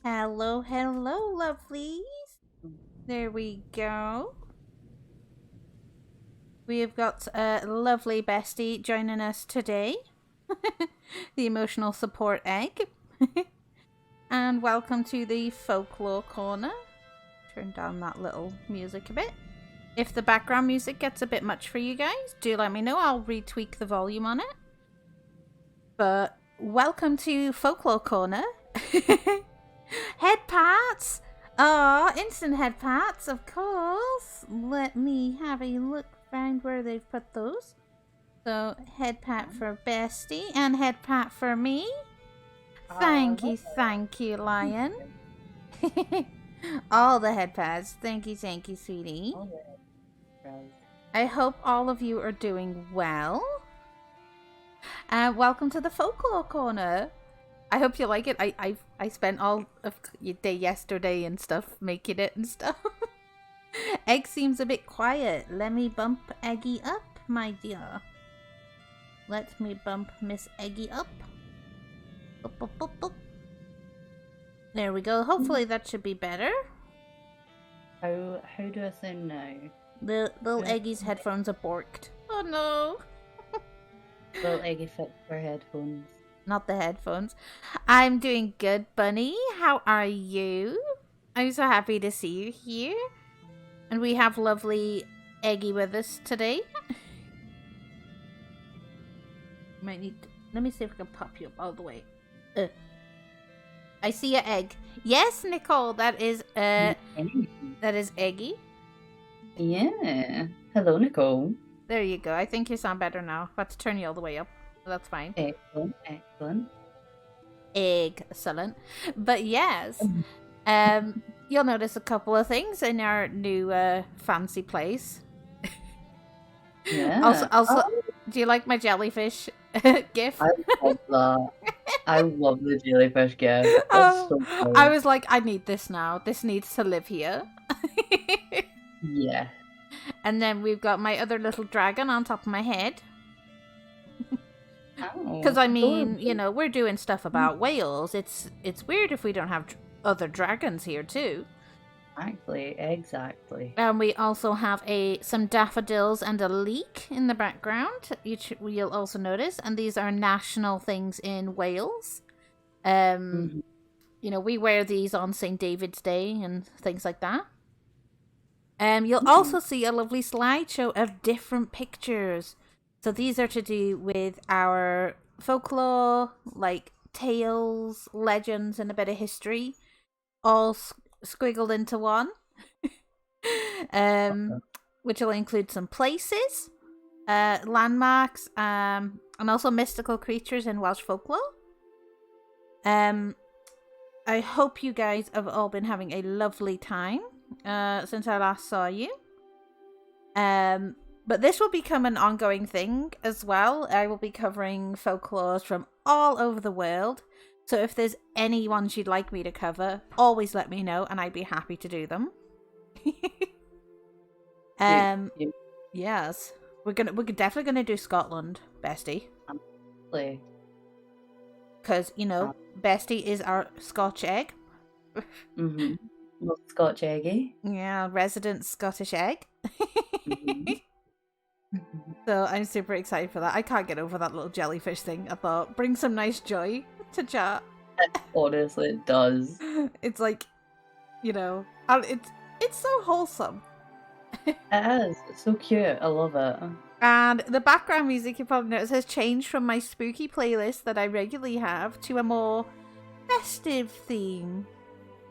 Hello, hello, lovelies. There we go. We have got a lovely bestie joining us today. The emotional support egg. And welcome to the Folklore Corner. Turn down that little music a bit. If the background music gets a bit much for you guys, do let me know. I'll retweak the volume on it. But welcome to Folklore Corner. Head pats! Instant head pats, of course. Let me have a look around where they've put those. So, head pat for Bestie and head pat for me. Thank you, Lion. All the head pats. Thank you, sweetie. I hope all of you are doing well. Welcome to the Folklore Corner. I hope you like it. I spent all of your day yesterday and stuff making it and stuff. Egg seems a bit quiet. Let me bump Eggy up, my dear. Let me bump Miss Eggy up. Up. There we go. Hopefully that should be better. How do I sound now? The little Eggy's headphones are borked. Oh no. Little Eggy fixed her headphones. Not the headphones. I'm doing good, Bunny. How are you? I'm so happy to see you here. And we have lovely Eggy with us today. Might need to, let me see if I can pop you up all the way. I see your egg. Yes, Nicole, that is Eggy. Yeah. Hello, Nicole. There you go. I think you sound better now. I've got to turn you all the way up. That's fine. Excellent. Excellent. But yes, you'll notice a couple of things in our new fancy place. Yeah. Also, do you like my jellyfish gif? I love that. I love the jellyfish gif. That's so cool. I was like, I need this now. This needs to live here. Yeah. And then we've got my other little dragon on top of my head. Because I mean, you know, we're doing stuff about Wales. It's weird if we don't have other dragons here too. Exactly. And we also have some daffodils and a leek in the background. You'll also notice, and these are national things in Wales. You know, we wear these on St. David's Day and things like that. You'll also see a lovely slideshow of different pictures. So these are to do with our folklore, like tales, legends, and a bit of history, all squiggled into one. Which will include some places, landmarks, and also mystical creatures in Welsh folklore. I hope you guys have all been having a lovely time since I last saw you. But this will become an ongoing thing as well. I will be covering folklores from all over the world. So if there's any ones you'd like me to cover, always let me know and I'd be happy to do them. Yes. We're definitely gonna do Scotland, Bestie. Absolutely. Because, you know, Bestie is our Scotch egg. Well, Scotch eggy. Yeah, resident Scottish egg. So I'm super excited for that. I can't get over that little jellyfish thing. I thought, bring some nice joy to chat. Honestly, it does. It's like, you know, it's so wholesome. It is. It's so cute. I love it. And the background music, you probably notice, has changed from my spooky playlist that I regularly have to a more festive theme.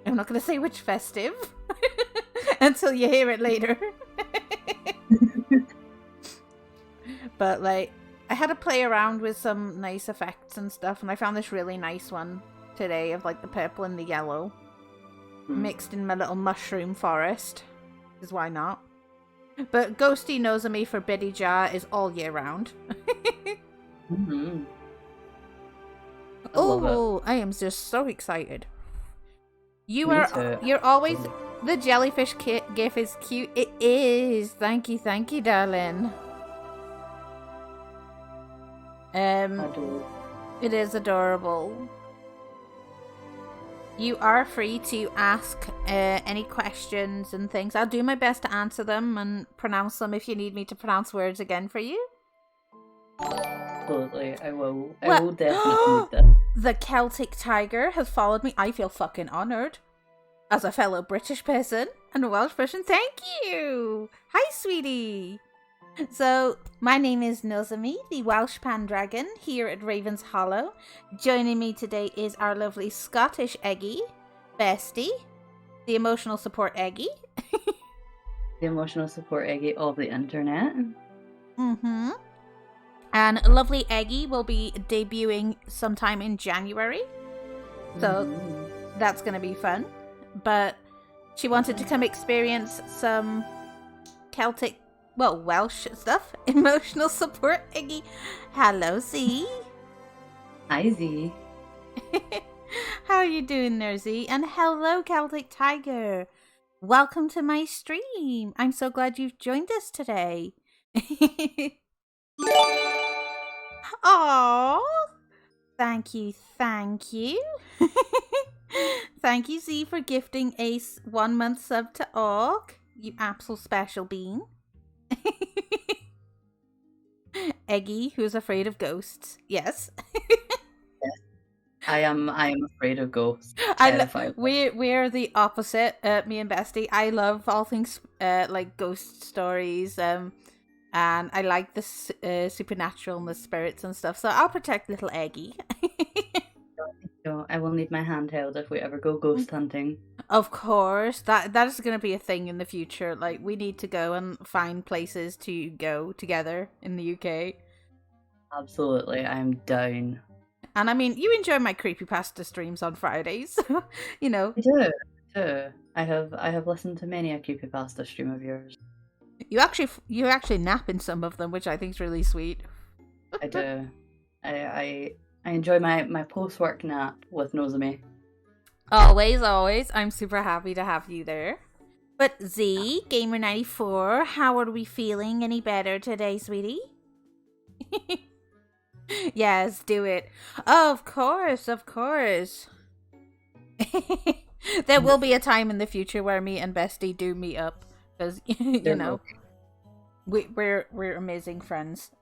I'm not going to say which festive until you hear it later. But, like, I had to play around with some nice effects and stuff, and I found this really nice one today of, like, the purple and the yellow mixed in my little mushroom forest. Because why not? But Ghosty Knows of Me for Biddy Jar is all year round. Oh, I am just so excited. You're always... The jellyfish gif is cute. It is. Thank you, darling. It is adorable. You are free to ask any questions and things. I'll do my best to answer them and pronounce them if you need me to pronounce words again for you. Absolutely, I will. I Well, will definitely need that. the Celtic Tiger has followed me. I feel fucking honoured. As a fellow British person and a Welsh person, thank you! Hi, sweetie! So, my name is Nozami, the Welsh Pandragon, here at Raven's Hollow. Joining me today is our lovely Scottish Eggie, Bestie, the emotional support Eggie. The emotional support Eggie of the internet. Mm-hmm. And lovely Eggie will be debuting sometime in January. So, that's going to be fun. But she wanted to come experience some Celtic, Welsh stuff. Emotional support, Iggy. Hello, Z. Hi, Z. How are you doing there, Z? And hello, Celtic Tiger. Welcome to my stream. I'm so glad you've joined us today. Aww. Thank you. Thank you, Z, for gifting a 1 month sub to Org. You absolute special bean. Eggie, who's afraid of ghosts. Yes. Yes. I am afraid of ghosts. We're the opposite, me and Bestie. I love all things like ghost stories, and I like the supernatural and the spirits and stuff. So I'll protect little Eggie. So I will need my handheld if we ever go ghost hunting. Of course, that is going to be a thing in the future. Like, we need to go and find places to go together in the UK. Absolutely, I'm down. And I mean, you enjoy my creepypasta streams on Fridays, you know. I do. I have listened to many a creepypasta stream of yours. You actually nap in some of them, which I think is really sweet. I do. I enjoy my post-work nap with Nozami. Always. I'm super happy to have you there. But Z, Gamer94, how are we feeling? Any better today, sweetie? Yes, do it. Of course. There will be a time in the future where me and Bestie do meet up. Because, you know, we're amazing friends.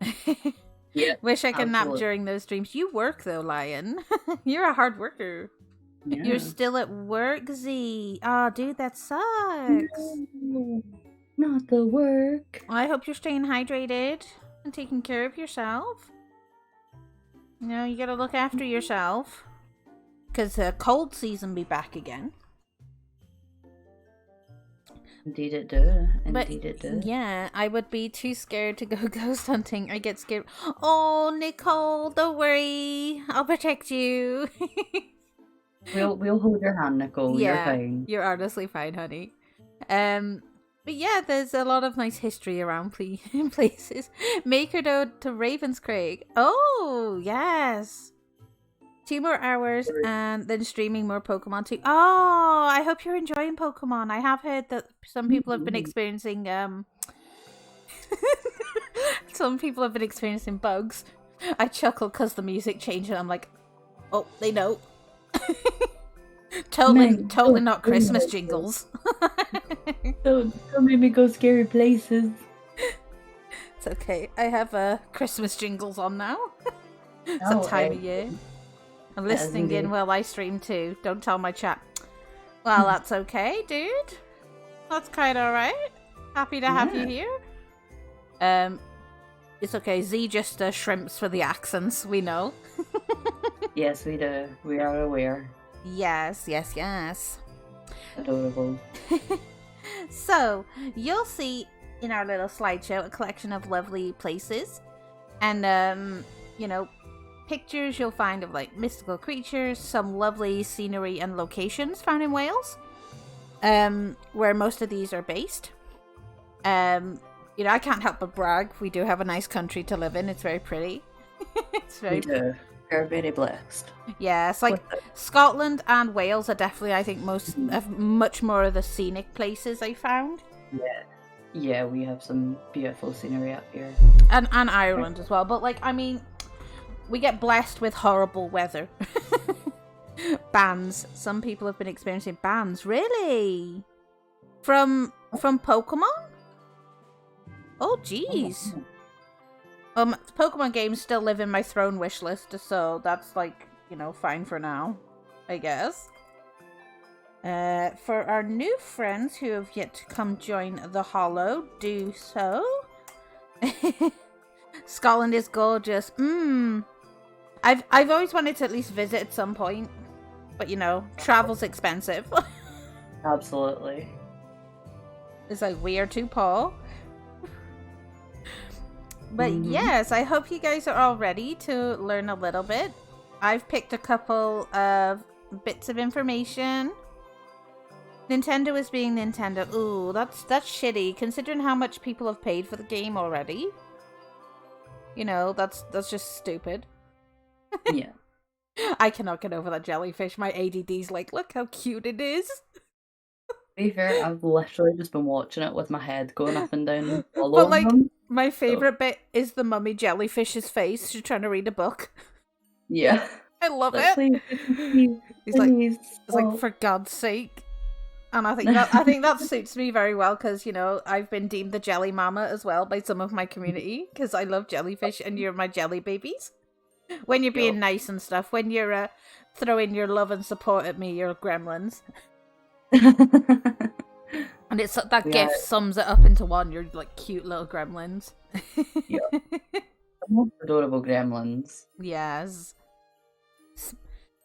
Yeah, wish I could absolutely. nap during those streams. You work though, Lion. You're a hard worker. Yeah. You're still at work, Z. Oh, dude, that sucks. No, not the work. I hope you're staying hydrated and taking care of yourself. You know, you gotta look after yourself. Because the cold season be back again. Indeed it do. Yeah, I would be too scared to go ghost hunting. I get scared. Oh, Nicole, don't worry. I'll protect you. We'll hold your hand, Nicole. Yeah, you're fine. You're honestly fine, honey. But yeah, there's a lot of nice history around places. Maker to Ravenscraig. Oh, yes. 2 more hours and then streaming more Pokemon too. Oh, I hope you're enjoying Pokemon. I have heard that some people have been experiencing some people have been experiencing bugs. I chuckle because the music changed and I'm like, oh, they know. Totally not Christmas jingles. Don't make me go scary places. It's okay. I have Christmas jingles on now. Some time of year. I'm listening in while I stream too. Don't tell my chat. Well, that's okay, dude. That's kind of alright. Happy to have you here. It's okay. Z just shrimps for the accents. We know. Yes, we do. We are aware. Yes. Adorable. So, you'll see in our little slideshow a collection of lovely places. And, you know, pictures you'll find of like mystical creatures, some lovely scenery and locations found in Wales, where most of these are based. You know, I can't help but brag. We do have a nice country to live in. It's very pretty. It's very pretty. We're very blessed. Yes, like Scotland and Wales are definitely, I think, much more of the scenic places I found. Yeah, we have some beautiful scenery up here. And Ireland as well. But like, I mean, we get blessed with horrible weather. Bans. Some people have been experiencing bans. Really? From Pokemon? Oh, jeez. The Pokemon games still live in my throne wish list, so that's like, fine for now, I guess. For our new friends who have yet to come join the Hollow, do so. Scotland is gorgeous. I've always wanted to at least visit at some point, but travel's expensive. Absolutely. It's like we are too poor. But yes, I hope you guys are all ready to learn a little bit. I've picked a couple of bits of information. Nintendo is being Nintendo. Ooh, that's shitty, considering how much people have paid for the game already. That's just stupid. Yeah. I cannot get over that jellyfish. My ADD's like, look how cute it is. To be fair, I've literally just been watching it with my head going up and down all But over them. my favourite bit is the mummy jellyfish's face. She's trying to read a book. Yeah. I love Like, it. He's like, it's like, for God's sake. And I think that suits me very well because, I've been deemed the jelly mama as well by some of my community because I love jellyfish and you're my jelly babies. When you're being nice and stuff, when you're throwing your love and support at me, you're gremlins. And it's that gift sums it up into one. You're like cute little gremlins. Yeah. Most adorable gremlins. Yes.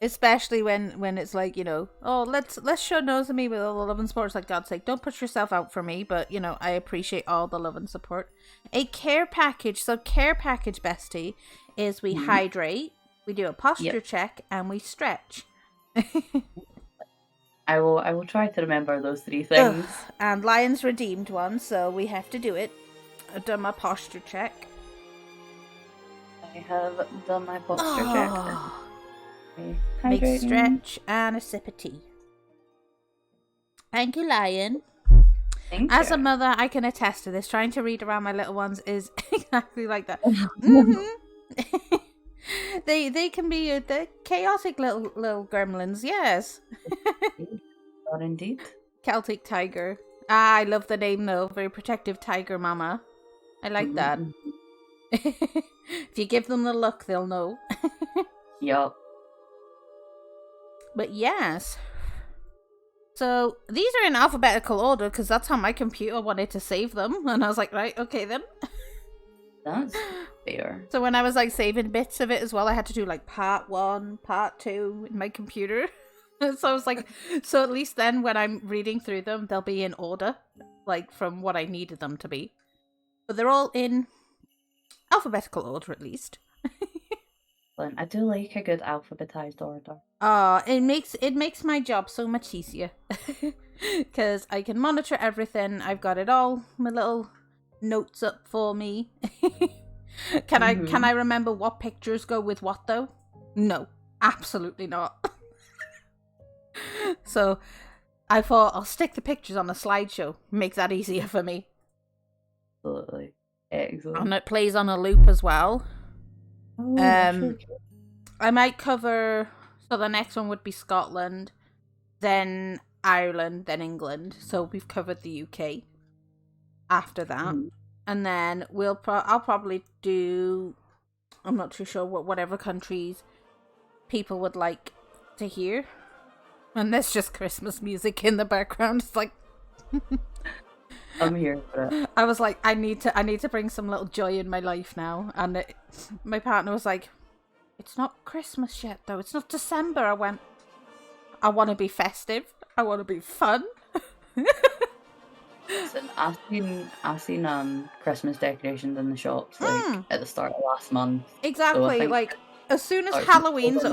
Especially when it's like, let's show Nozomi with all the love and support. It's like, God's sake, don't put yourself out for me. But, I appreciate all the love and support. A care package. So care package, bestie, is we hydrate, we do a posture check, and we stretch. I will try to remember those 3 things. And Lion's redeemed one, so we have to do it. I've done my posture check. I have done my posture check. Big stretch and a sip of tea. Thank you, Lion. As a mother, I can attest to this. Trying to read around my little ones is exactly like that. They can be the chaotic little gremlins, yes. Not indeed. Celtic Tiger. I love the name though. Very protective tiger mama. I like that. If you give them the look, they'll know. Yup. But yes. So these are in alphabetical order because that's how my computer wanted to save them. And I was like, right, okay then. That's fair. So when I was like saving bits of it as well, I had to do like part 1, part 2 in my computer. So I was like, so at least then when I'm reading through them, they'll be in order, like from what I needed them to be. But they're all in alphabetical order at least. I do like a good alphabetized order. It makes my job so much easier. Because I can monitor everything. I've got it all, my little notes up for me. Can I remember what pictures go with what though? No, absolutely not. So I thought I'll stick the pictures on a slideshow. Make that easier for me. Absolutely. Excellent. And it plays on a loop as well. Oh, sure. I might cover, so the next one would be Scotland, then Ireland, then England. So we've covered the UK after that. And then I'll probably do, I'm not too sure whatever countries people would like to hear. And there's just Christmas music in the background. It's like I'm here for it. I was like, I need to bring some little joy in my life now. And my partner was like, it's not Christmas yet though. It's not December. I went, I want to be festive. I want to be fun. Listen, I've seen Christmas decorations in the shops at the start of last month. Exactly. So like as soon as Halloween's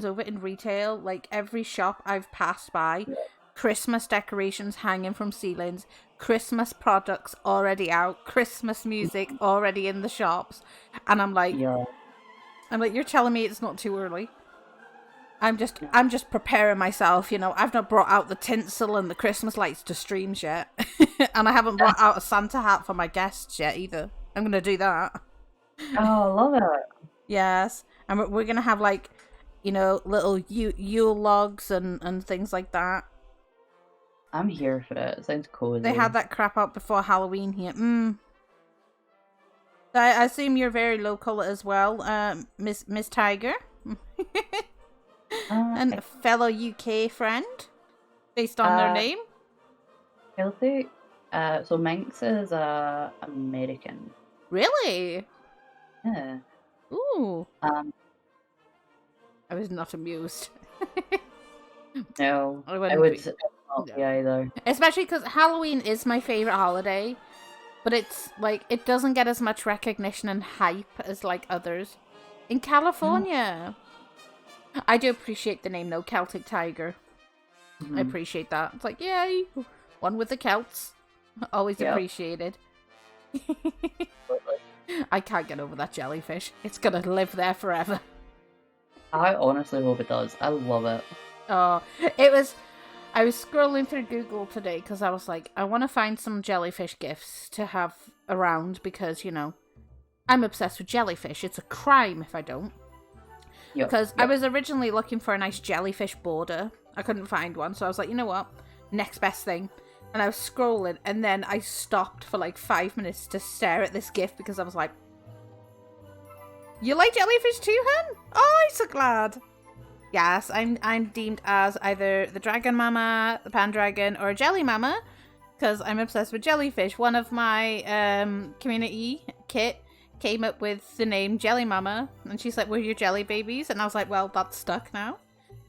over in retail, like every shop I've passed by, Christmas decorations hanging from ceilings, Christmas products already out, Christmas music already in the shops, and I'm like, you're telling me it's not too early? I'm just preparing myself, I've not brought out the tinsel and the Christmas lights to streams yet. And I haven't brought out a Santa hat for my guests yet either. I'm going to do that. Oh, I love it. Yes. And we're going to have like you know, little Yule logs and things like that. I'm here for it. It sounds cozy. They had that crap out before Halloween here. I assume you're very local as well, Miss Tiger. And a fellow UK friend, based on their name. Healthy. So Minx is American. Really? Yeah. Ooh. I was not amused. No, I would not be either. Especially because Halloween is my favorite holiday, but it's like it doesn't get as much recognition and hype as like others. In California, I do appreciate the name though, Celtic Tiger. Mm-hmm. I appreciate that. It's like, yay, one with the Celts. Always appreciated. I can't get over that jellyfish. It's gonna live there forever. I honestly hope it does. I love it. Oh, I was scrolling through Google today because I was like, I want to find some jellyfish gifts to have around because, you know, I'm obsessed with jellyfish. It's a crime if I don't. Because I was originally looking for a nice jellyfish border. I couldn't find one, so I was like, you know what? Next best thing. And I was scrolling, and then I stopped for like 5 minutes to stare at this gift because I was like, you like jellyfish too, hun? Oh, I'm so glad. Yes, I'm deemed as either the dragon mama, the pan-dragon, or a jelly mama, because I'm obsessed with jellyfish. One of my community, Kit, came up with the name Jelly Mama, and she's like, we're your jelly babies, and I was like, well, that's stuck now.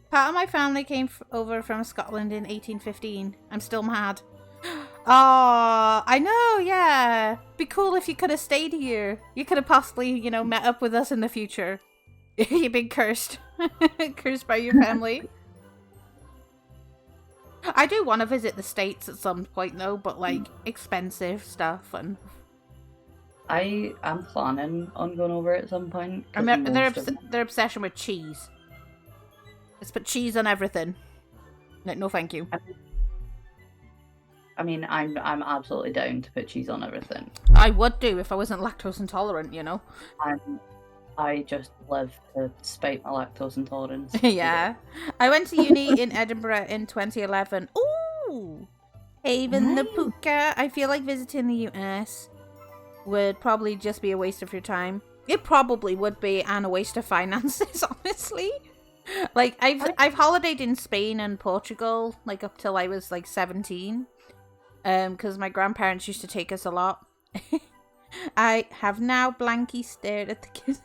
Part of my family came over from Scotland in 1815. I'm still mad. Oh, I know, yeah. Be cool if you could have stayed here. You could have possibly, you know, met up with us in the future. You've been cursed. Cursed by your family. I do want to visit the States at some point though, but like expensive stuff and I'm planning on going over at some point. Their obsession with cheese. Let's put cheese on everything. No, thank you. I mean, I'm absolutely down to put cheese on everything. I would do if I wasn't lactose intolerant, you know. I just live to spite my lactose intolerance. Yeah. I went to uni in Edinburgh in 2011. Ooh! Haven the Puka. I feel like visiting the US would probably just be a waste of your time. It probably would be, and a waste of finances, honestly. Like, I've holidayed in Spain and Portugal, like, up till I was, like, 17. Because my grandparents used to take us a lot. I have now blankly stared at the kids.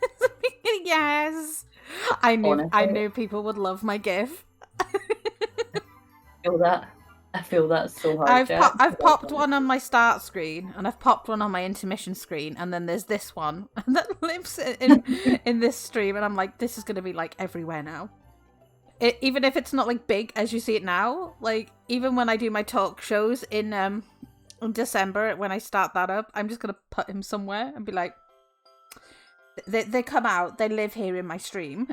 Yes, I knew people would love my gif. I feel that so hard. I've popped one on my start screen, and I've popped one on my intermission screen, and then there's this one that lives in this stream, and I'm like, this is gonna be like everywhere now. Even if it's not like big as you see it now, like even when I do my talk shows in December when I start that up, I'm just gonna put him somewhere and be like, they come out, they live here in my stream.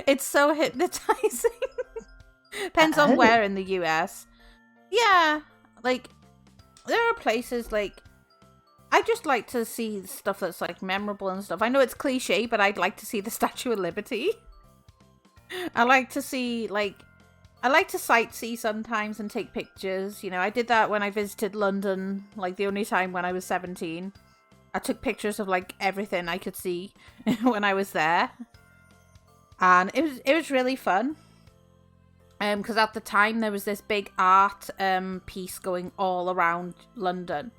It's so hypnotizing. Depends on where in the US. Yeah, like there are places like I just like to see stuff that's like memorable and stuff. I know it's cliche, but I'd like to see the Statue of Liberty. I like to sightsee sometimes and take pictures. You know, I did that when I visited London, like the only time when I was 17. I took pictures of like everything I could see when I was there. And it was really fun. Because at the time there was this big art piece going all around London.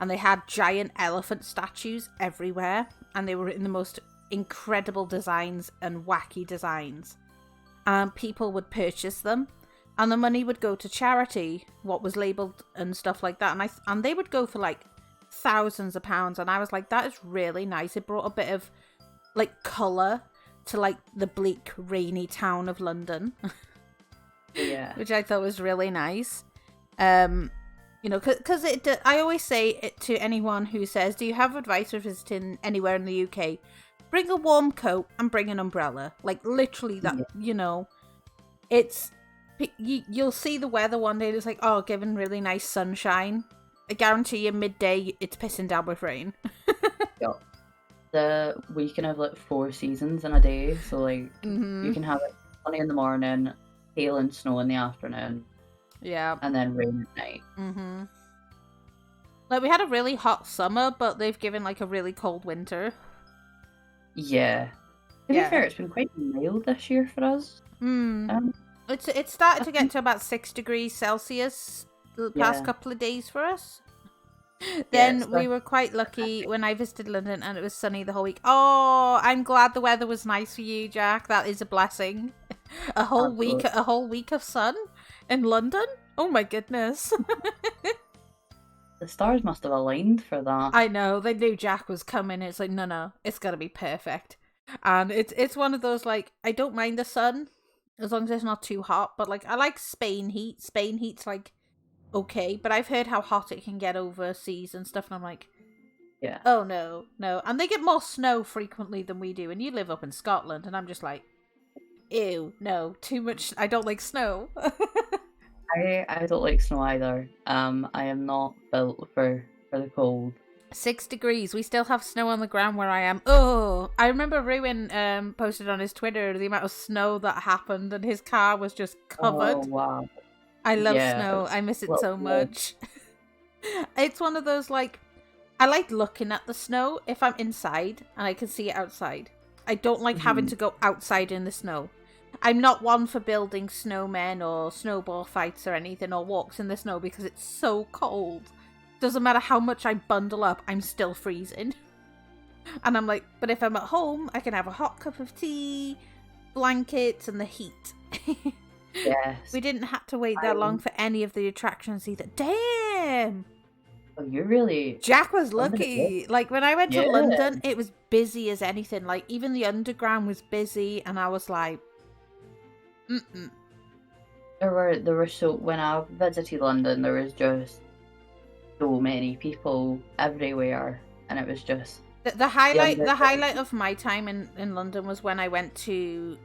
And they had giant elephant statues everywhere. And they were in the most incredible designs and wacky designs. And people would purchase them. And the money would go to charity, what was labelled and stuff like that. And they would go for like thousands of pounds. And I was like, that is really nice. It brought a bit of like colour to like the bleak, rainy town of London. Yeah. Which I thought was really nice. You know, because I always say it to anyone who says, do you have advice for visiting anywhere in the UK? Bring a warm coat and bring an umbrella. Like, literally, that, you know, it's, you'll see the weather one day and it's like, oh, given really nice sunshine. I guarantee you midday, it's pissing down with rain. Yeah. we can have like 4 seasons in a day. So like Mm-hmm. you can have it sunny in the morning, hail and snow in the afternoon, Yeah. and then rain at night. Mm-hmm. Like, we had a really hot summer, but they've given, like, a really cold winter. Yeah. To be fair, it's been quite mild this year for us. It started to get to about 6 degrees Celsius the past Yeah. couple of days for us. Yes, Then we were quite lucky when I visited London and it was sunny the whole week. Oh, I'm glad the weather was nice for you, Jack. That is a blessing. A whole week of sun in London? Oh my goodness. the stars must have aligned for that. I know, they knew Jack was coming. It's like, no, it's gotta be perfect. And it's one of those, like, I don't mind the sun as long as it's not too hot, but like I like Spain heat. Spain heat's like okay, but I've heard how hot it can get overseas and stuff, and I'm like, Yeah. oh no. And they get more snow frequently than we do, and you live up in Scotland, and I'm just like, ew, no, too much. I don't like snow. I don't like snow either. I am not built for the cold. 6 degrees. We still have snow on the ground where I am. Oh, I remember Ruin posted on his Twitter the amount of snow that happened, and his car was just covered. Oh wow. I love snow. I miss it so much. It's one of those, like, I like looking at the snow if I'm inside and I can see it outside. I don't like having to go outside in the snow. I'm not one for building snowmen or snowball fights or anything, or walks in the snow, because it's so cold. Doesn't matter how much I bundle up, I'm still freezing. And I'm like, but if I'm at home, I can have a hot cup of tea, blankets, and the heat. Yes. We didn't have to wait that long for any of the attractions either. Damn! Oh, you're really... Jack was lucky. Like, when I went to Yeah. London, it was busy as anything. Like, even the underground was busy, and I was like, There were so... When I visited London, there was just so many people everywhere, and it was just... The highlight of my time in London was when I went to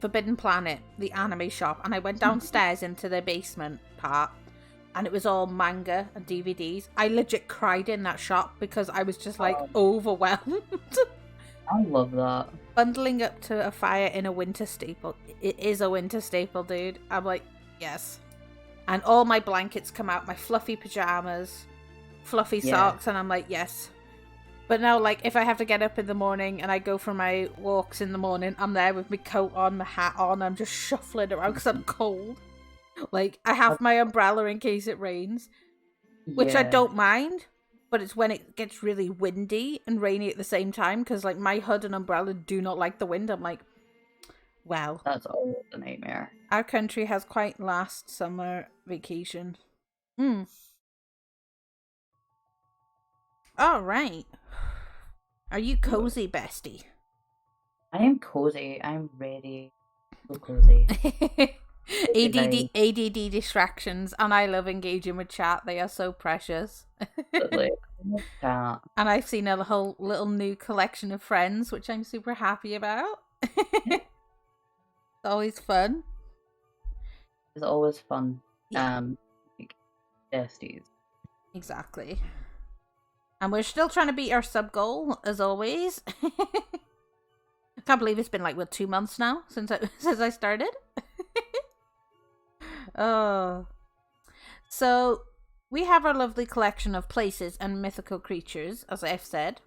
Forbidden Planet, the anime shop, and I went downstairs into the basement part, and it was all manga and DVDs. I legit cried in that shop because I was just like overwhelmed. I love that. Bundling up to a fire in a winter staple. It is a winter staple, dude. I'm like, yes. And all my blankets come out, my fluffy pajamas, fluffy socks, and I'm like, yes. But now, like, if I have to get up in the morning and I go for my walks in the morning, I'm there with my coat on, my hat on, I'm just shuffling around because I'm cold. Like, I have my umbrella in case it rains, which I don't mind, but it's when it gets really windy and rainy at the same time, because, like, my hood and umbrella do not like the wind. I'm like, well. That's always a nightmare. Our country has quite last summer vacation. All right. Are you cozy, bestie? I am cozy. I'm ready. So cozy. ADD distractions, and I love engaging with chat. They are so precious. And I've seen a whole little new collection of friends, which I'm super happy about. It's always fun. It's always fun. Yeah. Like besties. Exactly. And we're still trying to beat our sub goal, as always. I can't believe it's been like, what, 2 months now since I started? Oh. So, we have our lovely collection of places and mythical creatures, as I've said.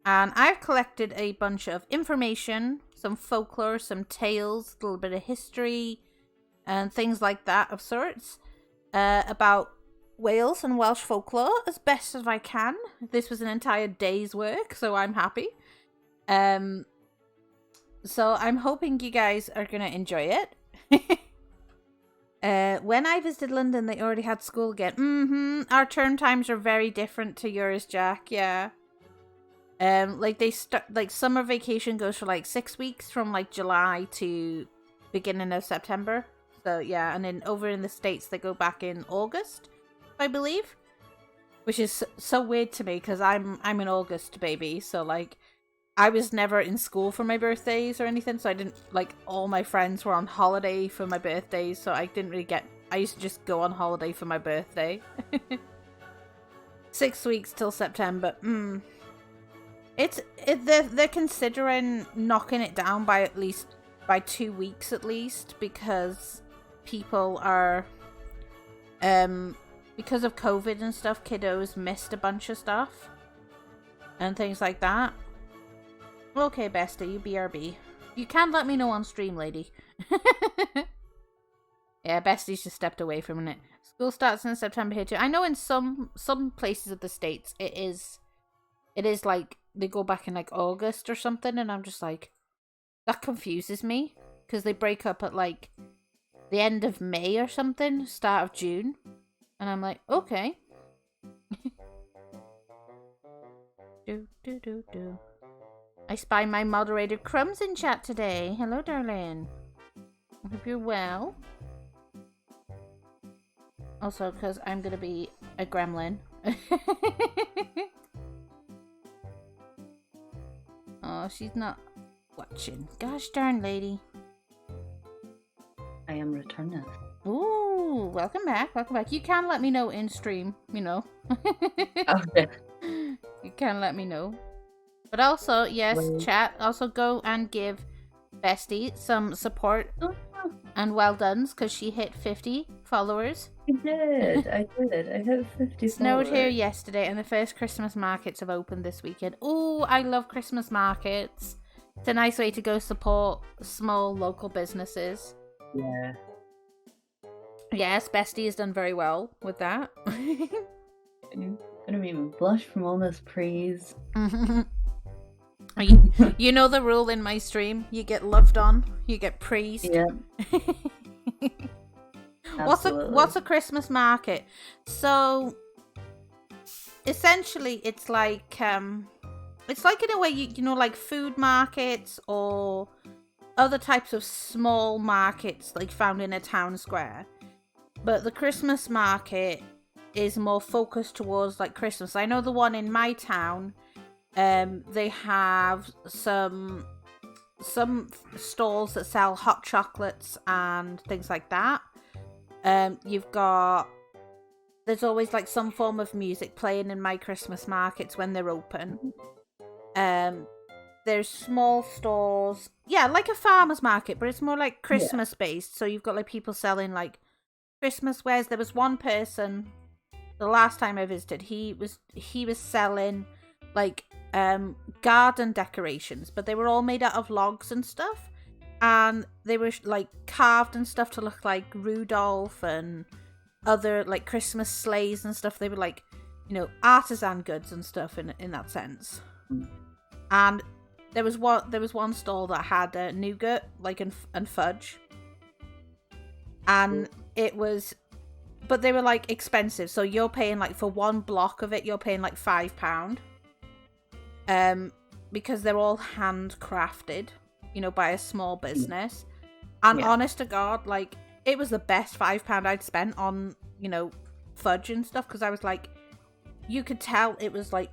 And I've collected a bunch of information, some folklore, some tales, a little bit of history, and things like that of sorts, about Wales and Welsh folklore as best as I can. This was an entire day's work, so I'm happy. So I'm hoping you guys are going to enjoy it. When I visited London, they already had school again. Our term times are very different to yours, Jack. Yeah. Like they start, like summer vacation goes for like 6 weeks from like July to beginning of September. So yeah, and then over in the States they go back in August, I believe, which is so weird to me because I'm an August baby. So like, I was never in school for my birthdays or anything, so I didn't, like, all my friends were on holiday for my birthdays, so I didn't really I used to just go on holiday for my birthday. 6 weeks till September. They're considering knocking it down by 2 weeks at least, because people are because of COVID and stuff, kiddos missed a bunch of stuff and things like that. Okay, bestie, you BRB. You can let me know on stream, lady. Yeah, bestie's just stepped away for a minute. School starts in September here too. I know in some places of the States it is like they go back in like August or something, and I'm just like, that confuses me, because they break up at like the end of May or something, start of June, and I'm like, okay. do. I spy my moderator Crumbs in chat today. Hello, darling. I hope you're well. Also, because I'm gonna be a gremlin. Oh, she's not watching. Gosh darn, lady. I am returning. Ooh, welcome back. Welcome back. You can let me know in stream, you know. Okay. You can let me know. But also, yes, chat, also go and give Bestie some support and well done's, because she hit 50 followers. I did. I hit 50 Snowed here yesterday, and the first Christmas markets have opened this weekend. Ooh, I love Christmas markets. It's a nice way to go support small local businesses. Yeah. Yes, Bestie has done very well with that. I'm gonna make me blush from all this praise. You know the rule in my stream. You get loved on, you get praised. Yeah. What's a Christmas market? So essentially it's like in a way, you know, like food markets or other types of small markets like found in a town square. But the Christmas market is more focused towards like Christmas. I know the one in my town, they have some stalls that sell hot chocolates and things like that. There's always like some form of music playing in my Christmas markets when they're open. There's small stores, yeah, like a farmer's market, but it's more like Christmas based. So you've got like people selling like Christmas wares. There was one person the last time I visited, he was selling like garden decorations, but they were all made out of logs and stuff, and they were like carved and stuff to look like Rudolph and other like Christmas sleighs and stuff. They were like, you know, artisan goods and stuff in that sense. And there was one stall that had nougat like and fudge, and but they were like expensive. So you're paying like for one block of it, you're paying like £5. Because they're all handcrafted, you know, by a small business. And honest to God, like, it was the best £5 I'd spent on, you know, fudge and stuff, because I was like, you could tell it was like,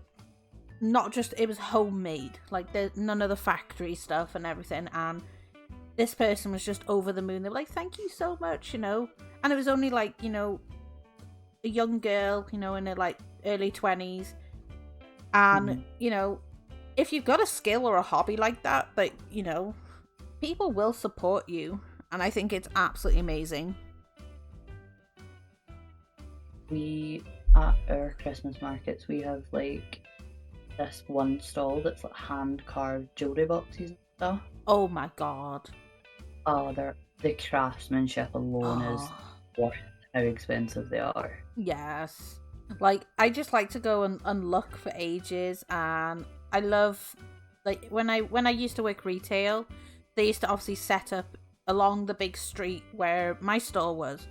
not just, it was homemade, like there's none of the factory stuff and everything. And this person was just over the moon. They were like, thank you so much, you know. And it was only like, you know, a young girl, you know, in her like early 20s. And, you know, if you've got a skill or a hobby like that, but, you know, people will support you. And I think it's absolutely amazing. At our Christmas markets, we have like this one stall that's like hand-carved jewellery boxes and stuff. Oh my God. Oh, the craftsmanship alone is worth how expensive they are. Yes. Like, I just like to go and look for ages, and I love, like, when I used to work retail, they used to obviously set up along the big street where my store was.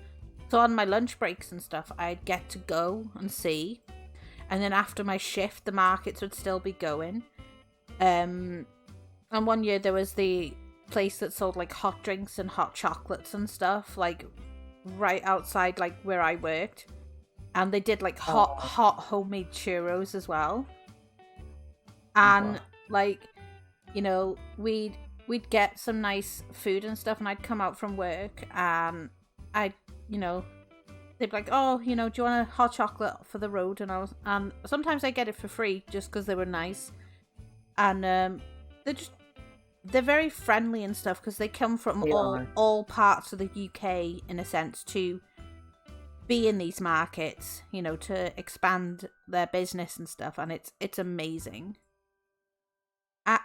So on my lunch breaks and stuff, I'd get to go and see. And then after my shift, the markets would still be going. And one year there was the place that sold like hot drinks and hot chocolates and stuff, like right outside like where I worked. And they did like hot homemade churros as well. And like, you know, we'd get some nice food and stuff, and I'd come out from work and I'd, you know, they'd be like, oh, you know, do you want a hot chocolate for the road? And sometimes I get it for free just because they were nice. And they're very friendly and stuff because they come from They are. all parts of the UK, in a sense, to be in these markets, you know, to expand their business and stuff, and it's amazing.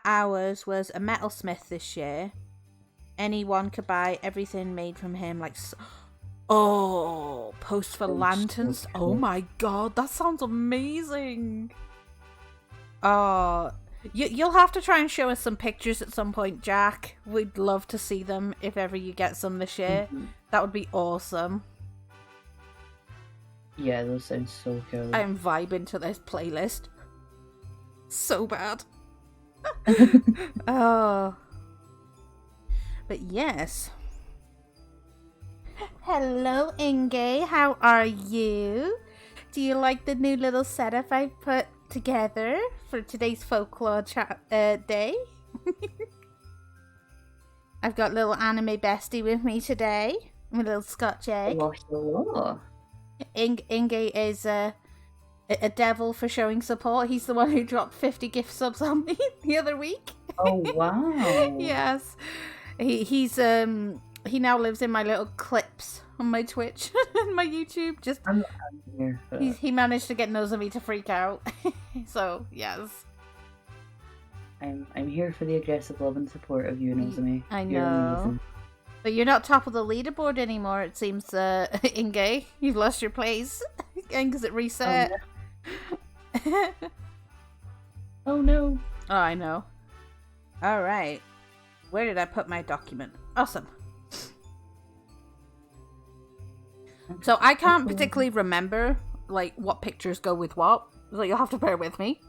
Ours was a metalsmith this year. Anyone could buy everything made from him, like posts for lanterns. So Oh cool. my god, that sounds amazing. Oh, you'll have to try and show us some pictures at some point, Jack. We'd love to see them if ever you get some this year. That would be awesome. Yeah, those sound so cool. I'm vibing to this playlist. So bad. Oh. But yes. Hello, Inge. How are you? Do you like the new little setup I put together for today's folklore day? I've got little anime bestie with me today. My little Scotch egg. Hello. Inge is a devil for showing support. He's the one who dropped 50 gift subs on me the other week. Oh wow. Yes. He now lives in my little clips on my Twitch and my YouTube. Just I'm here for that. he managed to get Nozomi to freak out. So yes. I'm here for the aggressive love and support of you, Nozomi. I You're know. amazing. But you're not top of the leaderboard anymore, it seems, Inge. You've lost your place. Again, because it reset. Oh no. Oh, I know. Alright. Where did I put my document? Awesome. So I can't particularly remember, like, what pictures go with what. So you'll have to bear with me.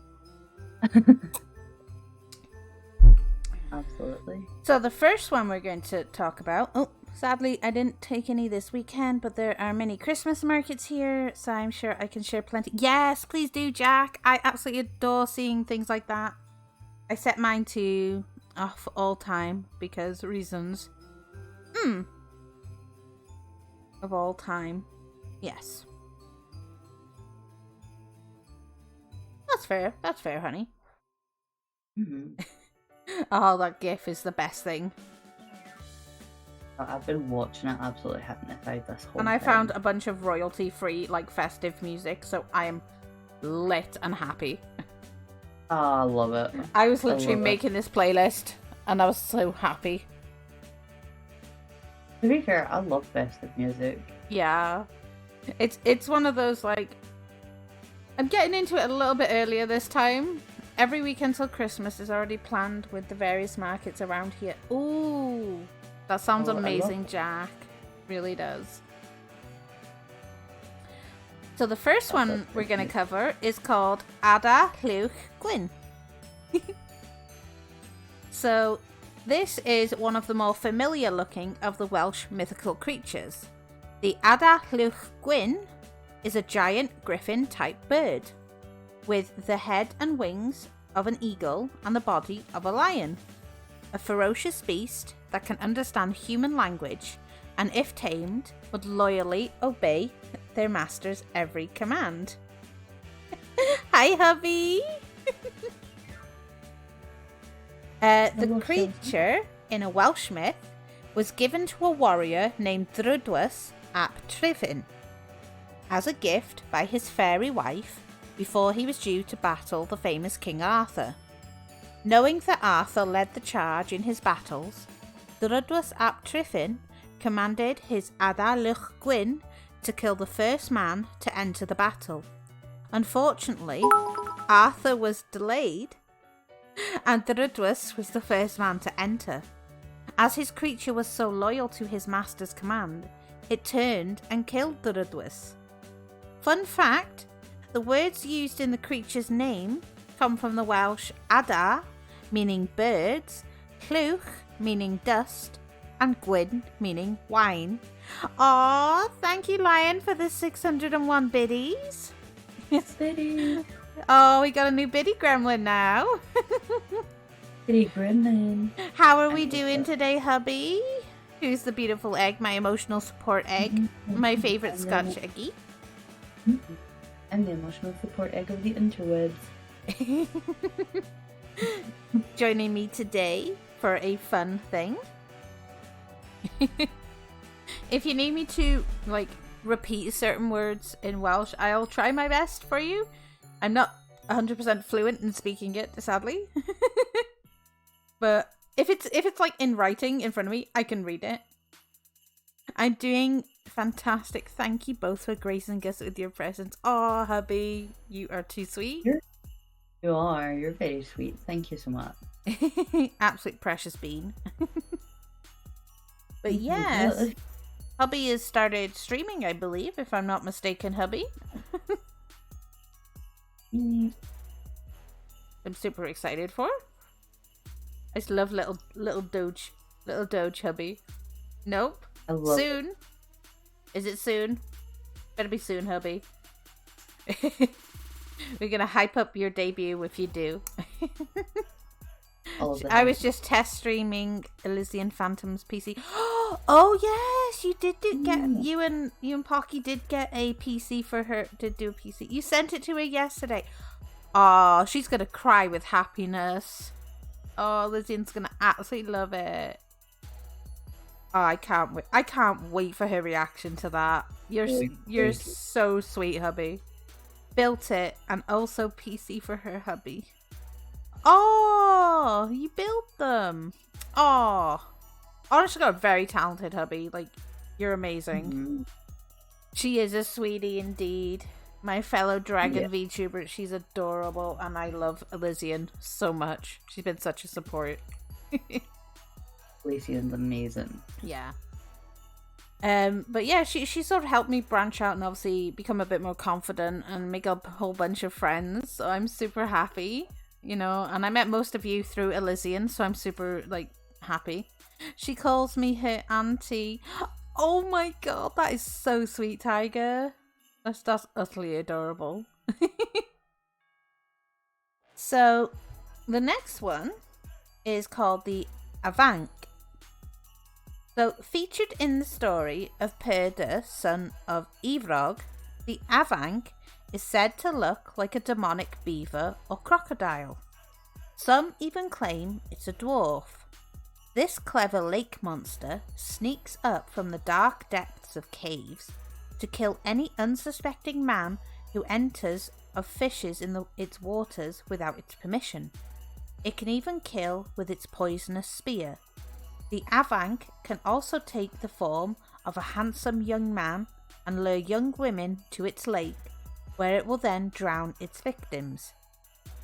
Absolutely. So the first one we're going to talk about... Oh, sadly, I didn't take any this weekend, but there are many Christmas markets here, so I'm sure I can share plenty. Yes, please do, Jack. I absolutely adore seeing things like that. I set mine to off all time because reasons. Of all time. Yes. That's fair. That's fair, honey. Mm-hmm. Oh, that GIF is the best thing. I've been watching it absolutely hypnotified this whole And I time. found a bunch of royalty-free, like, festive music, so I am lit and happy. Oh, I love it. I was I literally love it. making this playlist, and I was so happy. To be fair, I love festive music. Yeah. It's one of those, like... I'm getting into it a little bit earlier this time. Every week until Christmas is already planned with the various markets around here. Ooh! That sounds Oh, I love amazing, it. Jack. Really does. So the first That's one we're it. going to cover is called Ada Llwch Gwyn. So this is one of the more familiar looking of the Welsh mythical creatures. The Ada Llwch Gwyn is a giant griffin type bird with the head and wings of an eagle and the body of a lion. A ferocious beast that can understand human language and, if tamed, would loyally obey their master's every command. Hi, hubby! The creature, in a Welsh myth, was given to a warrior named Drydwas ap Tryfyn as a gift by his fairy wife before he was due to battle the famous King Arthur. Knowing that Arthur led the charge in his battles, Drydwas ap Tryfyn commanded his Ada Llwch Gwyn to kill the first man to enter the battle. Unfortunately, Arthur was delayed, and Drydwas was the first man to enter. As his creature was so loyal to his master's command, it turned and killed Drydwas. Fun fact, the words used in the creature's name come from the Welsh Ada, meaning birds, Llwch, meaning dust, and Gwyn, meaning wine. Aww, thank you, Lion, for the 601 biddies. Biddy. Oh, we got a new biddy gremlin now. Biddy Gremlin. How are we doing today, hubby? Who's the beautiful egg? My emotional support egg. My favourite Scotch eggy. I'm the emotional support egg of the interwebs. joining me today for a fun thing. If you need me to, repeat certain words in Welsh, I'll try my best for you. I'm not 100% fluent in speaking it, sadly. But if it's in writing in front of me, I can read it. I'm doing fantastic. Thank you both for gracing us with your presence. Oh, hubby, you are too sweet. You are. You're very sweet. Thank you so much. Absolute precious bean. But yes, hubby has started streaming, I believe, if I'm not mistaken, hubby. I'm super excited for. I just love little Doge hubby. Nope. Soon. Is it soon? Better be soon, hubby. We're gonna hype up your debut if you do. I was just test streaming Elysian Phantom's PC. Oh yes, you did get you and Pocky did get a PC for her to do a PC. You sent it to her yesterday. Oh, she's gonna cry with happiness. Oh, Elysian's gonna absolutely love it. Oh, I can't wait! I can't wait for her reaction to that. You're so sweet, hubby. Built it and also PC for her hubby. Oh, you built them. Oh, honestly, got a very talented hubby. You're amazing. Mm-hmm. She is a sweetie indeed. My fellow dragon VTuber, she's adorable, and I love Elysian so much. She's been such a support. Elysian's amazing. Yeah. But yeah, she sort of helped me branch out and obviously become a bit more confident and make a whole bunch of friends. So I'm super happy, and I met most of you through Elysian, so I'm super happy. She calls me her auntie. Oh my god, that is so sweet, Tiger. That's utterly adorable. So the next one is called the Avank. So, featured in the story of Perda, son of Evrog, the Avank is said to look like a demonic beaver or crocodile. Some even claim it's a dwarf. This clever lake monster sneaks up from the dark depths of caves to kill any unsuspecting man who enters or fishes in its waters without its permission. It can even kill with its poisonous spear. The Avank can also take the form of a handsome young man and lure young women to its lake, where it will then drown its victims.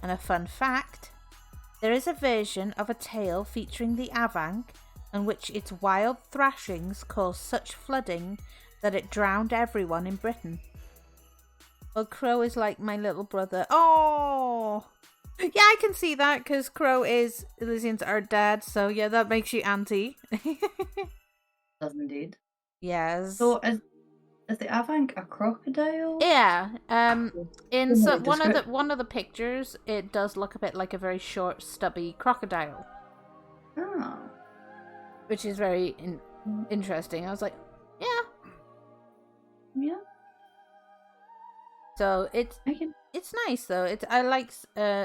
And a fun fact, there is a version of a tale featuring the Avank in which its wild thrashings caused such flooding that it drowned everyone in Britain. Well, Crow is like my little brother. Oh! Yeah, I can see that because Crow is Elysian's our dad, so yeah, that makes you auntie. Does indeed. Yes. So is the Avank a crocodile? Yeah. In one of the pictures, it does look a bit like a very short, stubby crocodile. Oh. Which is very interesting. I was like, yeah. Yeah. So it's nice though. I like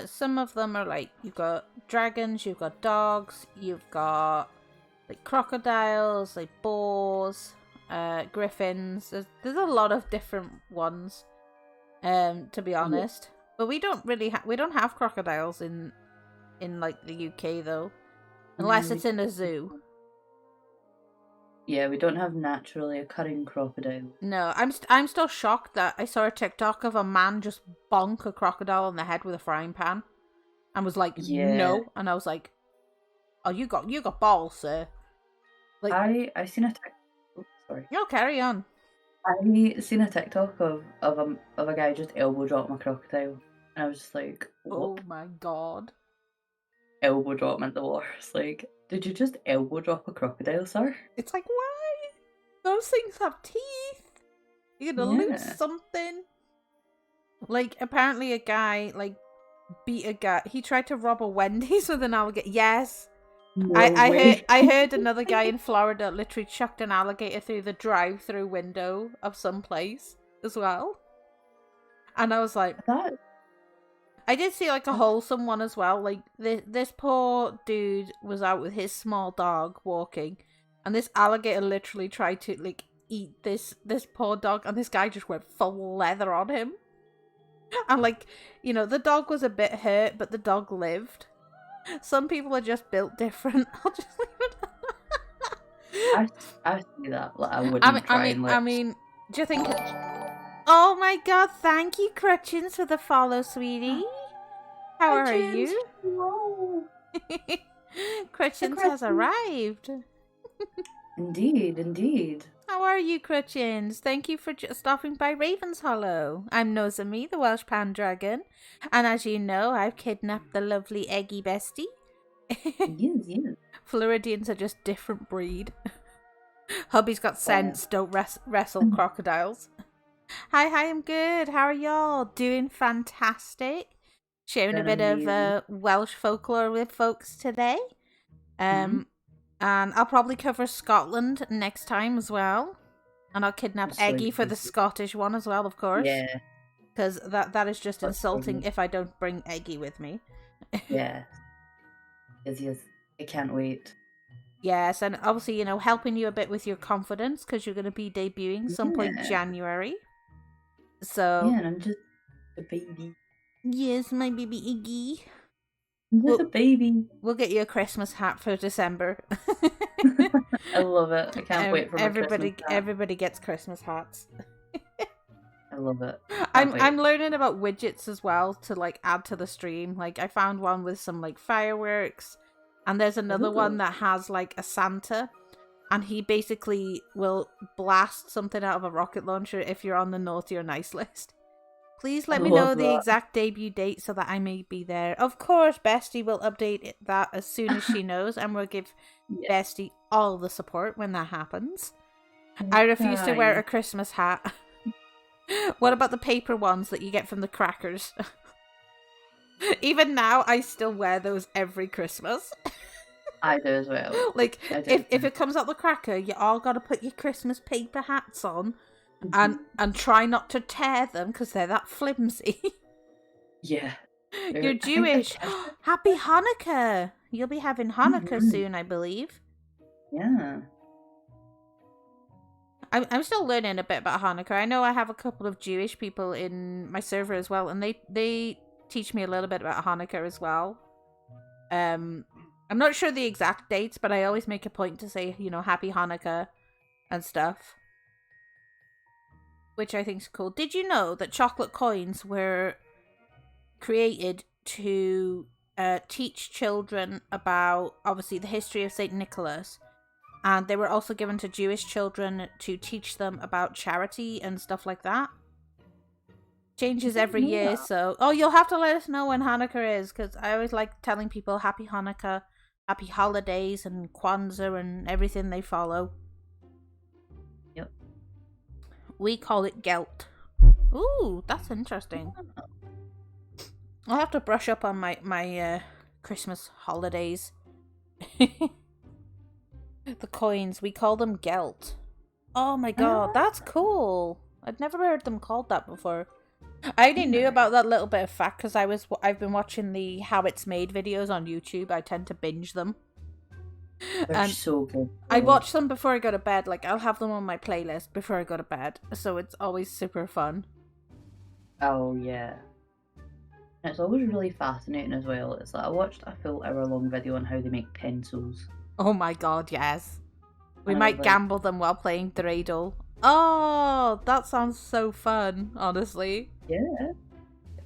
some of them are you've got dragons, you've got dogs, you've got crocodiles, boars, griffins. There's a lot of different ones. To be honest, but we don't have crocodiles in the UK though, unless it's in a zoo. Yeah, we don't have naturally occurring crocodile. No, I'm still shocked that I saw a TikTok of a man just bonk a crocodile on the head with a frying pan, and was like, no, and I was like, oh, you got balls, sir. I seen a TikTok. Oh, sorry. No, carry on. I seen a TikTok of a guy just elbow dropping a crocodile, and I was just like, what? Oh my god. Elbow drop meant the worst. Did you just elbow drop a crocodile, sir? It's why? Those things have teeth. You're gonna lose something. Apparently a guy, beat a guy. He tried to rob a Wendy's with an alligator. Yes. No I heard another guy in Florida literally chucked an alligator through the drive-through window of some place as well. And I was like... I did see like a wholesome one as well. Like this poor dude was out with his small dog walking, and this alligator literally tried to like eat this poor dog, and this guy just went full leather on him. And like, you know, the dog was a bit hurt, but the dog lived. Some people are just built different. I'll just leave it at that. I see that. Like, I wouldn't try and I mean, do you think? Oh my god! Thank you, Crutchins, for the follow, sweetie. How are you? Crutchins has arrived. Indeed. How are you, Crutchins? Thank you for stopping by Raven's Hollow. I'm Nozami, the Welsh Pandragon, and as you know, I've kidnapped the lovely Eggy Bestie. Yes. Floridians are just different breed. Hubby's got sense, don't wrestle crocodiles. Hi, I'm good. How are y'all? Doing fantastic. Sharing a bit of Welsh folklore with folks today. And I'll probably cover Scotland next time as well. And I'll kidnap Eggy for the Scottish one as well, of course. Yeah. Because that is just insulting if I don't bring Eggy with me. Yeah. Yes. I can't wait. Yes, and obviously, you know, helping you a bit with your confidence because you're going to be debuting some point January. So yeah, and I'm just a baby. Yes, my baby Iggy. I'm just a baby. We'll get you a Christmas hat for December. I love it. I can't wait for my Christmas hat. Everybody gets Christmas hats. I love it. I'm learning about widgets as well to like add to the stream. Like I found one with some like fireworks, and there's another one that has like a Santa. And he basically will blast something out of a rocket launcher if you're on the naughty or nice list. Please let me know the exact debut date so that I may be there. Of course, Bestie will update that as soon as she knows, and we'll give Bestie all the support when that happens. I refuse to wear a Christmas hat. What about the paper ones that you get from the crackers? Even now, I still wear those every Christmas. I do as well. Like, if it comes out the cracker, you all got to put your Christmas paper hats on and try not to tear them because they're that flimsy. Yeah. You're Jewish. Happy Hanukkah. You'll be having Hanukkah soon, I believe. Yeah. I'm still learning a bit about Hanukkah. I know I have a couple of Jewish people in my server as well, and they teach me a little bit about Hanukkah as well. I'm not sure the exact dates, but I always make a point to say, you know, Happy Hanukkah and stuff. Which I think is cool. Did you know that chocolate coins were created to teach children about, obviously, the history of St. Nicholas? And they were also given to Jewish children to teach them about charity and stuff like that. Changes every year, so... Oh, you'll have to let us know when Hanukkah is, because I always like telling people Happy Hanukkah, Happy Holidays, and Kwanzaa, and everything they follow. Yep. We call it Gelt. Ooh, that's interesting. I'll have to brush up on my Christmas holidays. The coins, we call them Gelt. Oh my god, that's cool. I'd never heard them called that before. I only knew about that little bit of fact because I've been watching the How It's Made videos on YouTube. I tend to binge them. They're so good. I watch them before I go to bed. Like, I'll have them on my playlist before I go to bed. So it's always super fun. Oh, yeah. And it's always really fascinating as well. It's like I watched a full hour-long video on how they make pencils. Oh my god, yes. We might gamble them while playing Dreidel. Oh, that sounds so fun, honestly. Yeah.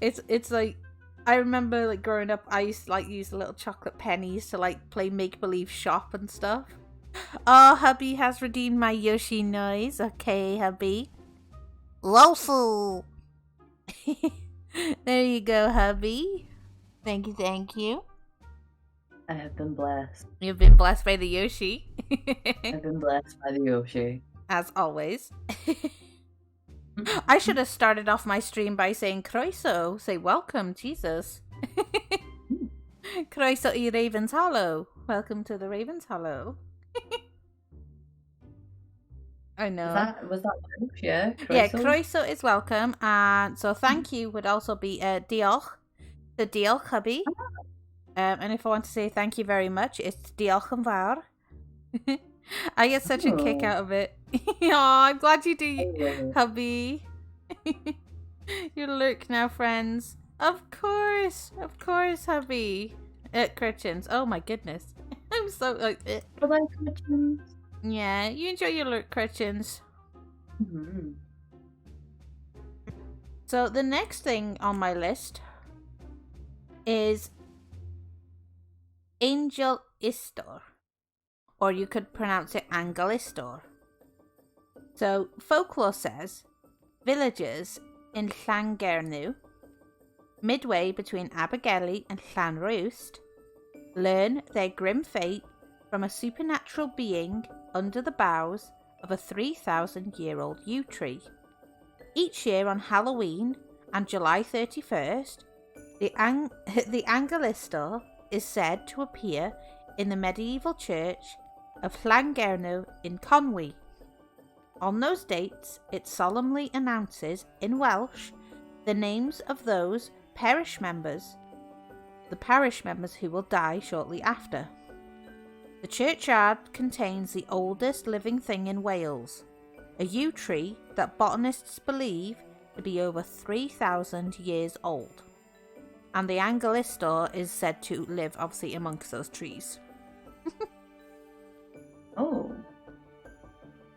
It's like, I remember like growing up, I used to like use the little chocolate pennies to like play make-believe shop and stuff. Oh, hubby has redeemed my Yoshi noise. Okay, hubby. Woeful. There you go, hubby. Thank you. I have been blessed. You've been blessed by the Yoshi. I've been blessed by the Yoshi. As always. I should have started off my stream by saying Croeso. Say welcome, Jesus. Croeso I Raven's Hollow. Welcome to the Raven's Hollow. I know. Was that Welsh? Yeah. Croeso? Yeah, Croeso is welcome. And so thank you would also be diolch. The diolch hubby. And if I want to say thank you very much, it's diolch yn fawr. I get such a kick out of it. Oh, I'm glad you do, hubby. You lurk now, friends. Of course, hubby. Cretchins. Oh my goodness. I'm so like. Bye, Cretchins. Yeah, you enjoy your lurk, Cretchins. Mm-hmm. So the next thing on my list is Angel Istor, or you could pronounce it Angel Istor. So folklore says villagers in Llangernu, midway between Abergele and Llanrwst, learn their grim fate from a supernatural being under the boughs of a 3,000-year-old yew tree. Each year on Halloween and July 31st, the Angelistor is said to appear in the medieval church of Llangernu in Conwy. On those dates, it solemnly announces in Welsh the names of those parish members who will die shortly after. The churchyard contains the oldest living thing in Wales, a yew tree that botanists believe to be over 3,000 years old. And the Angelistor is said to live obviously amongst those trees. Oh.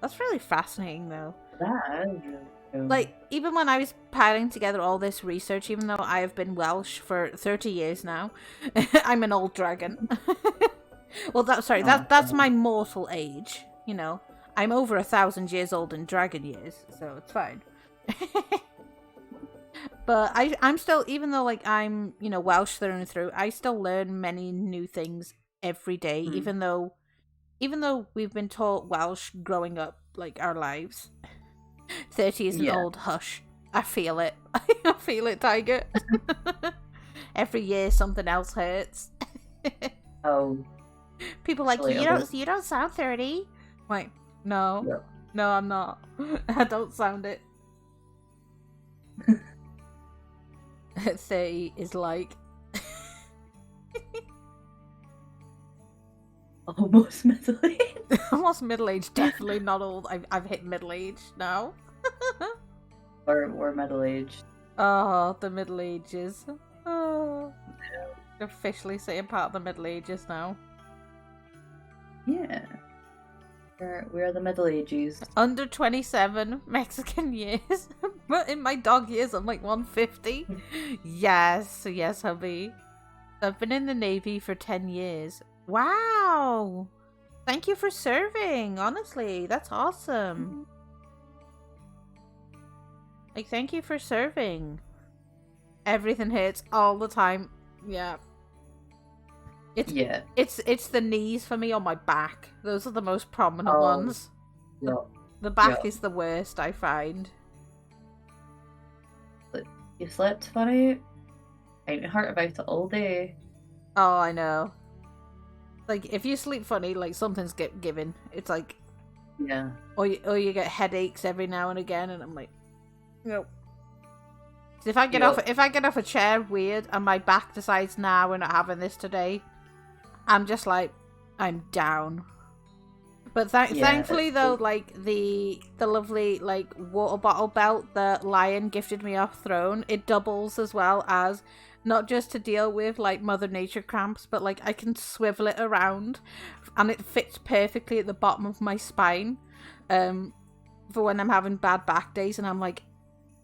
That's really fascinating though. That is really cool. Like, even when I was piling together all this research, even though I have been Welsh for 30 years now, I'm an old dragon. Well, that's my mortal age, you know. I'm over 1,000 years old in dragon years, so it's fine. But I'm still, even though like I'm, you know, Welsh through and through, I still learn many new things every day, even though we've been taught Welsh growing up like our lives. 30 is an old hush. I feel it. I feel it, Tiger. Every year something else hurts. Oh. People like, you don't sound 30. Like, no, I'm not. I don't sound it. 30 is like almost middle age. Almost middle age, definitely not old. I've hit middle age now. We're middle aged. Oh, the Middle Ages. Oh, officially saying part of the Middle Ages now. Yeah. We're the Middle Ages. Under 27 Mexican years. But in my dog years, I'm like 150. Yes, hubby. I've been in the Navy for 10 years. Wow. Thank you for serving. Honestly, that's awesome. Like, thank you for serving. Everything hurts all the time. Yeah. It's the knees for me on my back. Those are the most prominent ones. Yeah. The back is the worst, I find. You slept funny? I ain't heard about it all day. Oh, I know. Like, if you sleep funny, like, something's given. It's like... Yeah. Or you get headaches every now and again, and I'm like... Nope. So if I get off a chair weird, and my back decides, nah, we're not having this today... I'm just like, I'm down. But thankfully though, like the lovely like water bottle belt that Lion gifted me off throne, it doubles as well as not just to deal with like Mother Nature cramps, but like I can swivel it around and it fits perfectly at the bottom of my spine. For when I'm having bad back days and I'm like,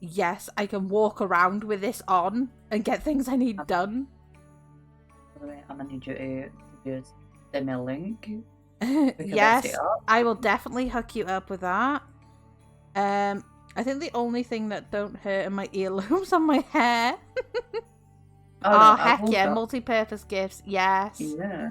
yes, I can walk around with this on and get things I need done. I'm gonna need you to use the link. Yes, I will definitely hook you up with that. I think the only thing that don't hurt are my earlobes on my hair. Oh, heck yeah, multi-purpose gifts, yes. Yeah.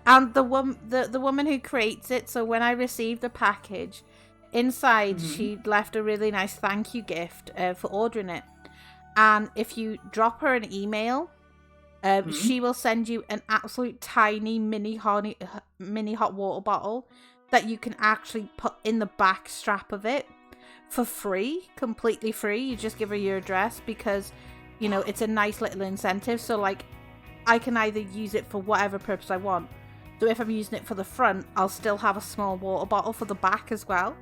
And the woman who creates it, so when I received the package, inside she left a really nice thank you gift for ordering it. And if you drop her an email, she will send you an absolute tiny mini hot water bottle that you can actually put in the back strap of it for free, completely free. You just give her your address because it's a nice little incentive. So like, I can either use it for whatever purpose I want. So if I'm using it for the front, I'll still have a small water bottle for the back as well.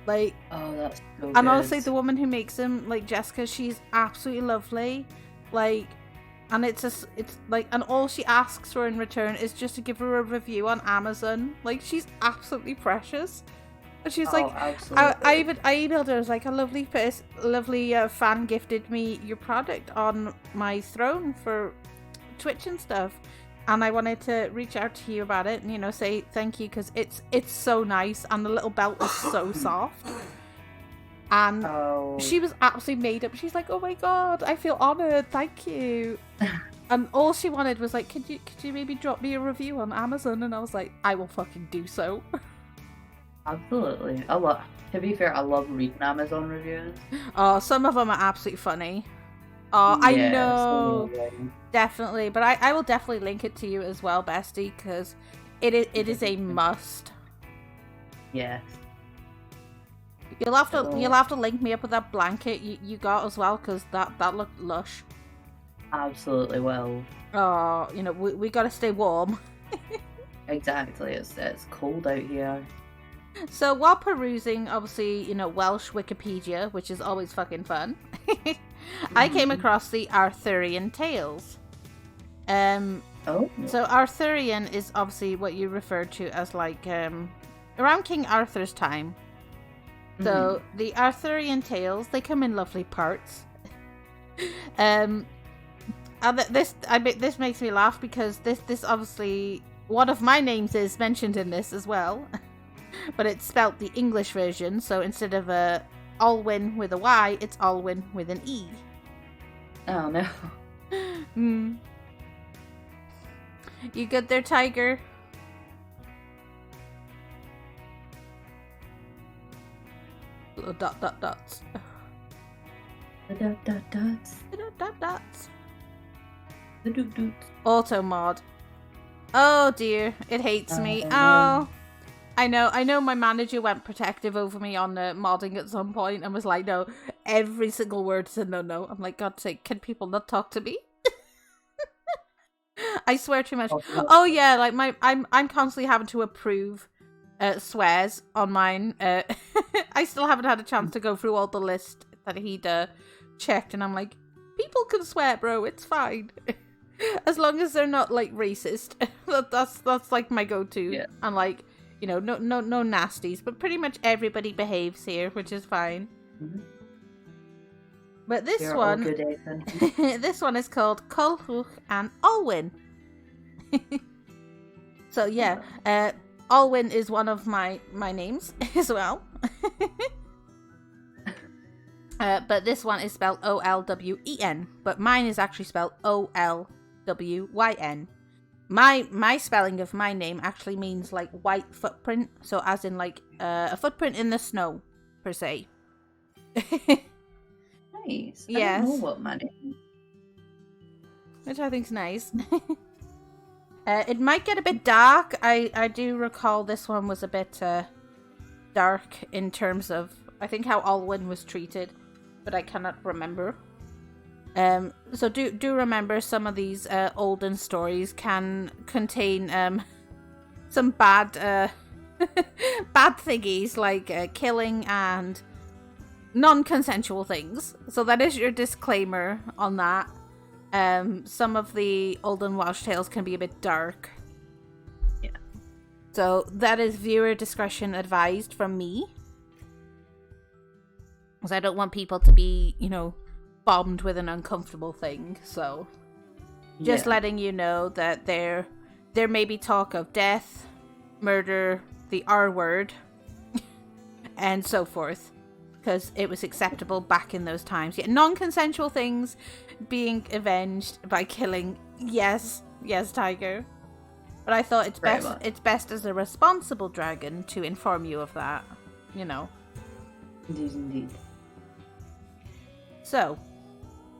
Like, Oh, that's so and good. honestly, the woman who makes them, like Jessica, she's absolutely lovely. Like, and it's like, and all she asks for in return is just to give her a review on Amazon. Like, she's absolutely precious. And she's like, absolutely. I emailed her. I was like, a lovely fan gifted me your product on my throne for Twitch and stuff, and I wanted to reach out to you about it and say thank you, because it's so nice, and the little belt is so soft. And she was absolutely made up. She's like, oh my god, I feel honoured, thank you. And all she wanted was like, could you maybe drop me a review on Amazon? And I was like, I will fucking do so. Absolutely. To be fair, I love reading Amazon reviews. Oh, some of them are absolutely funny. Oh, I know. Definitely. But I will definitely link it to you as well, bestie, because it is a must. Yes. You'll have to link me up with that blanket you got as well, because that looked lush. Absolutely will. Oh, we got to stay warm. Exactly. It's cold out here. So while perusing, obviously, Welsh Wikipedia, which is always fucking fun, I came across the Arthurian tales. So Arthurian is obviously what you refer to as like around King Arthur's time. So the Arthurian tales, they come in lovely parts. And this makes me laugh because this obviously one of my names is mentioned in this as well. But it's spelt the English version, so instead of Alwyn with a Y, it's Alwyn with an E. Oh no. You good there, Tiger? Little dots. The dots. Dots. The doot. Auto mod. Oh dear, it hates me. No. Oh. I know my manager went protective over me on modding at some point and was like, no, every single word is a no. I'm like, God's sake, can people not talk to me? I swear too much. Oh yeah, like I'm constantly having to approve swears on mine. I still haven't had a chance to go through all the list that he'd checked, and I'm like, people can swear, bro, it's fine. As long as they're not like racist. that's like my go-to. Yeah. And like, no nasties, but pretty much everybody behaves here, which is fine. Mm-hmm. But this You're one, all good, Ethan. this one is called Culhwch and Olwyn. So yeah, Olwyn is one of my names as well. But this one is spelled Olwen, but mine is actually spelled Olwyn. My spelling of my name actually means like white footprint, so as in like a footprint in the snow per se. Nice. Yes. I don't know what my name. Which I think's nice. It might get a bit dark. I do recall this one was a bit dark in terms of I think how Olwyn was treated, but I cannot remember. So do remember some of these olden stories can contain some bad bad thingies like killing and non-consensual things. So that is your disclaimer on that. Some of the olden Welsh tales can be a bit dark. Yeah. So that is viewer discretion advised from me. Because I don't want people to be, bombed with an uncomfortable thing. So just letting you know that there may be talk of death, murder, the R word, and so forth. Because it was acceptable back in those times. Yeah, non-consensual things being avenged by killing. Yes, Tiger. But I thought it's best as a responsible dragon to inform you of that. Indeed. So,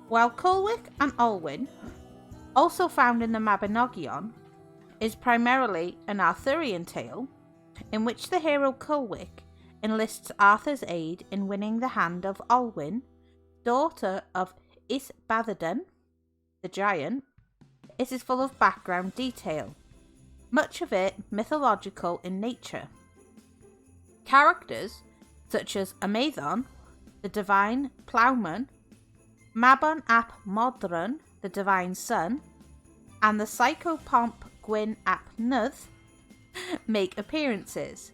while Culhwch and Olwyn, also found in the Mabinogion, is primarily an Arthurian tale in which the hero Culhwch enlists Arthur's aid in winning the hand of Olwyn, daughter of Ysbaddaden, the giant, it is full of background detail, much of it mythological in nature. Characters such as Amaddon, the divine ploughman, Mabon ap Modron, the divine son, and the psychopomp Gwyn ap Nudd make appearances,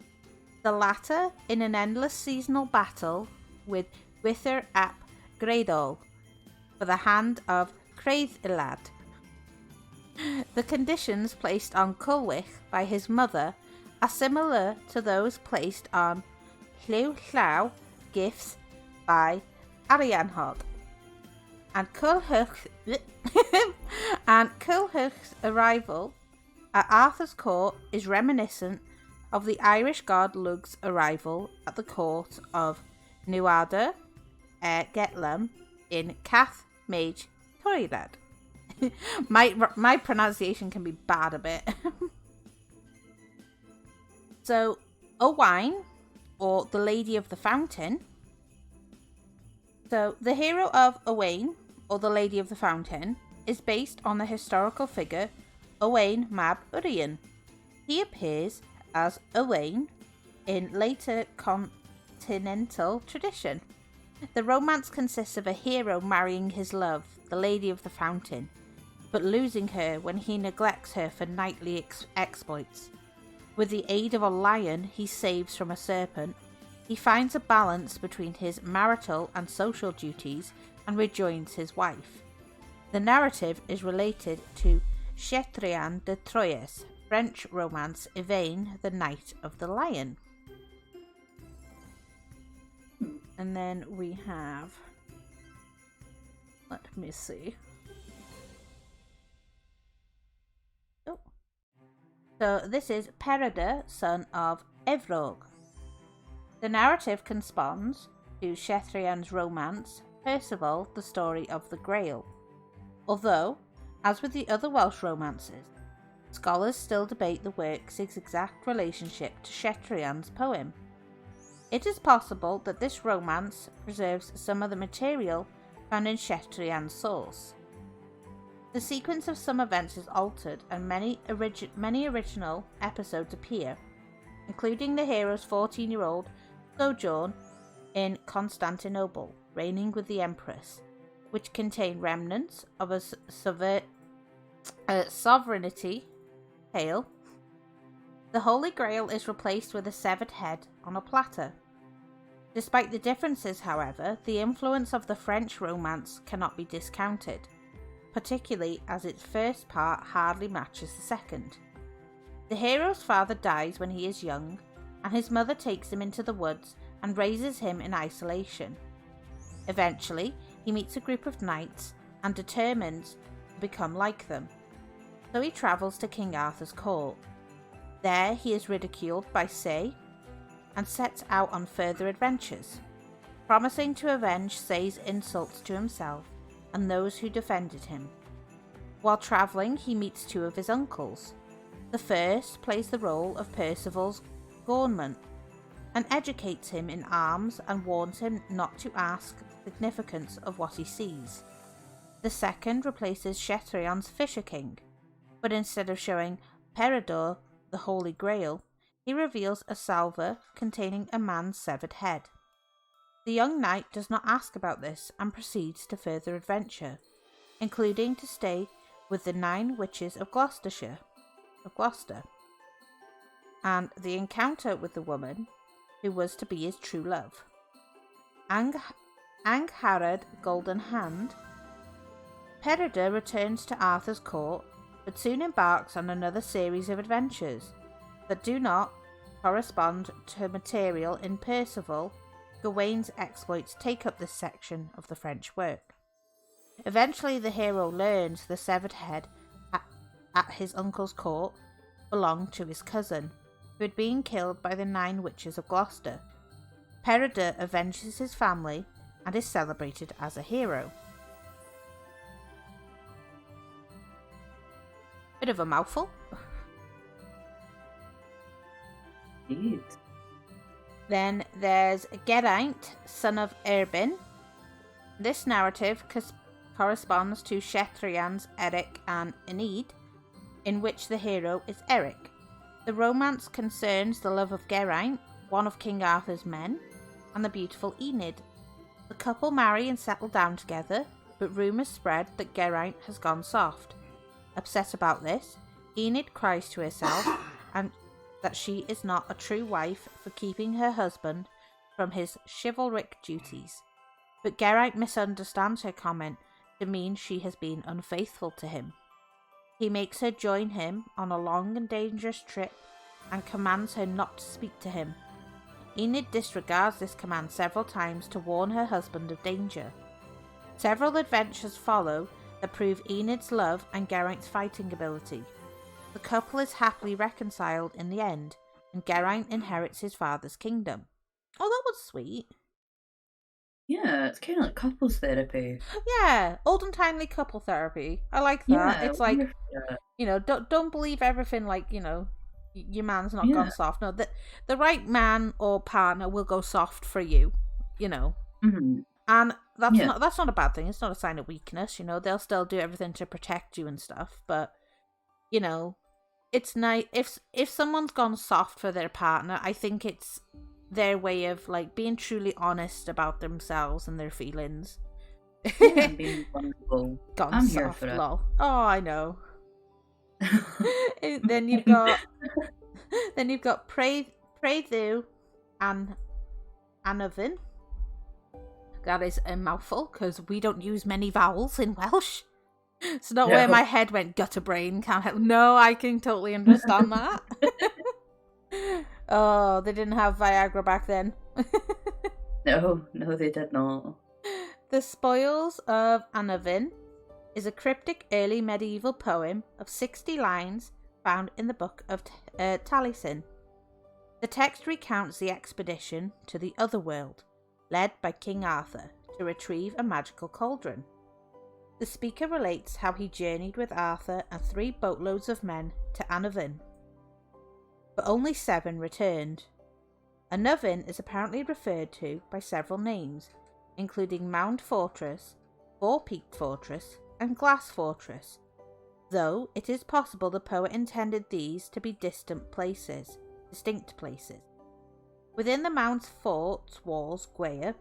the latter in an endless seasonal battle with Wythyr ap Greidol for the hand of Creuddilad. The conditions placed on Culhwch by his mother are similar to those placed on Lliw Llaw gifts by Arianrhod, and Culhwch's arrival at Arthur's court is reminiscent of the Irish god Lug's arrival at the court of Nuada Getlam in Cath Mage Torridad. My pronunciation can be bad a bit. So, Owain, or the Lady of the Fountain. So, the hero of Owain, or the Lady of the Fountain, is based on the historical figure Owain mab Urien. He appears as Owain in later continental tradition. The romance consists of a hero marrying his love, the Lady of the Fountain, but losing her when he neglects her for knightly exploits. With the aid of a lion he saves from a serpent, he finds a balance between his marital and social duties and rejoins his wife. The narrative is related to Chateaubriand de Troyes' French romance Yvain, the Knight of the Lion. And then we have, let me see. Oh. So this is Peredur, son of Evróg. The narrative corresponds to Chateaubriand's romance Percival, the Story of the Grail. Although, as with the other Welsh romances, scholars still debate the work's exact relationship to Chateaubriand's poem. It is possible that this romance preserves some of the material found in Chateaubriand's source. The sequence of some events is altered and many original episodes appear, including the hero's 14-year-old sojourn in Constantinople, reigning with the Empress, which contain remnants of a sovereignty tale. The Holy Grail is replaced with a severed head on a platter. Despite the differences, however, the influence of the French romance cannot be discounted, particularly as its first part hardly matches the second. The hero's father dies when he is young, and his mother takes him into the woods and raises him in isolation. Eventually, he meets a group of knights and determines to become like them. So he travels to King Arthur's court. There he is ridiculed by Say and sets out on further adventures, promising to avenge Say's insults to himself and those who defended him. While travelling, he meets two of his uncles. The first plays the role of Percival's Gaunman and educates him in arms and warns him not to ask the significance of what he sees. The second replaces Chateaubriand's Fisher King, but instead of showing Peredur the Holy Grail, he reveals a salver containing a man's severed head. The young knight does not ask about this and proceeds to further adventure, including to stay with the 9 witches of Gloucester, and the encounter with the woman who was to be his true love. Angharad Golden Hand. Peredur returns to Arthur's court, but soon embarks on another series of adventures that do not correspond to material in Percival. Gawain's exploits take up this section of the French work. Eventually the hero learns the severed head at his uncle's court belonged to his cousin, who had been killed by the 9 witches of Gloucester. Peredur avenges his family and is celebrated as a hero. Bit of a mouthful. Indeed. Then there's Geraint, son of Erbin. This narrative corresponds to Shethrion's Eric and Enid, in which the hero is Eric. The romance concerns the love of Geraint, one of King Arthur's men, and the beautiful Enid. The couple marry and settle down together, but rumours spread that Geraint has gone soft. Upset about this, Enid cries to herself and that she is not a true wife for keeping her husband from his chivalric duties. But Geraint misunderstands her comment to mean she has been unfaithful to him. He makes her join him on a long and dangerous trip and commands her not to speak to him. Enid disregards this command several times to warn her husband of danger. Several adventures follow that prove Enid's love and Geraint's fighting ability. The couple is happily reconciled in the end, and Geraint inherits his father's kingdom. Oh, that was sweet. Yeah, it's kind of like couples therapy. Yeah, olden timely couple therapy. I like that. Yeah, It's like, don't believe everything like, your man's not gone soft. No, the right man or partner will go soft for you, Mm-hmm. And that's not a bad thing. It's not a sign of weakness, They'll still do everything to protect you and stuff, but it's nice if someone's gone soft for their partner. I think it's their way of like being truly honest about themselves and their feelings. Yeah, being vulnerable. Gone I'm soft, here for it. lol. Oh, I know. Then you've got Pray Thou and Anavin. That is a mouthful because we don't use many vowels in Welsh. It's not where my head went gutter brain. Can't help. No, I can totally understand that. Oh, they didn't have Viagra back then. No, they did not. The Spoils of Anavin is a cryptic early medieval poem of 60 lines found in the Book of Taliesin. The text recounts the expedition to the Otherworld, led by King Arthur, to retrieve a magical cauldron. The speaker relates how he journeyed with Arthur and 3 boatloads of men to Anavin, but only 7 returned. Anavin is apparently referred to by several names, including Mound Fortress, Four-Peaked Fortress, and Glass Fortress, though it is possible the poet intended these to be distinct places. Within the Mound's fort's walls, Gwaeir,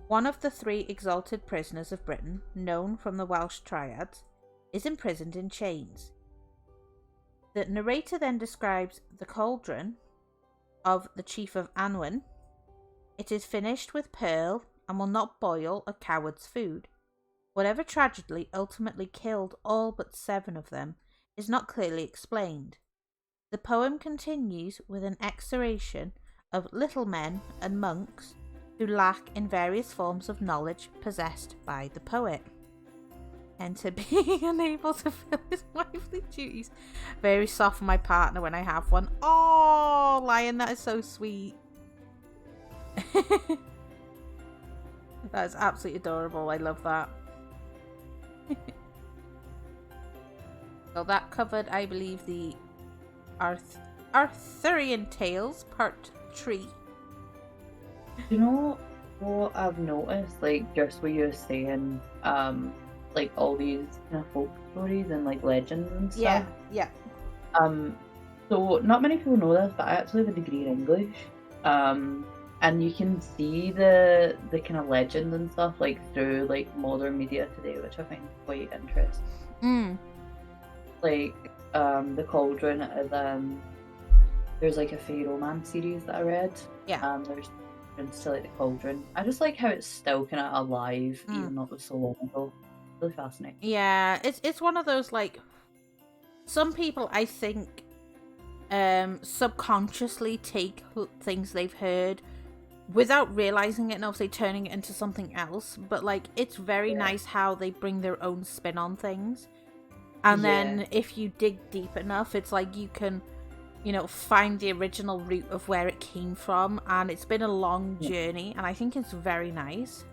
one of the 3 exalted prisoners of Britain, known from the Welsh triads, is imprisoned in chains. The narrator then describes the cauldron of the chief of Anwen. It is finished with pearl and will not boil a coward's food. Whatever tragedy ultimately killed all but 7 of them is not clearly explained. The poem continues with an exhortation of little men and monks who lack in various forms of knowledge possessed by the poet, and to be unable to fill his wifely duties. Very soft for my partner when I have one. Oh, Lion, that is so sweet. That is absolutely adorable. I love that. So that covered, I believe, the Arthurian Tales Part 3. You know what I've noticed, like just what you were saying, like all these kind of folk stories and like legends and stuff. Yeah. So not many people know this, but I actually have a degree in English. And you can see the kind of legends and stuff like through like modern media today, which I find quite interesting. Like the Cauldron is there's like a fairy romance series that I read. Yeah. There's still like the Cauldron. I just like how it's still kind of alive, even though it was so long ago. Really fascinating. Yeah, it's one of those like some people I think subconsciously take things they've heard without realizing it and obviously turning it into something else, but like it's very nice how they bring their own spin on things, and then if you dig deep enough, it's like you can find the original root of where it came from, and it's been a long journey, and I think it's very nice.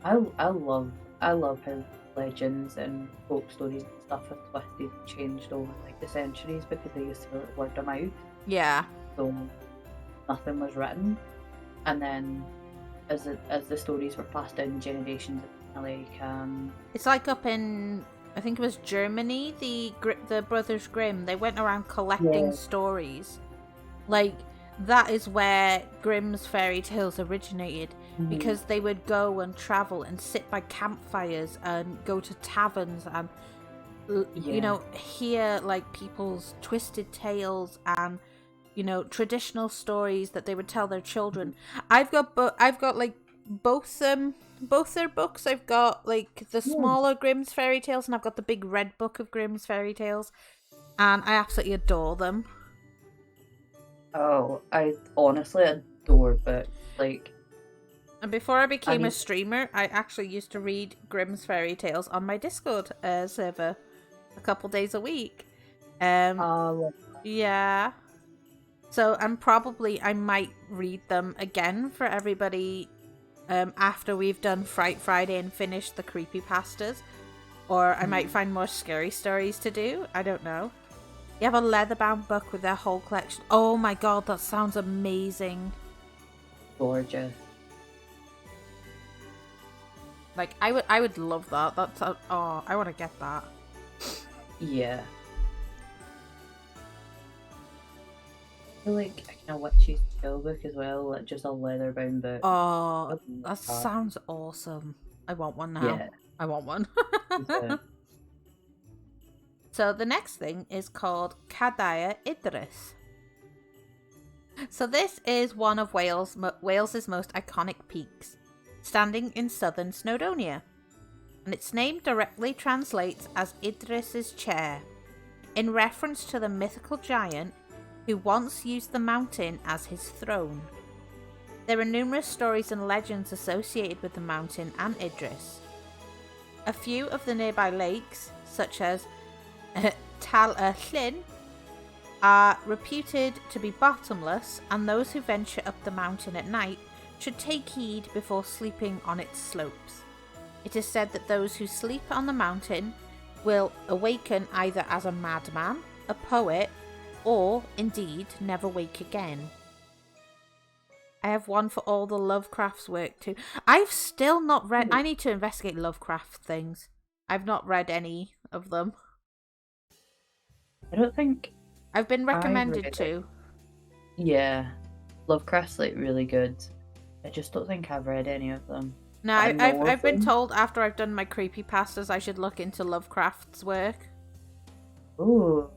I love how legends and folk stories and stuff have twisted and changed over like the centuries, because they used to be like word of mouth. Yeah. So nothing was written, and then as the stories were passed down generations, like It's like up in, I think it was Germany, the Brothers Grimm, they went around collecting yeah. stories. Like, that is where Grimm's fairy tales originated, because they would go and travel and sit by campfires and go to taverns and, you know, hear like people's twisted tales and, you know, traditional stories that they would tell their children. I've got like both their books. I've got like the smaller Grimm's fairy tales, and I've got the big red book of Grimm's fairy tales, and I absolutely adore them. Oh, I honestly adore books. Like, and before I became a streamer, I actually used to read Grimm's fairy tales on my Discord server a couple days a week. Yeah. So I might read them again for everybody after we've done Fright Friday and finished the creepypastas. Or I might find more scary stories to do. I don't know. You have a leather-bound book with their whole collection. Oh my god, that sounds amazing. Gorgeous. Like, I would love that. That's I want to get that. Yeah. I feel like I kind of witchy tale book as well, like just a leather-bound book. Oh, that sounds awesome. I want one now. Yeah. I want one. So the next thing is called Cadair Idris. So this is one of Wales's most iconic peaks, standing in southern Snowdonia, and its name directly translates as Idris's chair, in reference to the mythical giant who once used the mountain as his throne. There are numerous stories and legends associated with the mountain and Idris. A few of the nearby lakes, such as Tal Llyn, are reputed to be bottomless, and those who venture up the mountain at night should take heed before sleeping on its slopes. It is said that those who sleep on the mountain will awaken either as a madman, a poet, or, indeed, never wake again. I have one for all the Lovecraft's work too. I've still not read... I need to investigate Lovecraft things. I've not read any of them. I don't think... I've been recommended to. Yeah. Lovecraft's like really good. I just don't think I've read any of them. No, I've been told after I've done my creepypastas I should look into Lovecraft's work. Ooh.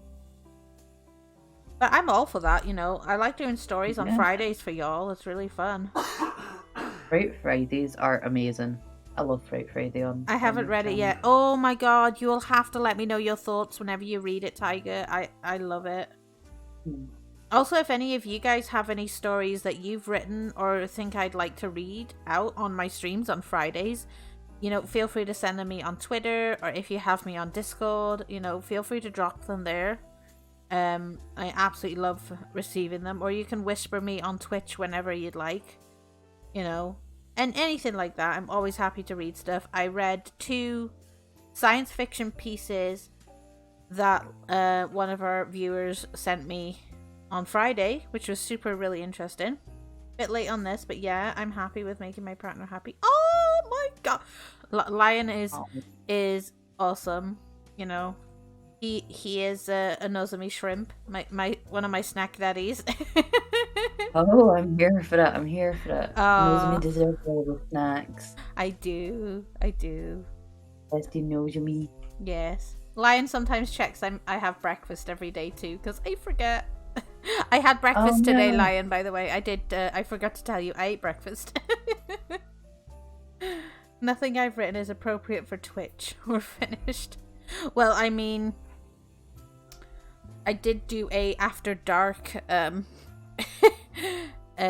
But I'm all for that, you know. I like doing stories on Fridays for y'all. It's really fun. Fright Fridays are amazing. I love Fright Friday on... I haven't read it yet. Oh my god, you'll have to let me know your thoughts whenever you read it, Tiger. I love it. Also, if any of you guys have any stories that you've written or think I'd like to read out on my streams on Fridays, you know, feel free to send them me on Twitter, or if you have me on Discord, you know, feel free to drop them there. I absolutely love receiving them. Or you can whisper me on Twitch whenever you'd like, you know. And anything like that, I'm always happy to read stuff. I read 2 science fiction pieces that one of our viewers sent me on Friday, which was really interesting. Bit late on this, but yeah, I'm happy with making my partner happy. Oh my god, Lion is awesome. You know, he is a Nozomi shrimp, my one of my snack daddies. Oh, I'm here for that. Nozomi deserves all the snacks. I do. Bestie Nozomi. Yes. Lion sometimes checks I have breakfast every day too, because I forget. I had breakfast today, Lion, by the way. I forgot to tell you, I ate breakfast. Nothing I've written is appropriate for Twitch. We're finished. Well, I mean, I did do a after dark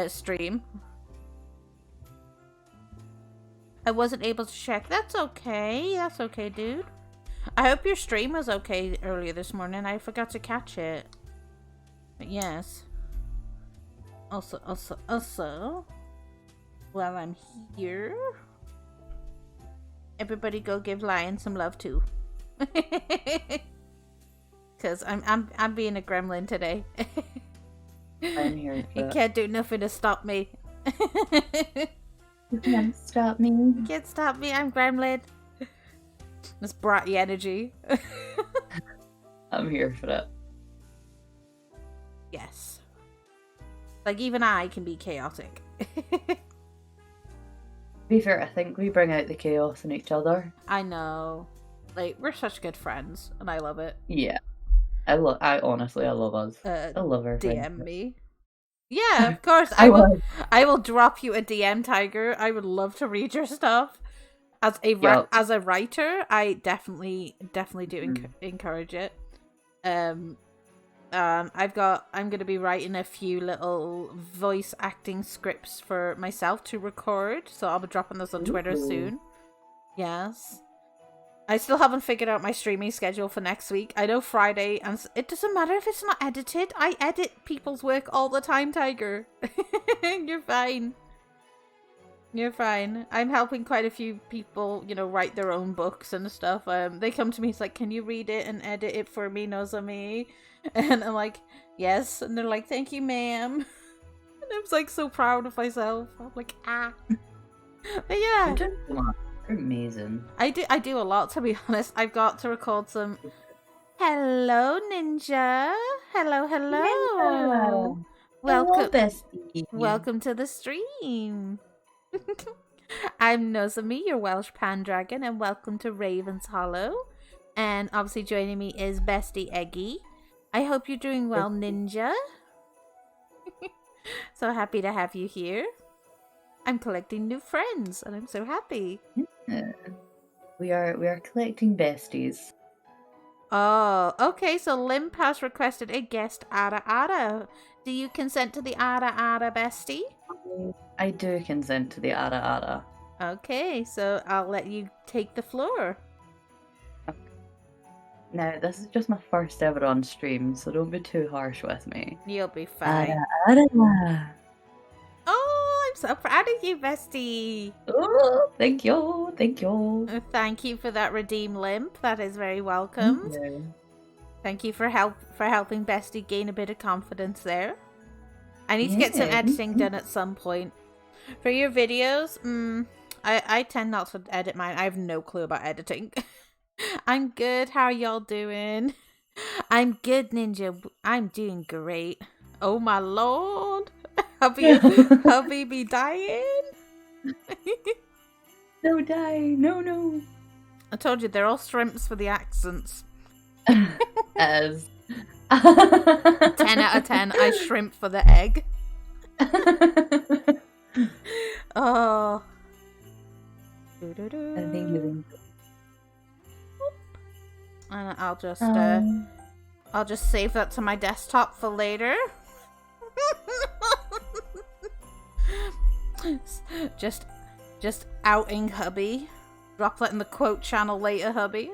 stream. I wasn't able to check. That's okay, dude. I hope your stream was okay earlier this morning. I forgot to catch it. But yes. Also, while I'm here, everybody go give Lion some love too. Cause I'm being a gremlin today. I'm here. You can't do nothing to stop me. You can't stop me. You can't stop me, I'm Gremlin. This bratty energy. I'm here for it. Yes. Like, even I can be chaotic. To be fair, I think we bring out the chaos in each other. I know. Like, we're such good friends, and I love it. Yeah. I honestly love us. I love our DM friendship. me. Yeah, of course. I will drop you a DM, Tiger. I would love to read your stuff. As a writer, I definitely do encourage it. I'm gonna be writing a few little voice acting scripts for myself to record, so I'll be dropping those on Twitter soon. Yes. I still haven't figured out my streaming schedule for next week. I know Friday, and it doesn't matter if it's not edited. I edit people's work all the time, Tiger. You're fine. You're fine. I'm helping quite a few people, write their own books and stuff. They come to me, it's like, can you read it and edit it for me, Nozomi? And I'm like, yes. And they're like, thank you, ma'am. And I was like so proud of myself. I'm like, ah. But yeah. You're amazing. I do a lot, to be honest. I've got to record some. Hello, Ninja. Hello. Ninja. Welcome, hello, bestie. Welcome to the stream. I'm Nozomi, your Welsh Pandragon, and welcome to Raven's Hollow. And obviously joining me is Bestie Eggy. I hope you're doing well, Ninja. So happy to have you here. I'm collecting new friends, and I'm so happy. We are collecting besties. Oh, okay. So Limp has requested a guest Ara. Do you consent to the Ara, bestie? I do consent to the Ara. Okay, so I'll let you take the floor. Now, this is just my first ever on stream, so don't be too harsh with me. You'll be fine. Ara. Oh, I'm so proud of you, bestie. Oh, thank you. Thank you for that redeem, Limp. That is very welcome. Thank you for helping Bestie gain a bit of confidence there. I need to get some editing done at some point. For your videos, I tend not to edit mine. I have no clue about editing. I'm good. How are y'all doing? I'm good, Ninja. I'm doing great. Oh my lord. Hubby be dying? No die. No. I told you, they're all shrimps for the accents. As 10 out of 10, I shrimp for the egg. Oh. I think you. And I'll just save that to my desktop for later. just outing hubby. Drop that in the quote channel later, hubby.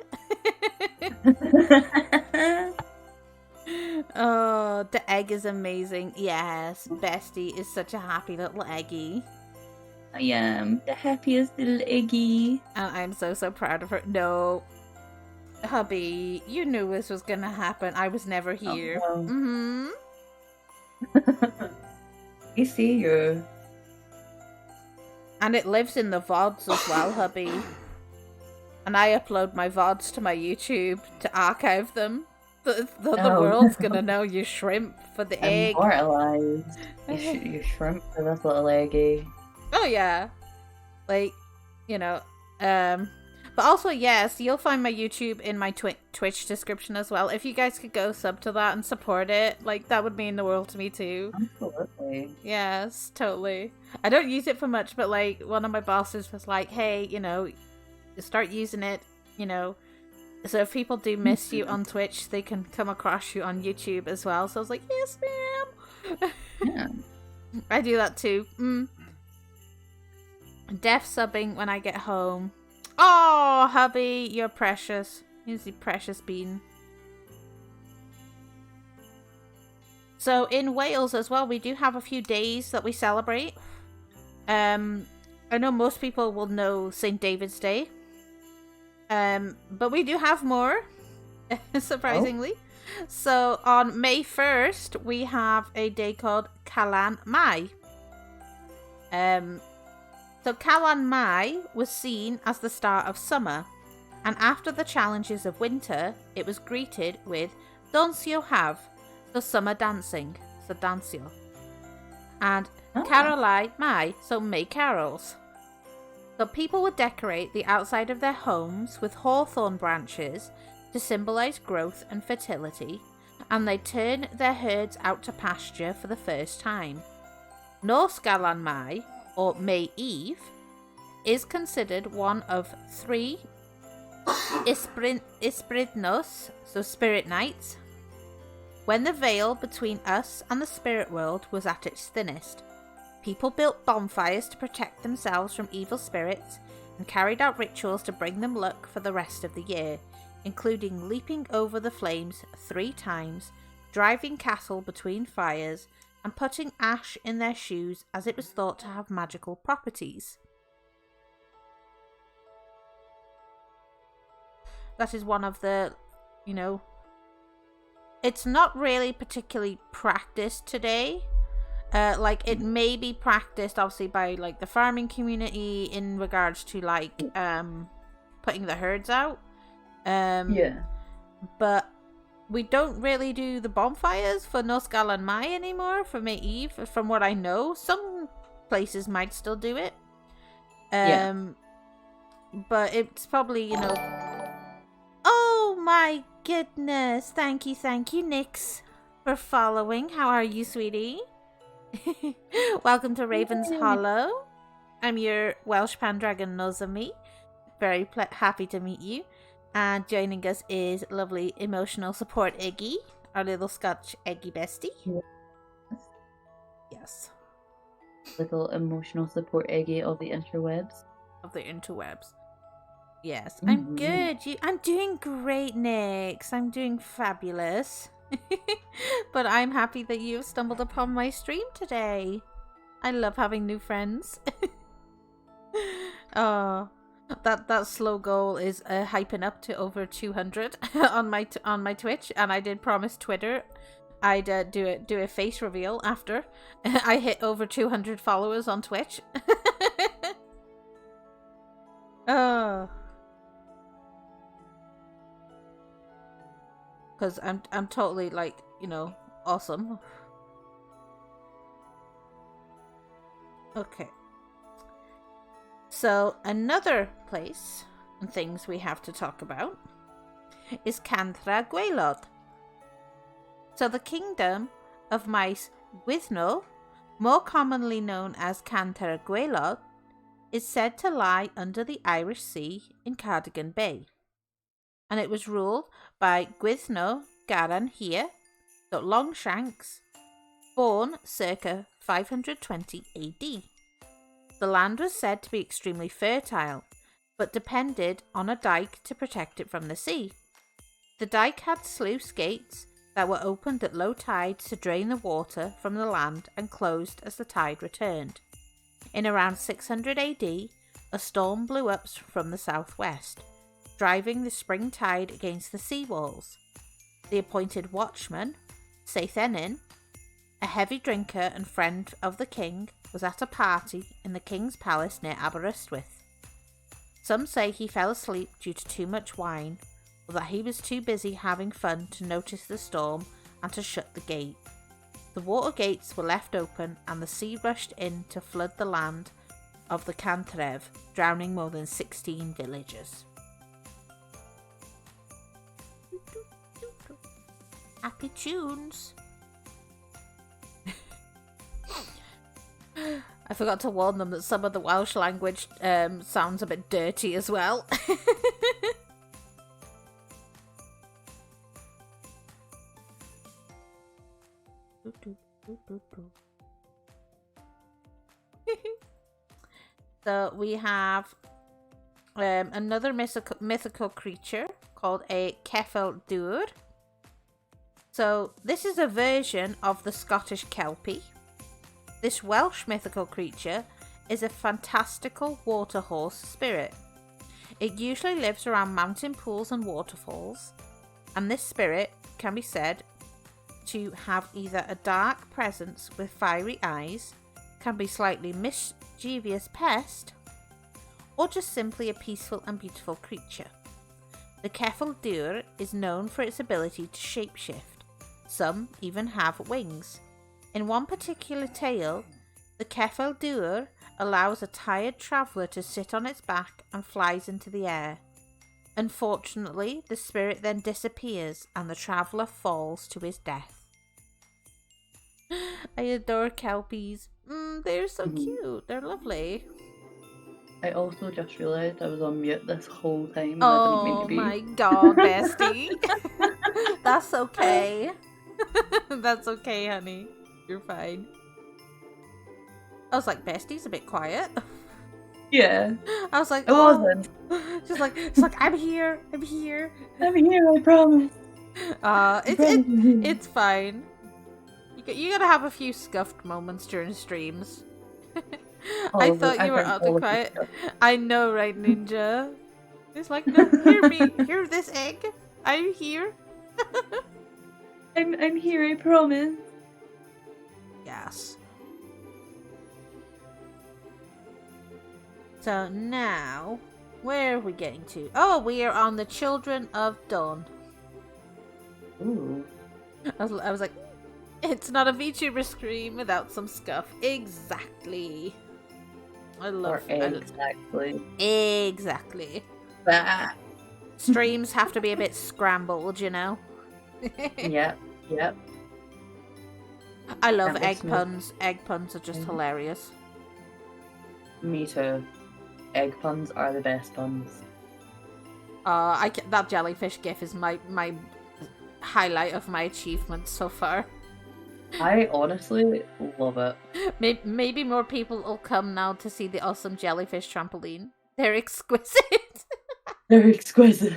Oh, the egg is amazing. Yes, Bestie is such a happy little eggy. I am the happiest little eggy. And I'm so proud of her. No, hubby, you knew this was gonna happen. I was never here. Oh, no. I see you. And it lives in the VODs as well, hubby. And I upload my VODs to my YouTube to archive them. The world's gonna know you shrimp for the egg. Immortalized. You shrimp for this little eggy. Oh yeah. Like, but also, yes, you'll find my YouTube in my Twitch description as well. If you guys could go sub to that and support it, like, that would mean the world to me too. Absolutely. Yes, totally. I don't use it for much, but like, one of my bosses was like, hey, start using it, so if people do miss you on Twitch, they can come across you on YouTube as well. So I was like, yes, ma'am. Yeah. I do that too. Def subbing when I get home. Oh, hubby, you're precious. Here's the precious bean. So in Wales as well, we do have a few days that we celebrate. I know most people will know St. David's Day. But we do have more, surprisingly. Oh. So on May 1st, we have a day called Calan Mai. So Calan Mai was seen as the start of summer, and after the challenges of winter, it was greeted with Donsio Have, so summer dancing, so Dansio, and Carolai Mai, so May carols. So people would decorate the outside of their homes with hawthorn branches to symbolise growth and fertility, and they turn their herds out to pasture for the first time. Nos Galan Mai, or May Eve, is considered one of 3 Ysbrydnos, so spirit nights, when the veil between us and the spirit world was at its thinnest. People built bonfires to protect themselves from evil spirits and carried out rituals to bring them luck for the rest of the year, including leaping over the flames 3 times, driving cattle between fires, and putting ash in their shoes as it was thought to have magical properties. That is one of the, it's not really particularly practiced today. It may be practiced obviously by the farming community in regards to putting the herds out. But we don't really do the bonfires for Nos Galan Mai anymore for May Eve, from what I know. Some places might still do it. But it's probably, Oh my goodness. Thank you, Nix, for following. How are you, sweetie? Welcome to Raven's Hollow. I'm your Welsh Pandragon Nozami. Very happy to meet you. And joining us is lovely emotional support Iggy, our little Scotch Eggy bestie. Yes. Little emotional support Eggy of the interwebs. Yes, I'm good. I'm doing great, Nix. I'm doing fabulous. But I'm happy that you've stumbled upon my stream today. I love having new friends. Oh, that slow goal is hyping up to over 200 on my Twitch, and I did promise Twitter I'd do a face reveal after I hit over 200 followers on Twitch. Oh. Because I'm totally awesome. Okay. So another place and things we have to talk about is Canthra Gwaelod. So the kingdom of Maes Gwyddno, more commonly known as Canthra Gwaelod, is said to lie under the Irish Sea in Cardigan Bay. And it was ruled by Gwyddno Garan Hir, so Longshanks, born circa 520 AD. The land was said to be extremely fertile, but depended on a dike to protect it from the sea. The dike had sluice gates that were opened at low tide to drain the water from the land and closed as the tide returned. In around 600 AD, a storm blew up from the southwest, driving the spring tide against the sea walls. The appointed watchman, Seithenyn, a heavy drinker and friend of the king, was at a party in the king's palace near Aberystwyth. Some say he fell asleep due to too much wine, or that he was too busy having fun to notice the storm and to shut the gate. The water gates were left open and the sea rushed in to flood the land of the Cantrev, drowning more than 16 villagers. Happy tunes! I forgot to warn them that some of the Welsh language sounds a bit dirty as well. So we have another mythical creature called a Ceffyl Dŵr. So this is a version of the Scottish Kelpie. This Welsh mythical creature is a fantastical water horse spirit. It usually lives around mountain pools and waterfalls, and this spirit can be said to have either a dark presence with fiery eyes, can be slightly mischievous pest, or just simply a peaceful and beautiful creature. The Ceffyl Dŵr is known for its ability to shapeshift. Some even have wings. In one particular tale, the Ceffyl Dŵr allows a tired traveller to sit on its back and flies into the air. Unfortunately, the spirit then disappears and the traveller falls to his death. I adore kelpies. They're so cute. They're lovely. I also just realised I was on mute this whole time and I didn't mean Oh to be. my god, bestie. That's okay. That's okay, honey. You're fine. I was like, bestie's a bit quiet. Yeah. I was like, It wasn't. She's like, it's like, I'm here. I'm here. I'm here, I promise. It's fine. You gotta have a few scuffed moments during streams. I thought you were out of quiet. I know, right, Ninja? It's like, no, hear me. Hear this egg. I'm here. I'm here, I promise. Yes. So now, where are we getting to? Oh, we are on the Children of Dawn. Ooh. I was like, it's not a VTuber scream without some scuff. Exactly. I love it. Exactly. Exactly. Bah. Streams have to be a bit scrambled, you know? Yep. I love egg puns. Egg puns are just hilarious. Me too. Egg puns are the best puns. That jellyfish gif is my highlight of my achievements so far. I honestly love it. Maybe more people will come now to see the awesome jellyfish trampoline. They're exquisite. They're exquisite.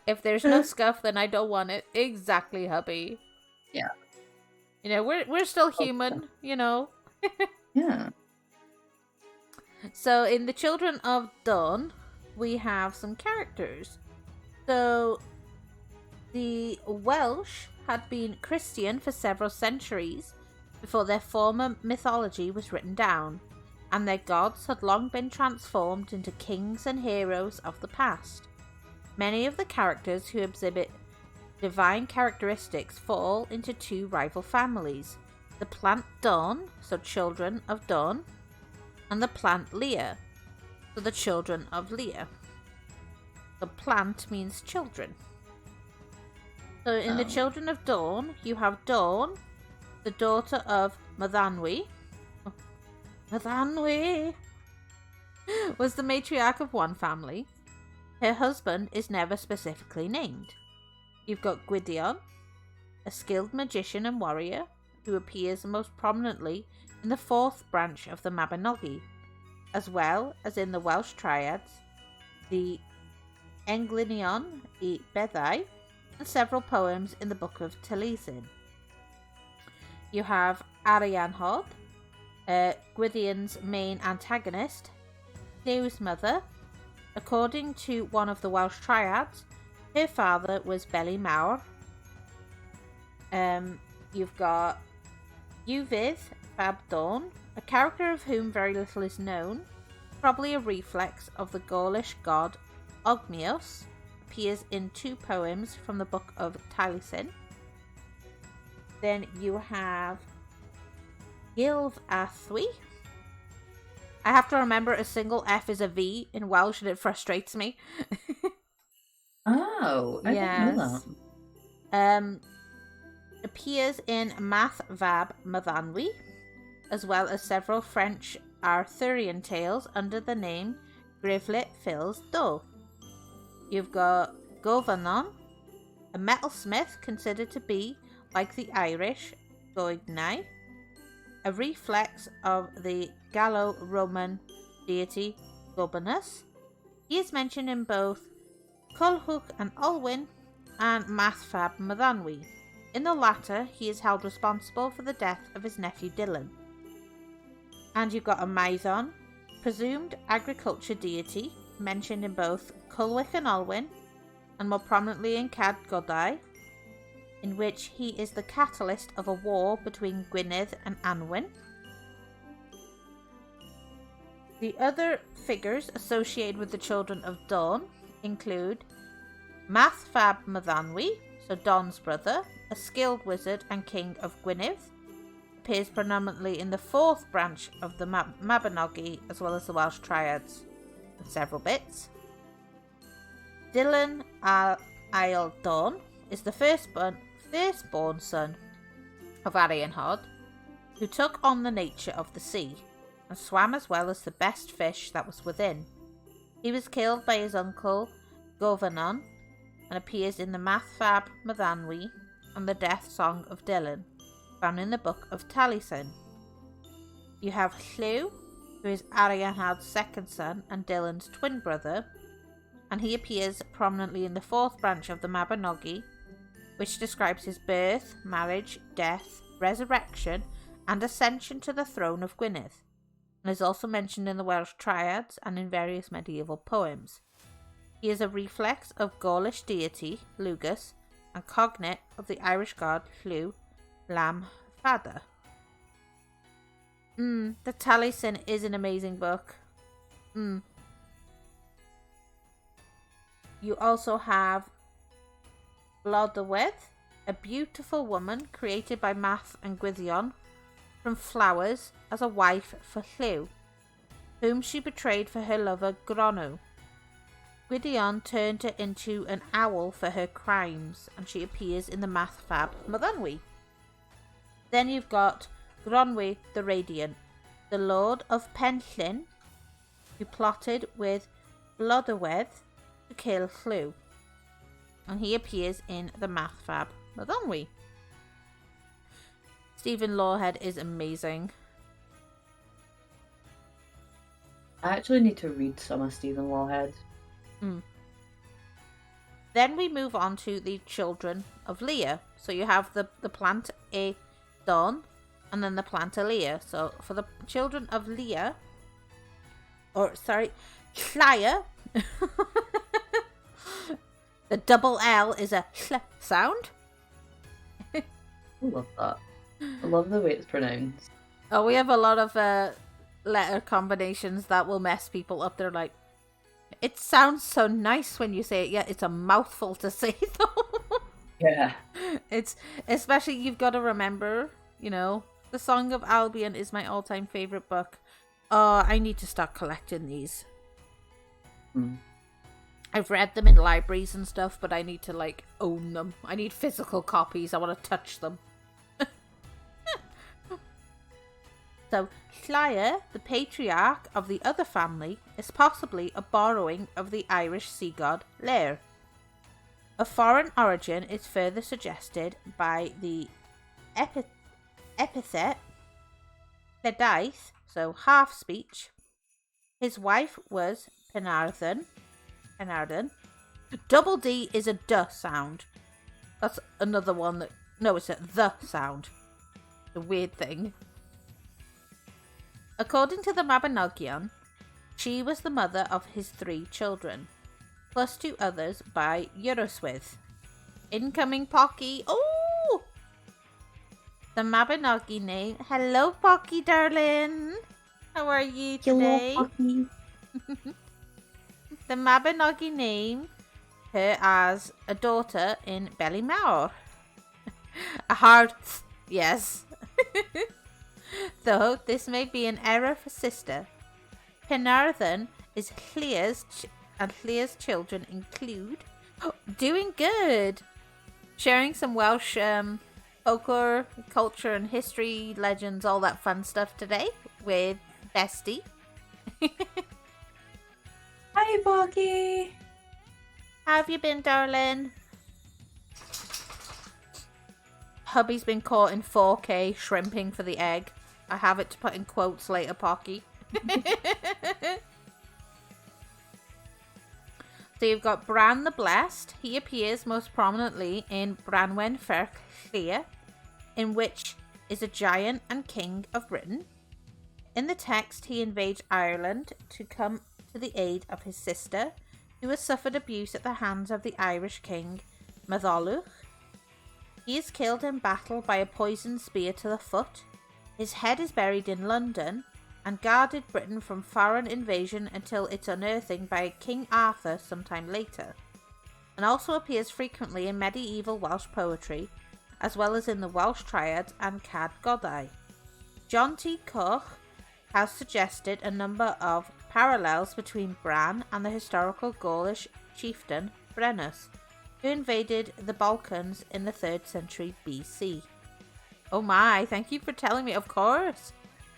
If there's no scuff, then I don't want it. Exactly, hubby. Yeah. You know, we're still human, you know. Yeah. So in the Children of Dawn, we have some characters. So the Welsh had been Christian for several centuries before their former mythology was written down, and their gods had long been transformed into kings and heroes of the past. Many of the characters who exhibit divine characteristics fall into two rival families: the plant Dawn, so Children of Dawn, and the plant Leah, so the Children of Leah. The plant means children. So in the Children of Dawn, you have Dawn, the daughter of Mathanwy. Mathanwy was the matriarch of one family. Her husband is never specifically named. You've got Gwydion, a skilled magician and warrior who appears most prominently in the fourth branch of the Mabinogi, as well as in the Welsh triads, the Englynion y Beddau, and several poems in the Book of Taliesin. You have Arianrhod, Gwydion's main antagonist, Huw's mother. According to one of the Welsh triads, her father was Beli Mawr. You've got Uvydd fab Dawn, a character of whom very little is known, probably a reflex of the Gaulish god Ogmios, appears in two poems from the Book of Taliesin. Then you have Gilv Athwy. I have to remember a single F is a V in Welsh and it frustrates me. Oh, I didn't know that. Appears in Math Vab Mathanwy, as well as several French Arthurian tales under the name Griflet Fils Do. You've got Govanon, a metalsmith considered to be, like the Irish, Goignai, a reflex of the Gallo-Roman deity Gobanus. He is mentioned in both Culhwch and Olwyn and Mathfab Mathanwy. In the latter, he is held responsible for the death of his nephew Dylan. And you've got a Maidon, presumed agriculture deity, mentioned in both Culhwch and Olwyn, and more prominently in Cad Godai. in which he is the catalyst of a war between Gwynedd and Anwen. The other figures associated with the Children of Dawn include Math Fab Mathanwy, so Don's brother, a skilled wizard and king of Gwynedd, appears predominantly in the fourth branch of the Mabinogi as well as the Welsh Triads, with several bits. Dylan Ail Dawn is the firstborn son of Arianrhod, who took on the nature of the sea and swam as well as the best fish that was within. He was killed by his uncle Govanon and appears in the Math Fab Mathanwy and the Death Song of Dylan, found in the Book of Taliesin. You have Llew, who is Arianrhod's second son and Dylan's twin brother, and he appears prominently in the fourth branch of the Mabinogi, which describes his birth, marriage, death, resurrection, and ascension to the throne of Gwynedd, and is also mentioned in the Welsh Triads and in various medieval poems. He is a reflex of Gaulish deity, Lugus, and cognate of the Irish god Llew Lam Fada. The Taliesin is an amazing book. You also have Blodawedd, a beautiful woman created by Math and Gwydion from flowers as a wife for Llew, whom she betrayed for her lover Gronw. Gwydion turned her into an owl for her crimes, and she appears in the Math Fab Mathanwy. Then you've got Gronwy the Radiant, the Lord of Penllyn, who plotted with Blodawedd to kill Llew, and he appears in the Math Fab Mathanwy. Stephen Lawhead is amazing. I actually need to read some of Stephen Lawhead. Then we move on to the Children of Leah. So you have the plant A Don and then the plant Leah. So for the Children of Leah, Llaya, the double L is a hl sound. I love that. I love the way it's pronounced. Oh, we have a lot of letter combinations that will mess people up. They're like, it sounds so nice when you say it, yet it's a mouthful to say though. Yeah. It's especially, you've got to remember, The Song of Albion is my all-time favorite book. Oh, I need to start collecting these. I've read them in libraries and stuff, but I need to own them. I need physical copies. I want to touch them. So, Llaya, the patriarch of the other family, is possibly a borrowing of the Irish sea god Llair. A foreign origin is further suggested by the epithet Lledaith, so half speech. His wife was Penarddun. Double D is a duh sound. That's another one that... No, it's a the sound. The weird thing. According to the Mabinogion, she was the mother of his 3 children, plus 2 others by Euroswydd. Incoming Pocky. Oh! The Mabinogi name. Hello, Pocky, darling. How are you today? Hello, Pocky. The Mabinogi name her as a daughter in Bellymawr. A hard yes. Though this may be an error for sister. Penarddun is Llair's and Llair's children include... doing good! Sharing some Welsh folklore, culture and history, legends, all that fun stuff today with Bestie. Hi, Pocky! How have you been, darling? Hubby's been caught in 4K shrimping for the egg. I have it to put in quotes later, Pocky. So you've got Bran the Blessed. He appears most prominently in Branwen Ferch Llair, in which is a giant and king of Britain. In the text, he invades Ireland to come to the aid of his sister, who has suffered abuse at the hands of the Irish king Matholwch. He is killed in battle by a poisoned spear to the foot. His head is buried in London and guarded Britain from foreign invasion until its unearthing by King Arthur sometime later, and also appears frequently in medieval Welsh poetry, as well as in the Welsh Triad and Cad Godai. John T. Koch has suggested a number of parallels between Bran and the historical Gaulish chieftain Brennus, who invaded the Balkans in the 3rd century BC. Oh my, thank you for telling me, of course.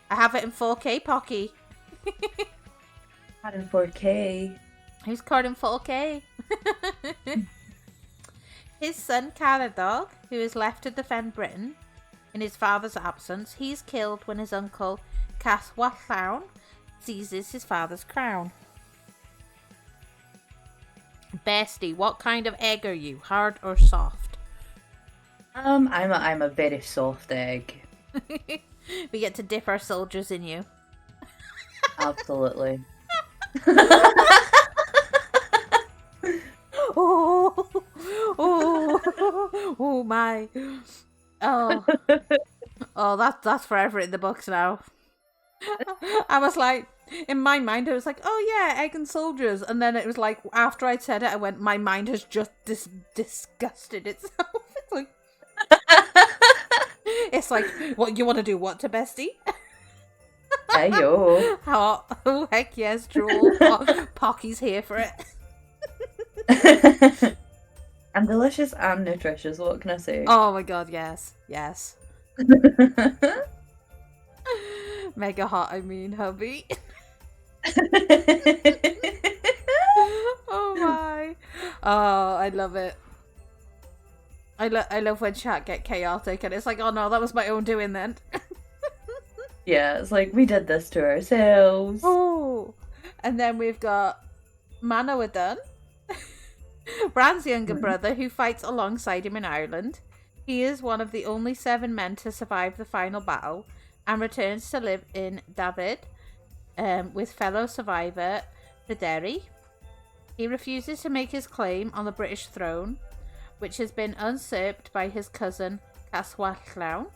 I have it in 4K, Pocky. Not in 4K. Who's caught in 4K? His son Caradog, who is left to defend Britain in his father's absence, he's killed when his uncle Caswallawn seizes his father's crown. Bestie, what kind of egg are you? Hard or soft? I'm a very soft egg. We get to dip our soldiers in you. Absolutely. Oh my. That's forever in the books now. I was like, in my mind, I was like, oh yeah, egg and soldiers. And then it was like, after I said it, I went, my mind has just disgusted itself. It's like, what you want to do? What to Bestie? Hey yo. Oh heck yes, Drool. Pocky's here for it. And delicious and nutritious, what can I say? Oh my god, yes. Mega hot, I mean, hubby. Oh my. Oh, I love it. I love when chat get chaotic and it's like, oh no, that was my own doing then. Yeah, it's like, we did this to ourselves. Oh. And then we've got Manawydan, Bran's younger brother, who fights alongside him in Ireland. He is one of the only 7 men to survive the final battle and returns to live in David with fellow survivor Pryderi. He refuses to make his claim on the British throne, which has been usurped by his cousin Caswallawn.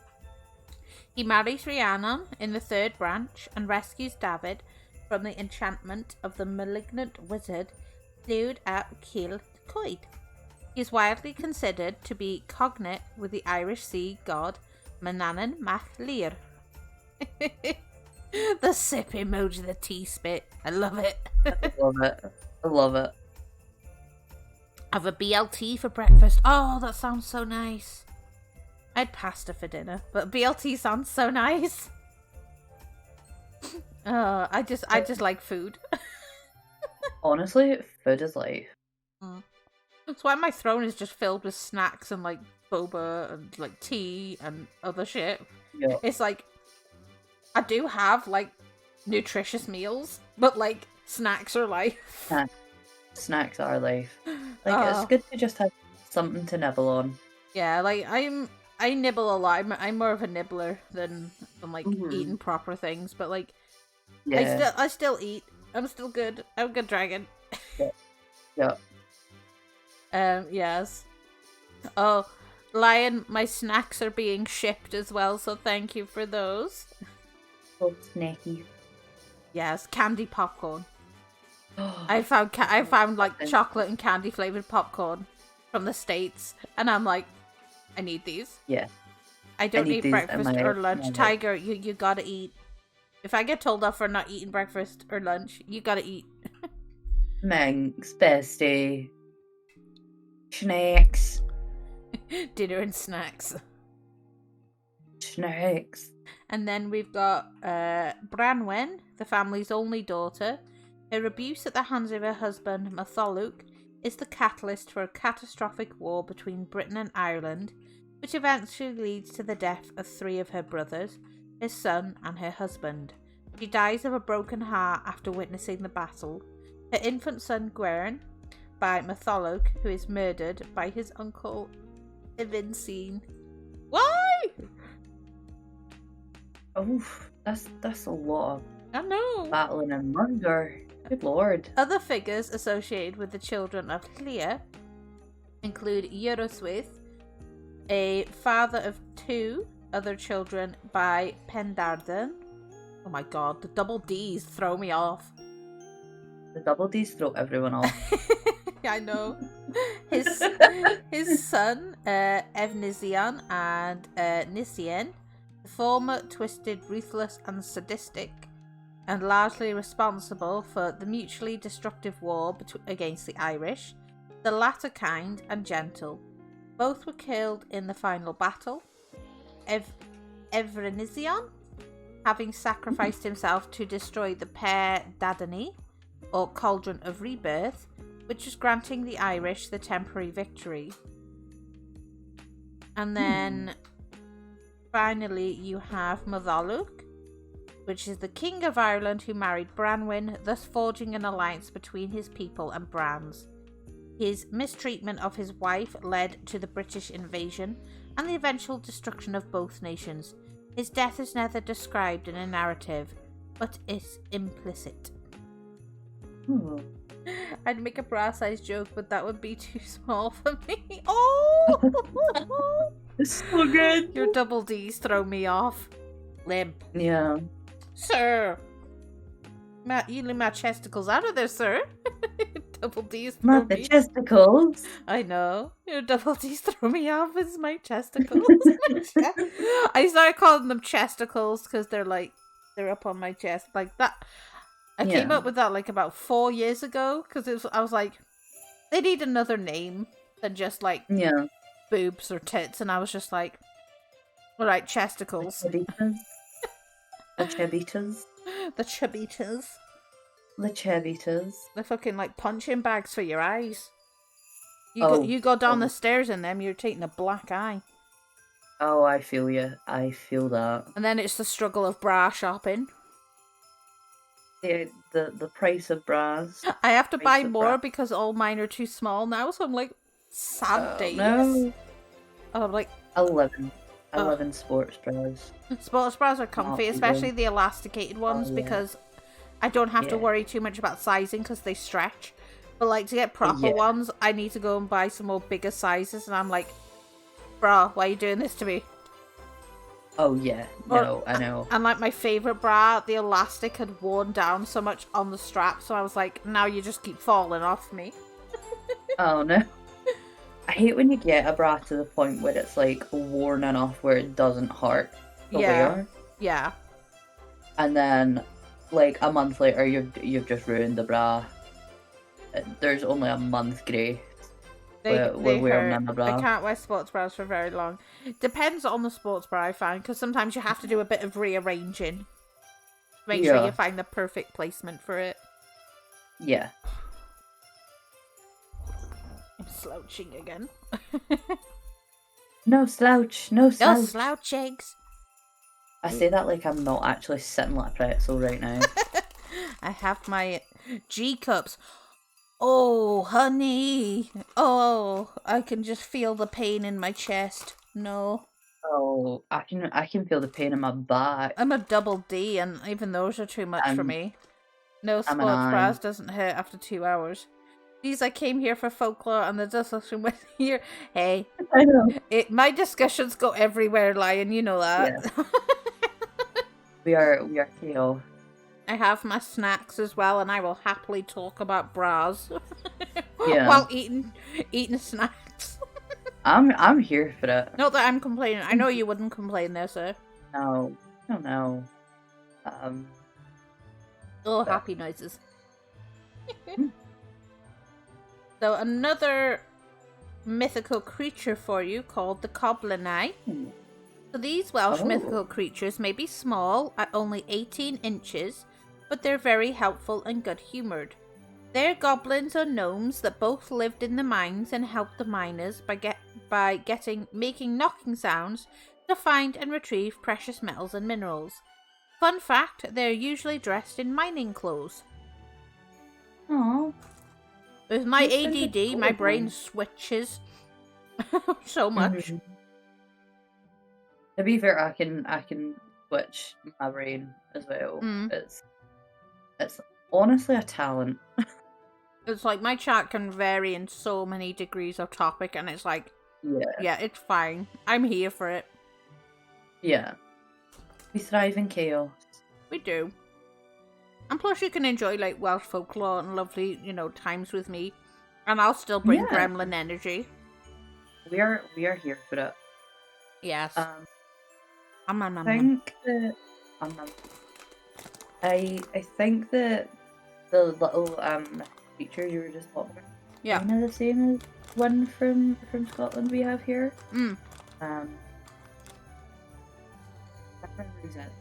He marries Rhiannon in the 3rd branch and rescues David from the enchantment of the malignant wizard Llywyd ap Coed. He is widely considered to be cognate with the Irish sea god Manannan mac Lir. The sip emoji, the tea spit. I love it. I love it. Have a BLT for breakfast. Oh, that sounds so nice. I had pasta for dinner, but BLT sounds so nice. I just like food. Honestly, food is life. That's why my throne is just filled with snacks and like boba and like tea and other shit. Yeah. It's like, I do have like nutritious meals, but like snacks are life. Snacks are life. Like, it's good to just have something to nibble on. Yeah, like I nibble a lot. I'm more of a nibbler than like eating proper things, but like I still eat. I'm still good. I'm a good dragon. Yeah. Yes. Oh, Lion, my snacks are being shipped as well, so thank you for those. So snacky. Yes, candy popcorn. I found like chocolate and candy flavored popcorn from the States, and I'm like, I need these. Yeah. I don't eat breakfast or lunch. Tiger, you gotta eat. If I get told off for not eating breakfast or lunch, you gotta eat. Manx, bestie. Snacks. Dinner and snacks. Snacks. And then we've got Branwen, the family's only daughter. Her abuse at the hands of her husband, Matholwch, is the catalyst for a catastrophic war between Britain and Ireland, which eventually leads to the death of 3 of her brothers, her son and her husband. She dies of a broken heart after witnessing the battle. Her infant son Gwern, by Matholwch, who is murdered by his uncle Evincine. Why? Oh, that's a lot of I know. battling and murder. Good lord. Other figures associated with the children of Llŷr include Euryswyth, a father of 2 other children by Pendarden. Oh my god, the double D's throw me off. The double D's throw everyone off. I know. His son, Evnisian and Nisien, the former twisted, ruthless and sadistic, and largely responsible for the mutually destructive war against the Irish, the latter kind and gentle. Both were killed in the final battle. Evrenisian, having sacrificed himself to destroy the Pear Dadani, or Cauldron of Rebirth, which was granting the Irish the temporary victory. And then finally you have Matholwch, which is the King of Ireland who married Branwen, thus forging an alliance between his people and Bran's. His mistreatment of his wife led to the British invasion and the eventual destruction of both nations. His death is never described in a narrative, but is implicit. I'd make a bra-sized joke, but that would be too small for me. Oh! It's so good. Your double D's throw me off. Limp. Yeah. Sir! You leave my chesticles out of there, sir. Double D's throw Not the me. chesticles. I know. Your double D's throw me off with my chesticles. I started calling them chesticles because they're up on my chest like that. I came up with that like about 4 years ago because I was like, they need another name than just like boobs or tits, and I was just like, all right, chesticles. The chebitas. The chebitas. The chebitas. They're fucking like punching bags for your eyes. You go down the stairs in them, you're taking a black eye. Oh, I feel you. I feel that. And then it's the struggle of bra shopping. The price of bras. I have to buy more because all mine are too small now, so I'm like, sad days. No. Oh, I'm like 11 sports bras. Sports bras are comfy, especially the elasticated ones, because I don't have to worry too much about sizing because they stretch. But like to get proper ones, I need to go and buy some more bigger sizes, and I'm like, bruh, why are you doing this to me? Oh yeah, no, I know. And like my favourite bra, the elastic had worn down so much on the strap, so I was like, now you just keep falling off me. Oh no. I hate when you get a bra to the point where it's like worn enough where it doesn't hurt the wear. Yeah. And then like a month later you've just ruined the bra. There's only a month grace. They wearing hurt. a bra. I can't wear sports bras for very long. Depends on the sports bra I find, because sometimes you have to do a bit of rearranging to make sure you find the perfect placement for it. Yeah. I'm slouching again. No slouch, no slouch. No slouch eggs. I say that like I'm not actually sitting like a pretzel right now. I have my G cups. Oh, honey. Oh, I can just feel the pain in my chest. No. Oh, I can feel the pain in my back. I'm a double D, and even those are too much for me. No sports bras doesn't hurt after 2 hours. These I came here for folklore, and the discussion went here. Hey, I know. My discussions go everywhere, Lion. You know that. Yeah. we are chaos. I have my snacks as well, and I will happily talk about bras while eating snacks. I'm here for it. Not that I'm complaining. I know you wouldn't complain there, sir. No. Happy noises. So another mythical creature for you called the Coblinai. So these Welsh mythical creatures may be small at only 18 inches, but they're very helpful and good-humoured. They're goblins or gnomes that both lived in the mines and helped the miners by making knocking sounds to find and retrieve precious metals and minerals. Fun fact, they're usually dressed in mining clothes. Aww. With my ADD, my brain switches so much. Mm-hmm. To be fair, I can switch my brain as well. It's honestly a talent. It's like my chat can vary in so many degrees of topic, and it's like Yeah, it's fine. I'm here for it. Yeah. We thrive in chaos. We do. And plus you can enjoy like Welsh folklore and lovely, times with me. And I'll still bring Yeah. gremlin energy. We are here for it. Yes. I think that I think that the little feature you were just talking about, Yeah. kind of the same as one from Scotland we have here. Mm. I can't remember exactly.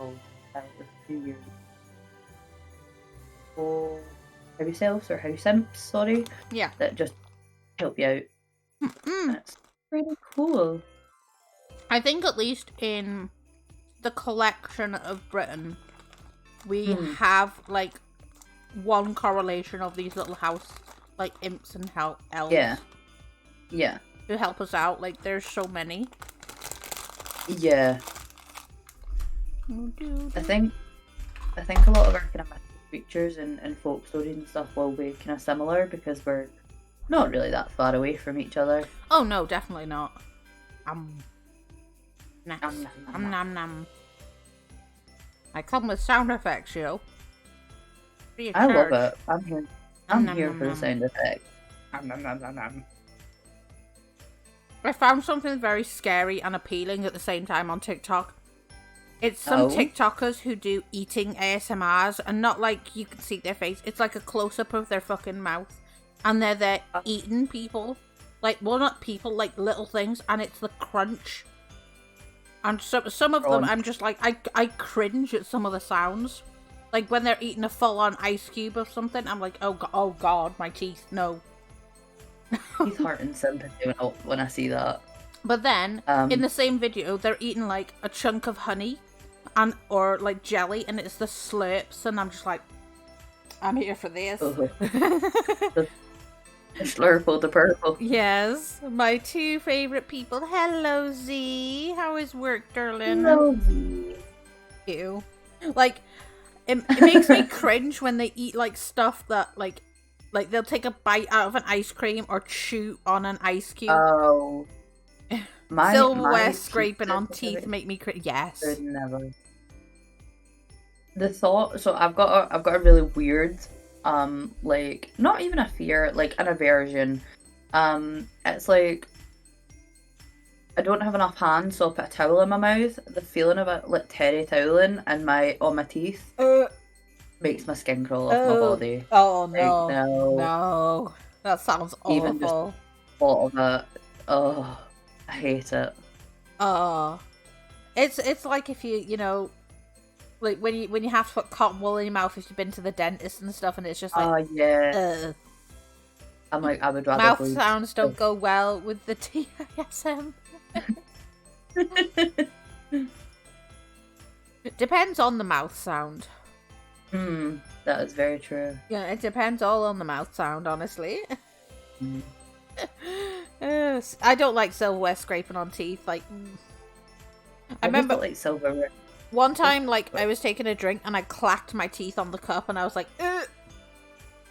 Oh, that was a few years ago. Oh, house elves or house imps, sorry. Yeah. That just help you out. Mm. And it's pretty cool. I think at least in the collection of Britain, we have like one correlation of these little house like imps and elves. Yeah. Who help us out. Like there's so many. Yeah. I think a lot of our kind of mythical creatures and folk stories and stuff will be kind of similar because we're not really that far away from each other. Oh no, definitely not. Next. Nom. Nom. I come with sound effects, yo. I love it. I'm here. I'm here for the sound effects. I found something very scary and appealing at the same time on TikTok. It's some TikTokers who do eating ASMRs, and not like you can see their face. It's like a close-up of their fucking mouth. And they're there eating people. Like, well, not people, like little things, and it's the crunch. And some of them, I'm just like, I cringe at some of the sounds. Like when they're eating a full-on ice cube or something, I'm like, oh god, my teeth, no. He's heart and sympathy when I see that. But then, in the same video, they're eating like a chunk of honey or like jelly, and it's the slurps, and I'm just like, I'm here for this. The slurple, the purple. Yes, my two favourite people. Hello, Z. How is work, darling? Hello, Z. Ew. Like, it makes me cringe when they eat like stuff that like they'll take a bite out of an ice cream or chew on an ice cube. Oh. Silverware scraping on teeth make me cringe. Yes. Never. The thought. So I've got a really weird, like not even a fear, like an aversion. It's like I don't have enough hands, so I'll put a towel in my mouth. The feeling of it, like terry toweling and on my teeth, makes my skin crawl off my body. Oh no! Like, no, that sounds awful. Even just thought of it. Oh, I hate it. Oh, it's like if you like when you have to put cotton wool in your mouth if you've been to the dentist and stuff, and it's just like, oh yeah. I'm like, I would rather mouth bleed. sounds don't go well with the TISM. It depends on the mouth sound. That is very true. Yeah, it depends all on the mouth sound, honestly. I don't like silverware scraping on teeth. Like, I remember like silverware. One time, like, I was taking a drink and I clacked my teeth on the cup and I was like,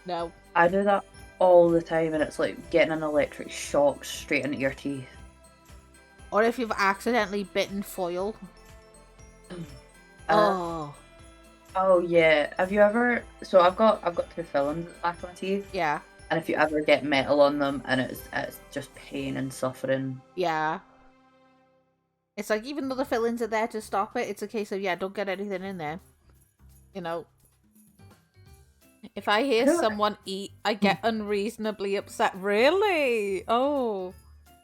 no. I do that all the time, and it's like getting an electric shock straight into your teeth. Or if you've accidentally bitten foil. Oh yeah. Have you ever? So I've got two fillings at the back of my teeth. Yeah. And if you ever get metal on them, and it's just pain and suffering. Yeah. It's like, even though the fillings are there to stop it, it's a case of, don't get anything in there. If I hear someone eat, I get unreasonably upset. Really? Oh.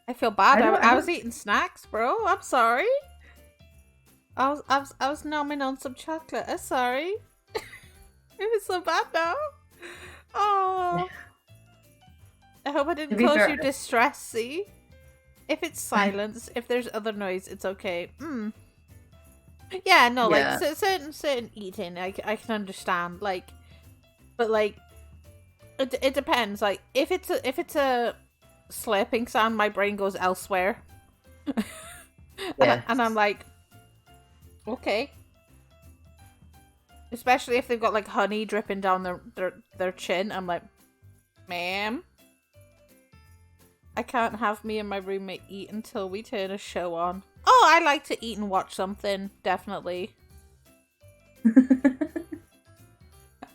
I feel bad. I was eating snacks, bro. I'm sorry. I was nomming on some chocolate. I'm sorry. It was so bad now. Oh. I hope I didn't cause you distress, see? If it's silence, if there's other noise, it's okay. Yeah, no, like, certain eating, I can understand, like, but, like, it depends, like, if it's a slurping sound, my brain goes elsewhere. And I'm like, okay. Especially if they've got, like, honey dripping down their chin, I'm like, ma'am. I can't have me and my roommate eat until we turn a show on. Oh, I like to eat and watch something, definitely.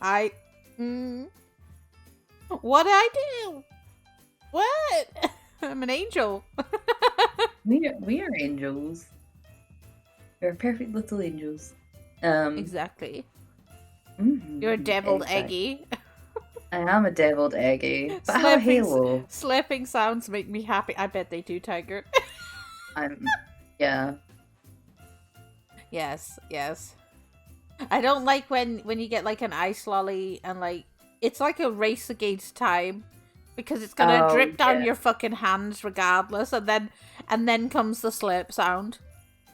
I... What did I do? What? I'm an angel. we are angels. We're perfect little angels. Exactly. You're a deviled eggy. I am a deviled eggy. But I have a halo. Slapping sounds make me happy. I bet they do, Tiger. Yeah. Yes. I don't like when you get like an ice lolly and like it's like a race against time because it's gonna drip down your fucking hands regardless, and then comes the slurp sound.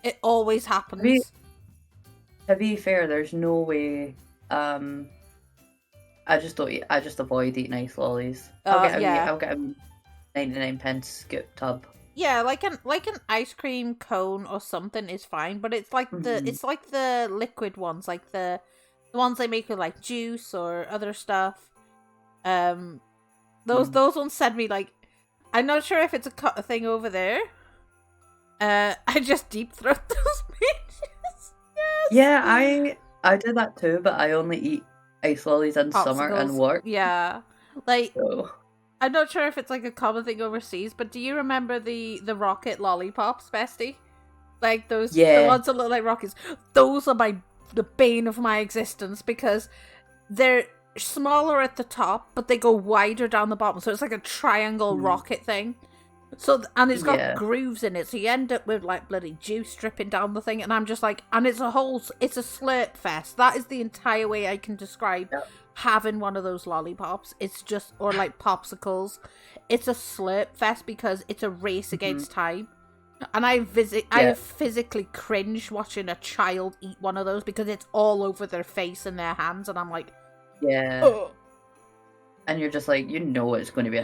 It always happens. To be fair, there's no way. I just avoid eating ice lollies. I'll get a 99p scoop tub. Yeah, like an ice cream cone or something is fine, but it's like the liquid ones, like the ones they make with like juice or other stuff. Those ones send me like, I'm not sure if it's a thing over there. I just deep throat those bitches. Yes. Yeah, I do that too, but I only eat ice lollies in summer and work. Yeah, like. So. I'm not sure if it's like a common thing overseas, but do you remember the rocket lollipops, bestie? Like those, the ones that look like rockets. Those are the bane of my existence because they're smaller at the top, but they go wider down the bottom, so it's like a triangle rocket thing. So and it's got grooves in it, so you end up with like bloody juice dripping down the thing, and I'm just like, and it's a slurp fest. That is the entire way I can describe. Yep. Having one of those lollipops, it's just, or like popsicles, it's a slurp fest because it's a race against time. And I physically cringe watching a child eat one of those because it's all over their face and their hands, and I'm like, ugh. And you're just like, it's going to be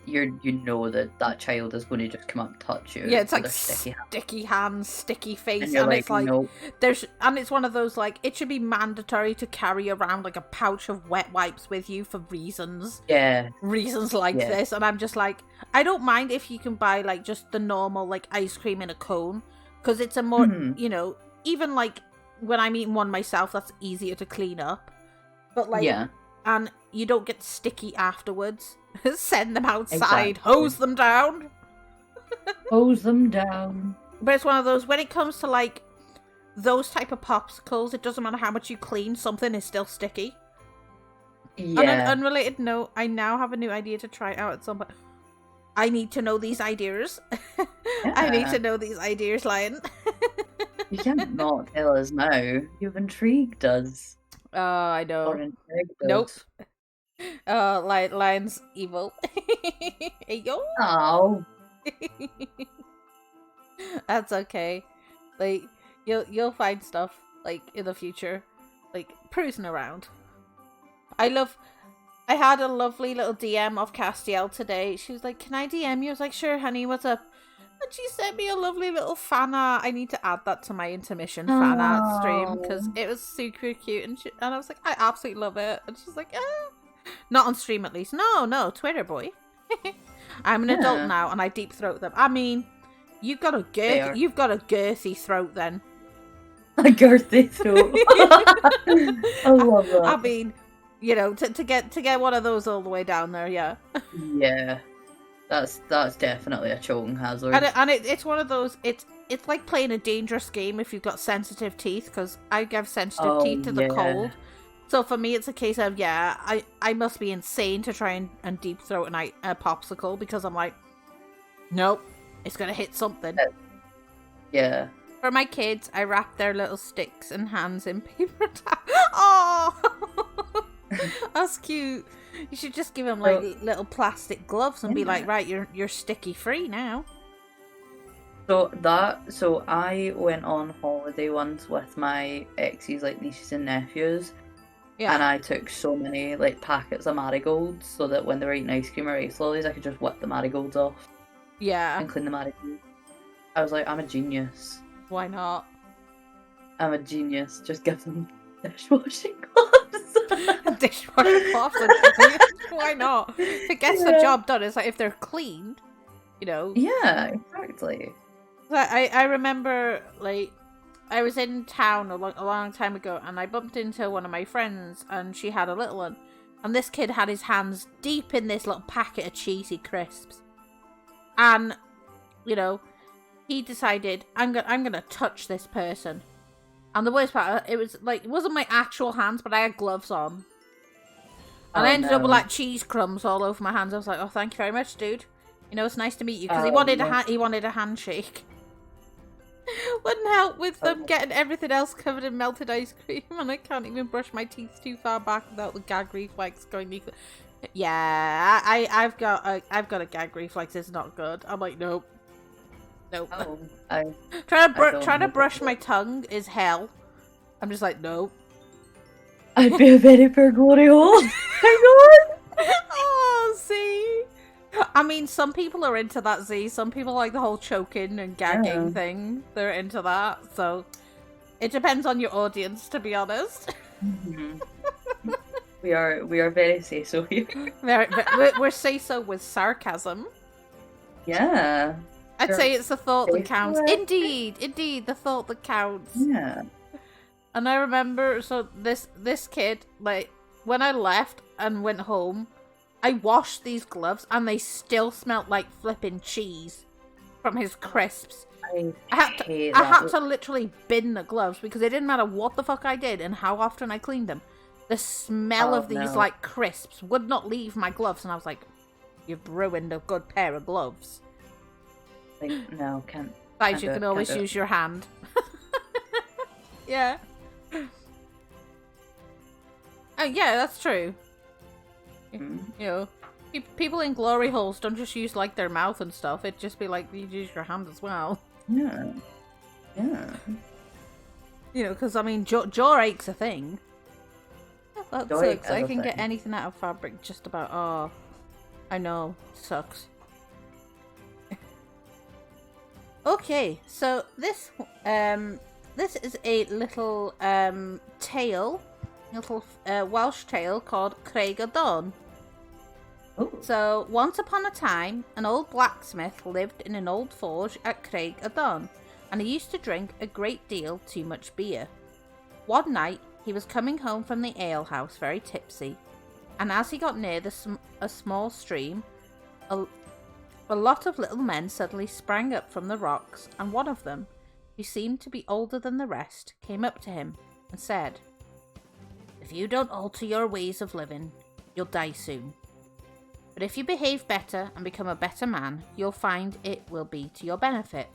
that child is going to just come up and touch you. Yeah, it's like sticky hands, sticky face, and it's like nope. It's one of those like it should be mandatory to carry around like a pouch of wet wipes with you for reasons. Yeah. Reasons like this, and I'm just like, I don't mind if you can buy like just the normal like ice cream in a cone because it's a more even like when I'm eating one myself, that's easier to clean up. But like and you don't get sticky afterwards. Send them outside. Exactly. Hose them down. Hose them down. But it's one of those, when it comes to like those type of popsicles, it doesn't matter how much you clean, something is still sticky. Yeah. On an unrelated note, I now have a new idea to try out at some point. I need to know these ideas. I need to know these ideas, Lion. You can't not tell us now. You've intrigued us. Oh, I know. Nope. Lion's evil. Hey, yo. Oh. That's okay. Like you'll find stuff like in the future, like cruising around. I had a lovely little DM off Castiel today. She was like, "Can I DM you?" I was like, "Sure, honey. What's up?" And she sent me a lovely little fan art. I need to add that to my intermission fan art stream because it was super cute. And I was like, I absolutely love it. And she's like, not on stream at least. No, Twitter boy. I'm an adult now, and I deep throat them. I mean, you've got a girthy throat then. A girthy throat. I love that. I mean, to get one of those all the way down there, yeah. Yeah. That's definitely a choking hazard. And it's one of those, it's like playing a dangerous game if you've got sensitive teeth, because I have sensitive teeth to the cold. So for me, it's a case of, I must be insane to try and deep throat a popsicle, because I'm like, nope, it's going to hit something. Yeah. For my kids, I wrap their little sticks and hands in paper towel. Oh! That's cute. You should just give them like little plastic gloves and be like, right, you're sticky free now. So I went on holiday once with my exes, like nieces and nephews, and I took so many like packets of marigolds so that when they were eating ice cream or ice lollies, I could just whip the marigolds off. Yeah. And clean the marigolds. I was like, I'm a genius. Why not? I'm a genius. Just give them dishwashing gloves. Dishwashing gloves. Why not? If it gets the job done, it's like if they're clean. you know. Yeah, exactly. I remember, like, I was in town a long time ago, and I bumped into one of my friends, and she had a little one, and this kid had his hands deep in this little packet of cheesy crisps, and you know, he decided I'm gonna touch this person, and the worst part, it was like, it wasn't my actual hands, but I had gloves on, and I ended up with like cheese crumbs all over my hands. I was like, oh, thank you very much, dude. You know, it's nice to meet you, because he wanted a handshake. Wouldn't help with them getting everything else covered in melted ice cream, and I can't even brush my teeth too far back without the gag reflex going. Yeah, I've got a gag reflex. It's not good. I'm like, nope. Oh, trying to brush my tongue is hell. I'm just like, nope. I'd be a very poor glory hole. Hang on. Oh, see. I mean, some people are into that, Z. Some people like the whole choking and gagging thing. They're into that. So it depends on your audience, to be honest. Mm-hmm. we are very say-so here. We're say-so with sarcasm. Yeah. I'd say it's the thought that counts. Indeed, the thought that counts. Yeah. And I remember, so this kid, like, when I left and went home, I washed these gloves, and they still smelled like flipping cheese from his crisps. I had to literally bin the gloves, because it didn't matter what the fuck I did and how often I cleaned them. The smell of these like crisps would not leave my gloves, and I was like, "You've ruined a good pair of gloves." Like, no, can't. Besides, you can always use your hand. Yeah. Oh yeah, that's true. You know, people in glory holes don't just use like their mouth and stuff. It'd just be like, you use your hand as well. Yeah. You know, because I mean, jaw ache's a thing. That sucks. I can get anything out of fabric just about. Oh, I know, sucks. Okay, so this is a little tale, little Welsh tale called Craig o Don. So, once upon a time, an old blacksmith lived in an old forge at Craig o Don, and he used to drink a great deal too much beer. One night, he was coming home from the alehouse very tipsy, and as he got near a small stream, a lot of little men suddenly sprang up from the rocks, and one of them, who seemed to be older than the rest, came up to him and said, "If you don't alter your ways of living, you'll die soon. But if you behave better and become a better man, you'll find it will be to your benefit."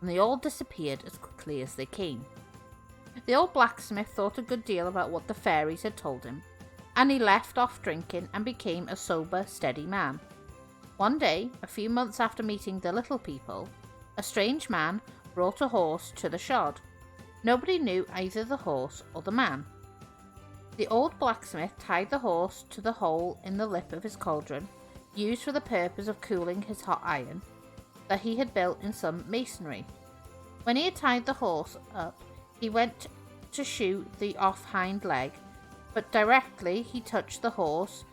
And they all disappeared as quickly as they came. The old blacksmith thought a good deal about what the fairies had told him, and he left off drinking and became a sober, steady man. One day, a few months after meeting the little people, a strange man brought a horse to the shod. Nobody knew either the horse or the man. The old blacksmith tied the horse to the hole in the lip of his cauldron, used for the purpose of cooling his hot iron, that he had built in some masonry. When he had tied the horse up, he went to shoe the off hind leg, but directly he touched the horse,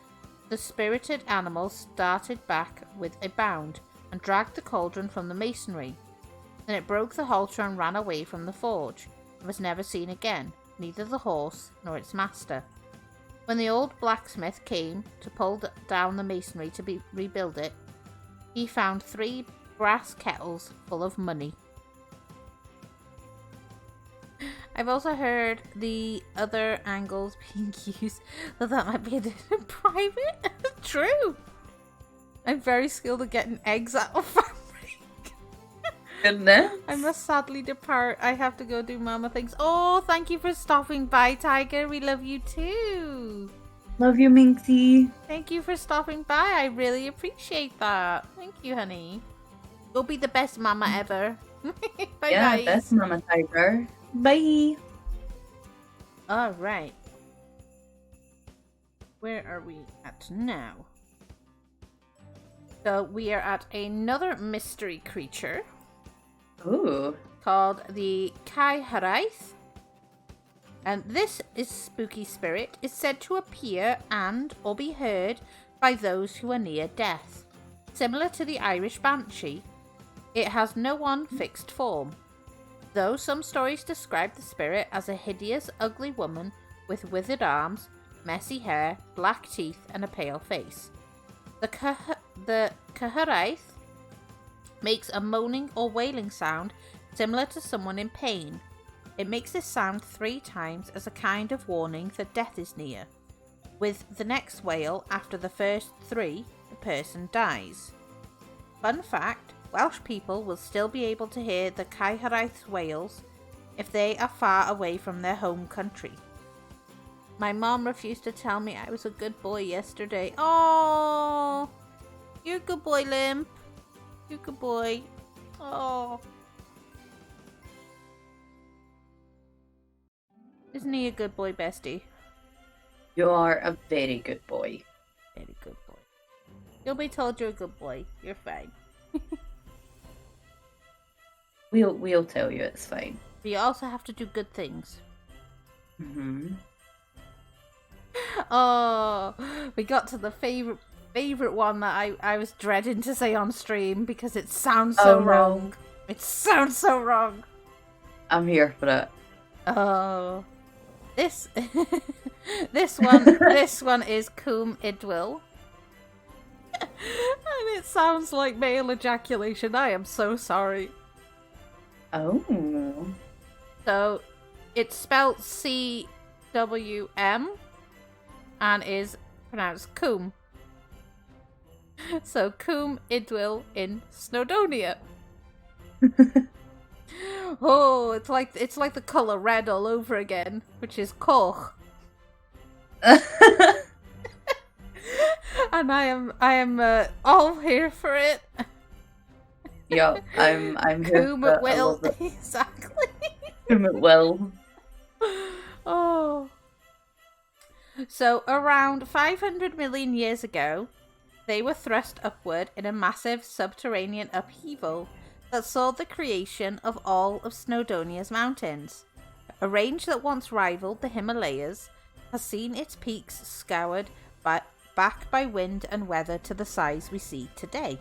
the spirited animal started back with a bound and dragged the cauldron from the masonry. Then it broke the halter and ran away from the forge, and was never seen again, neither the horse nor its master. When the old blacksmith came to pull down the masonry to rebuild it, he found 3 brass kettles full of money. I've also heard the other angles being used, so that might be a bit private. True. I'm very skilled at getting eggs out of fabric. Goodness. I must sadly depart. I have to go do mama things. Oh, thank you for stopping by, Tiger. We love you too. Love you, Minxie. Thank you for stopping by. I really appreciate that. Thank you, honey. You'll be the best mama ever. Bye, yeah, guys. best mama Tiger. Bye. All right. Where are we at now? So we are at another mystery creature. Ooh. Called the Caiharaith. And this spooky spirit is said to appear and or be heard by those who are near death. Similar to the Irish banshee, it has no one fixed form, though some stories describe the spirit as a hideous, ugly woman with withered arms, messy hair, black teeth, and a pale face. The Caharaith makes a moaning or wailing sound similar to someone in pain. It makes this sound 3 times as a kind of warning that death is near. With the next wail after the first 3, the person dies. Fun fact, Welsh people will still be able to hear the Caharaith's wails if they are far away from their home country. My mom refused to tell me I was a good boy yesterday. Oh, you're a good boy, Limp. You're a good boy. Oh. Isn't he a good boy, Bestie? You are a very good boy. Very good boy. You'll be told you're a good boy. You're fine. We'll tell you it's fine. But you also have to do good things. Mm-hmm. Oh, we got to the favorite one that I was dreading to say on stream because it sounds so wrong. It sounds so wrong. I'm here for it. Oh, this this one is Cwm Idwyl. And it sounds like male ejaculation. I am so sorry. Oh. So it's spelled CWM and is pronounced Cwm. So Cwm Idwyl in Snowdonia. Oh, it's like the colour red all over again, which is coch. And I am all here for it. Yeah, I'm here Cwm for it. Will, exactly. Cwm Will. Oh. So around 500 million years ago, they were thrust upward in a massive subterranean upheaval that saw the creation of all of Snowdonia's mountains. A range that once rivaled the Himalayas has seen its peaks scoured back by wind and weather to the size we see today.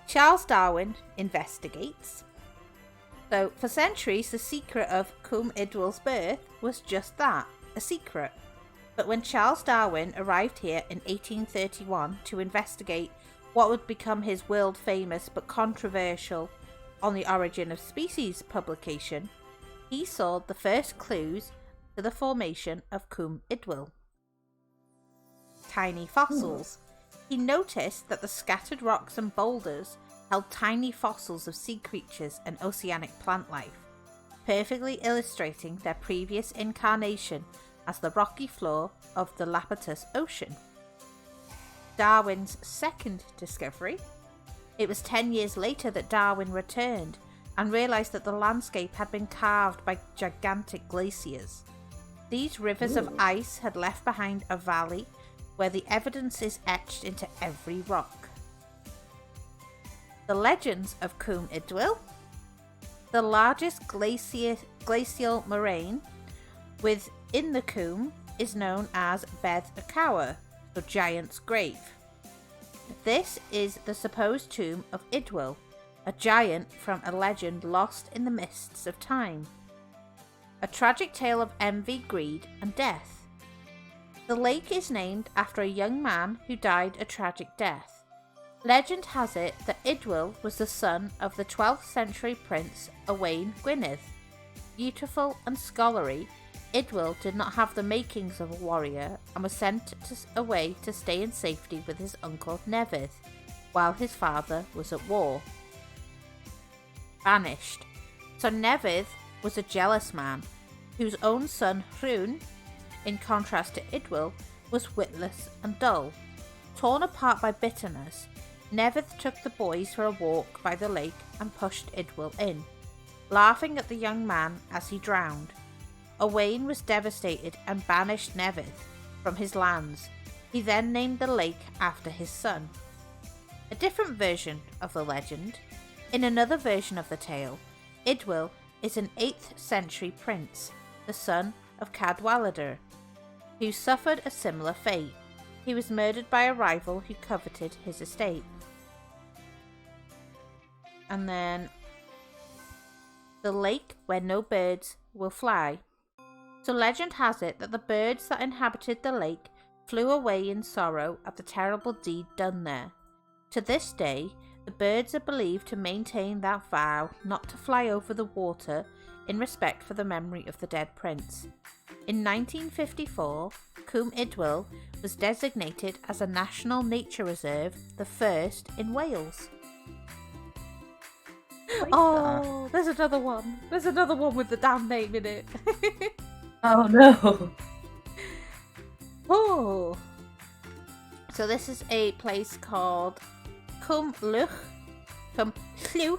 Charles Darwin investigates. So, for centuries, the secret of Cwm Idwyl's birth was just that, a secret. But when Charles Darwin arrived here in 1831 to investigate what would become his world-famous but controversial On the Origin of Species publication, he saw the first clues to the formation of Cwm Idwyl. Tiny fossils. He noticed that the scattered rocks and boulders held tiny fossils of sea creatures and oceanic plant life, perfectly illustrating their previous incarnation as the rocky floor of the Lapitous Ocean. Darwin's second discovery. It was 10 years later that Darwin returned and realised that the landscape had been carved by gigantic glaciers. These rivers of ice had left behind a valley where the evidence is etched into every rock. The legends of Cwm Idwyl. The largest glacial moraine within the Cwm is known as Bedd y Cawr, the Giant's Grave. This is the supposed tomb of Idwyl, a giant from a legend lost in the mists of time. A tragic tale of envy, greed, and death. The lake is named after a young man who died a tragic death. Legend has it that Idwyl was the son of the 12th century prince Owain Gwynedd. Beautiful and scholarly, Idwyl did not have the makings of a warrior and was sent away to stay in safety with his uncle Nevydd, while his father was at war. Banished. So Nevydd was a jealous man, whose own son Hrwn, in contrast to Idwyl, was witless and dull. Torn apart by bitterness, Nevydd took the boys for a walk by the lake and pushed Idwyl in, laughing at the young man as he drowned. Owain was devastated and banished Nevydd from his lands. He then named the lake after his son. A different version of the legend. In another version of the tale, Idwyl is an 8th century prince, the son of Cadwaladr, who suffered a similar fate. He was murdered by a rival who coveted his estate. And then the lake where no birds will fly. So legend has it that the birds that inhabited the lake flew away in sorrow at the terrible deed done there. To this day, the birds are believed to maintain that vow not to fly over the water in respect for the memory of the dead prince. In 1954, Cwm Idwyl was designated as a National Nature Reserve, the first in Wales. Oh, there's another one. There's another one with the damn name in it. Oh no. Oh. So this is a place called Cwm Llwch,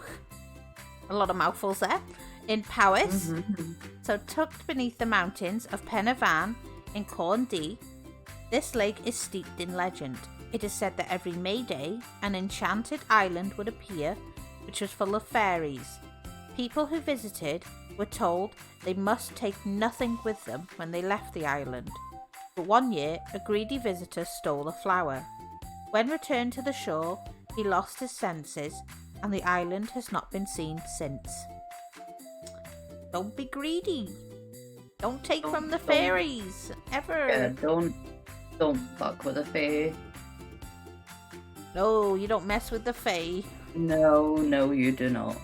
a lot of mouthfuls there, in Powys. So tucked beneath the mountains of Pen y Fan in Corn D, this lake is steeped in legend. It is said that every May Day, an enchanted island would appear, which was full of fairies. People who visited were told they must take nothing with them when they left the island. But one year, a greedy visitor stole a flower. When returned to the shore, he lost his senses, and the island has not been seen since. Don't be greedy. Don't take from the fairies, ever. Yeah, don't fuck with a fae. No, you don't mess with the fae. No, you do not.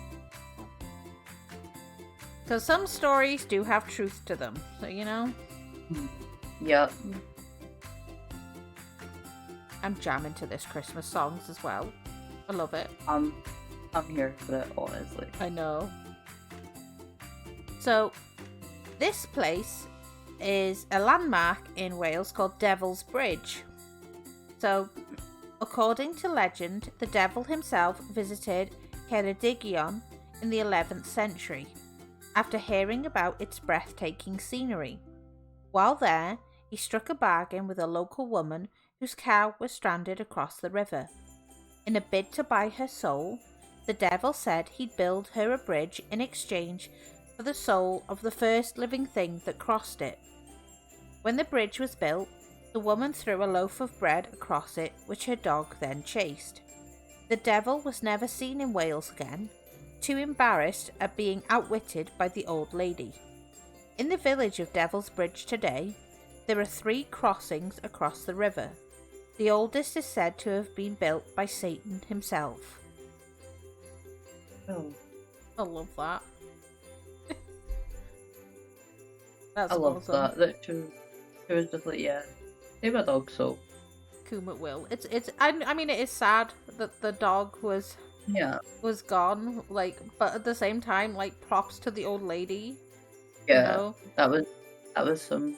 Because some stories do have truth to them, so you know. Yep. I'm jamming to this Christmas songs as well. I love it. I'm here for it, honestly. I know. So, this place is a landmark in Wales called Devil's Bridge. So, according to legend, the devil himself visited Ceredigion in the 11th century after hearing about its breathtaking scenery. While there, he struck a bargain with a local woman whose cow was stranded across the river. In a bid to buy her soul, the devil said he'd build her a bridge in exchange for the soul of the first living thing that crossed it. When the bridge was built, the woman threw a loaf of bread across it, which her dog then chased. The devil was never seen in Wales again, too embarrassed at being outwitted by the old lady. In the village of Devil's Bridge today, there are 3 crossings across the river. The oldest is said to have been built by Satan himself. Oh. I love that. That's I love awesome. that. She was just like, yeah, save a dog soul. Cwm at will. I mean, it is sad that the dog was gone. Like, but at the same time, like, props to the old lady. Yeah, you know? that was some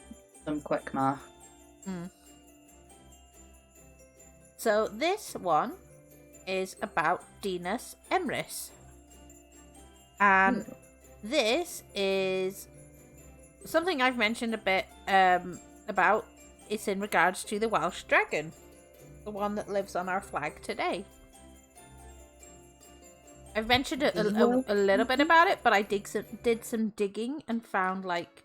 quick math. So this one is about Dinas Emrys, and this is something I've mentioned a bit about. It's in regards to the Welsh dragon, the one that lives on our flag today. I've mentioned a little bit about it, but I did some digging and found like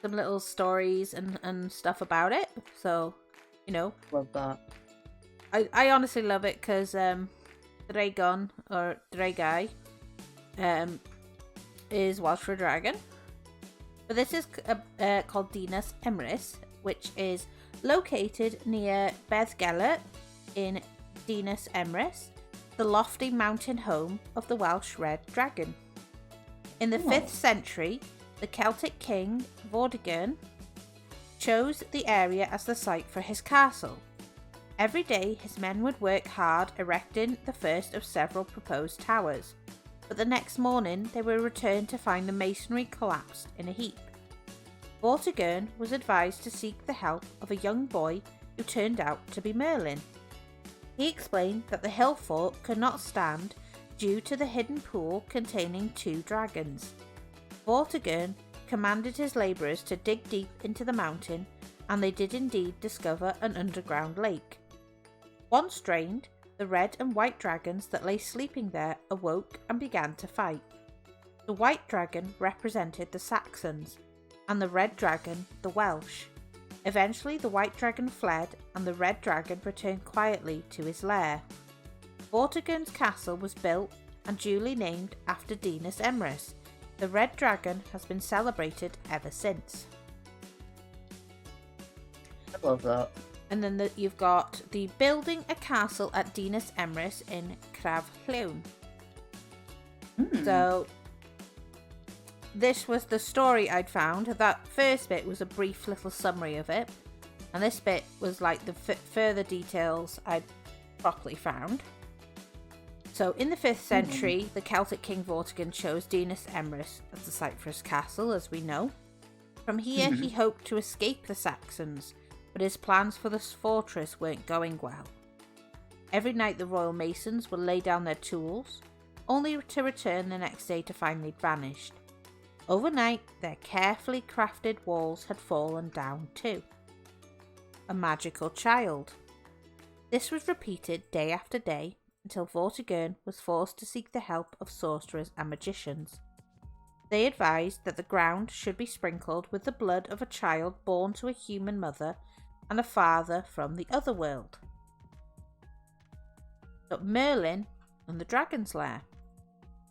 some little stories and stuff about it. So, you know, Love that. I honestly love it because Dragon or Dragai is Welsh for dragon. But this is called Dinas Emrys, which is located near Beddgelert in Dinas Emrys, the lofty mountain home of the Welsh Red Dragon. In the 5th century, the Celtic king Vortigern chose the area as the site for his castle. Every day his men would work hard erecting the first of several proposed towers, but the next morning they were returned to find the masonry collapsed in a heap. Vortigern was advised to seek the help of a young boy who turned out to be Merlin. He explained that the hill fort could not stand due to the hidden pool containing 2 dragons. Vortigern commanded his labourers to dig deep into the mountain, and they did indeed discover an underground lake. Once drained, the red and white dragons that lay sleeping there awoke and began to fight. The white dragon represented the Saxons, and the red dragon the Welsh. Eventually the white dragon fled, and the red dragon returned quietly to his lair. Vortigern's castle was built and duly named after Dinas Emrys. The red dragon has been celebrated ever since. I love that. And then you've got the building a castle at Dinas Emrys in Craf Llwn. So this was the story I'd found. That first bit was a brief little summary of it, and this bit was like the further details I'd properly found. So in the 5th century, the Celtic king Vortigern chose Dinas Emrys as the site for his castle, as we know. From here, he hoped to escape the Saxons, but his plans for this fortress weren't going well. Every night the royal masons would lay down their tools, only to return the next day to find they'd vanished. Overnight, their carefully crafted walls had fallen down too. A magical child. This was repeated day after day until Vortigern was forced to seek the help of sorcerers and magicians. They advised that the ground should be sprinkled with the blood of a child born to a human mother and a father from the other world. But Merlin and the Dragon's Lair.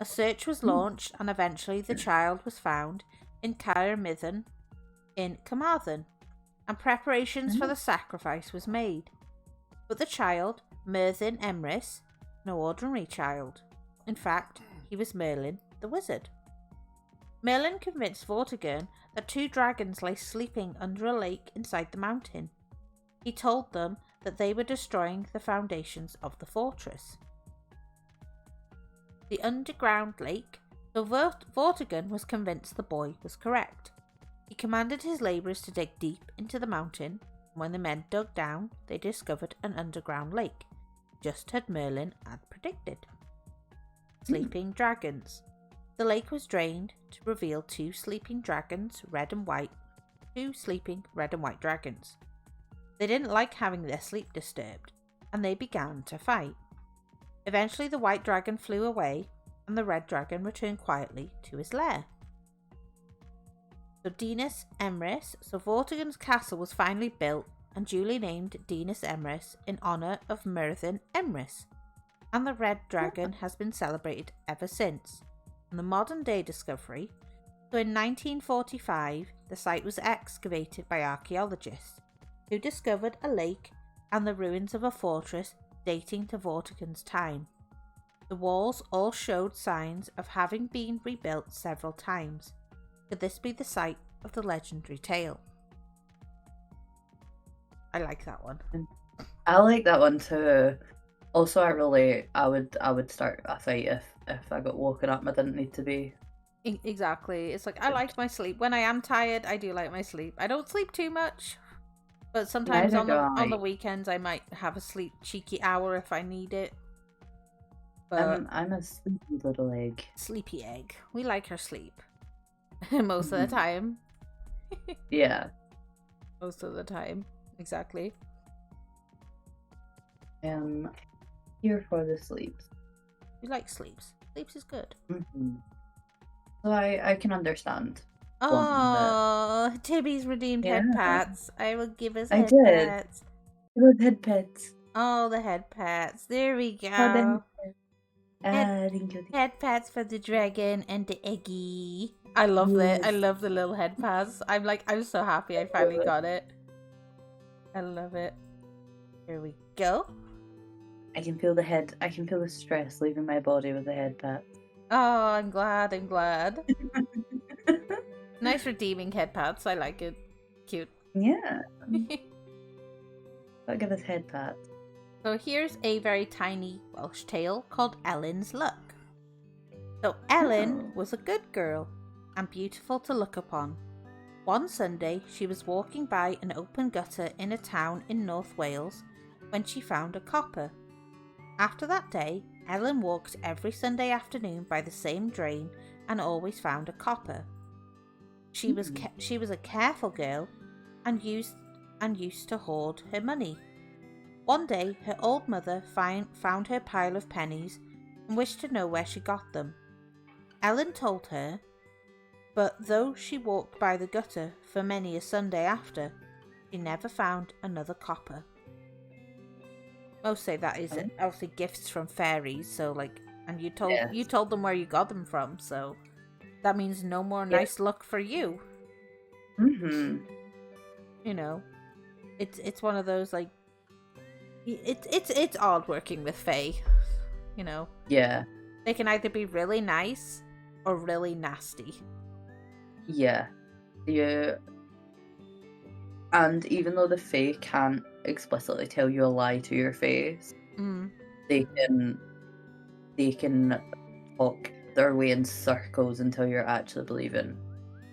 A search was launched and eventually the child was found in Caer Myddin in Carmarthen, and preparations for the sacrifice was made. But the child, Merlin Emrys, no ordinary child. In fact, he was Merlin the wizard. Merlin convinced Vortigern that 2 dragons lay sleeping under a lake inside the mountain. He told them that they were destroying the foundations of the fortress. The underground lake, so Vortigern was convinced the boy was correct. He commanded his labourers to dig deep into the mountain, and when the men dug down, they discovered an underground lake, just as Merlin had predicted. Sleeping dragons. The lake was drained to reveal 2 sleeping dragons, red and white. 2 sleeping red and white dragons. They didn't like having their sleep disturbed, and they began to fight. Eventually the white dragon flew away, and the red dragon returned quietly to his lair. So Dinas Emrys, so Vortigern's castle was finally built and duly named Dinas Emrys in honour of Merlin Emrys, and the red dragon has been celebrated ever since. And the modern day discovery, so in 1945 the site was excavated by archaeologists, who discovered a lake and the ruins of a fortress dating to Vortigern's time. The walls all showed signs of having been rebuilt several times. Could this be the site of the legendary tale? I like that one. I like that one too. Also, I would start a fight if I got woken up and I didn't need to be. Exactly. It's like I like my sleep. When I am tired, I do like my sleep. I don't sleep too much, but sometimes on the weekends I might have a sleep cheeky hour if I need it. But I'm a sleepy little egg. Sleepy egg. We like her sleep. Most of the time. Yeah. Most of the time. Exactly. Here for the sleeps. We like sleeps. Sleeps is good. So I can understand. Oh, Tibby's redeemed head pats. I will give us head pats. Good head pats. Oh, the head pats. There we go. Head pats for the dragon and the eggy. I love that. I love the little head pads. I'm so happy I finally got it. I love it. Here we go. I can feel the stress leaving my body with the head pat. Oh, I'm glad. Nice redeeming head pads. I like it. Cute. Yeah. I'll give us head pats. So here's a very tiny Welsh tale called Ellen's Luck. So Ellen was a good girl and beautiful to look upon. One Sunday, she was walking by an open gutter in a town in North Wales when she found a copper. After that day, Ellen walked every Sunday afternoon by the same drain and always found a copper. She was a careful girl and used to hoard her money. One day, her old mother found her pile of pennies and wished to know where she got them. Ellen told her, but though she walked by the gutter for many a Sunday after, she never found another copper. Most say that is obviously gifts from fairies, so like and you Yes. told them where you got them from, so that means no more Yeah. nice luck for you. Mhm. You know, it's one of those like it's odd working with Fae. You know, Yeah. they can either be really nice or really nasty. Yeah. Yeah. And even though the Fae can't explicitly tell you a lie to your face, Mm. they can talk their way in circles until you're actually believing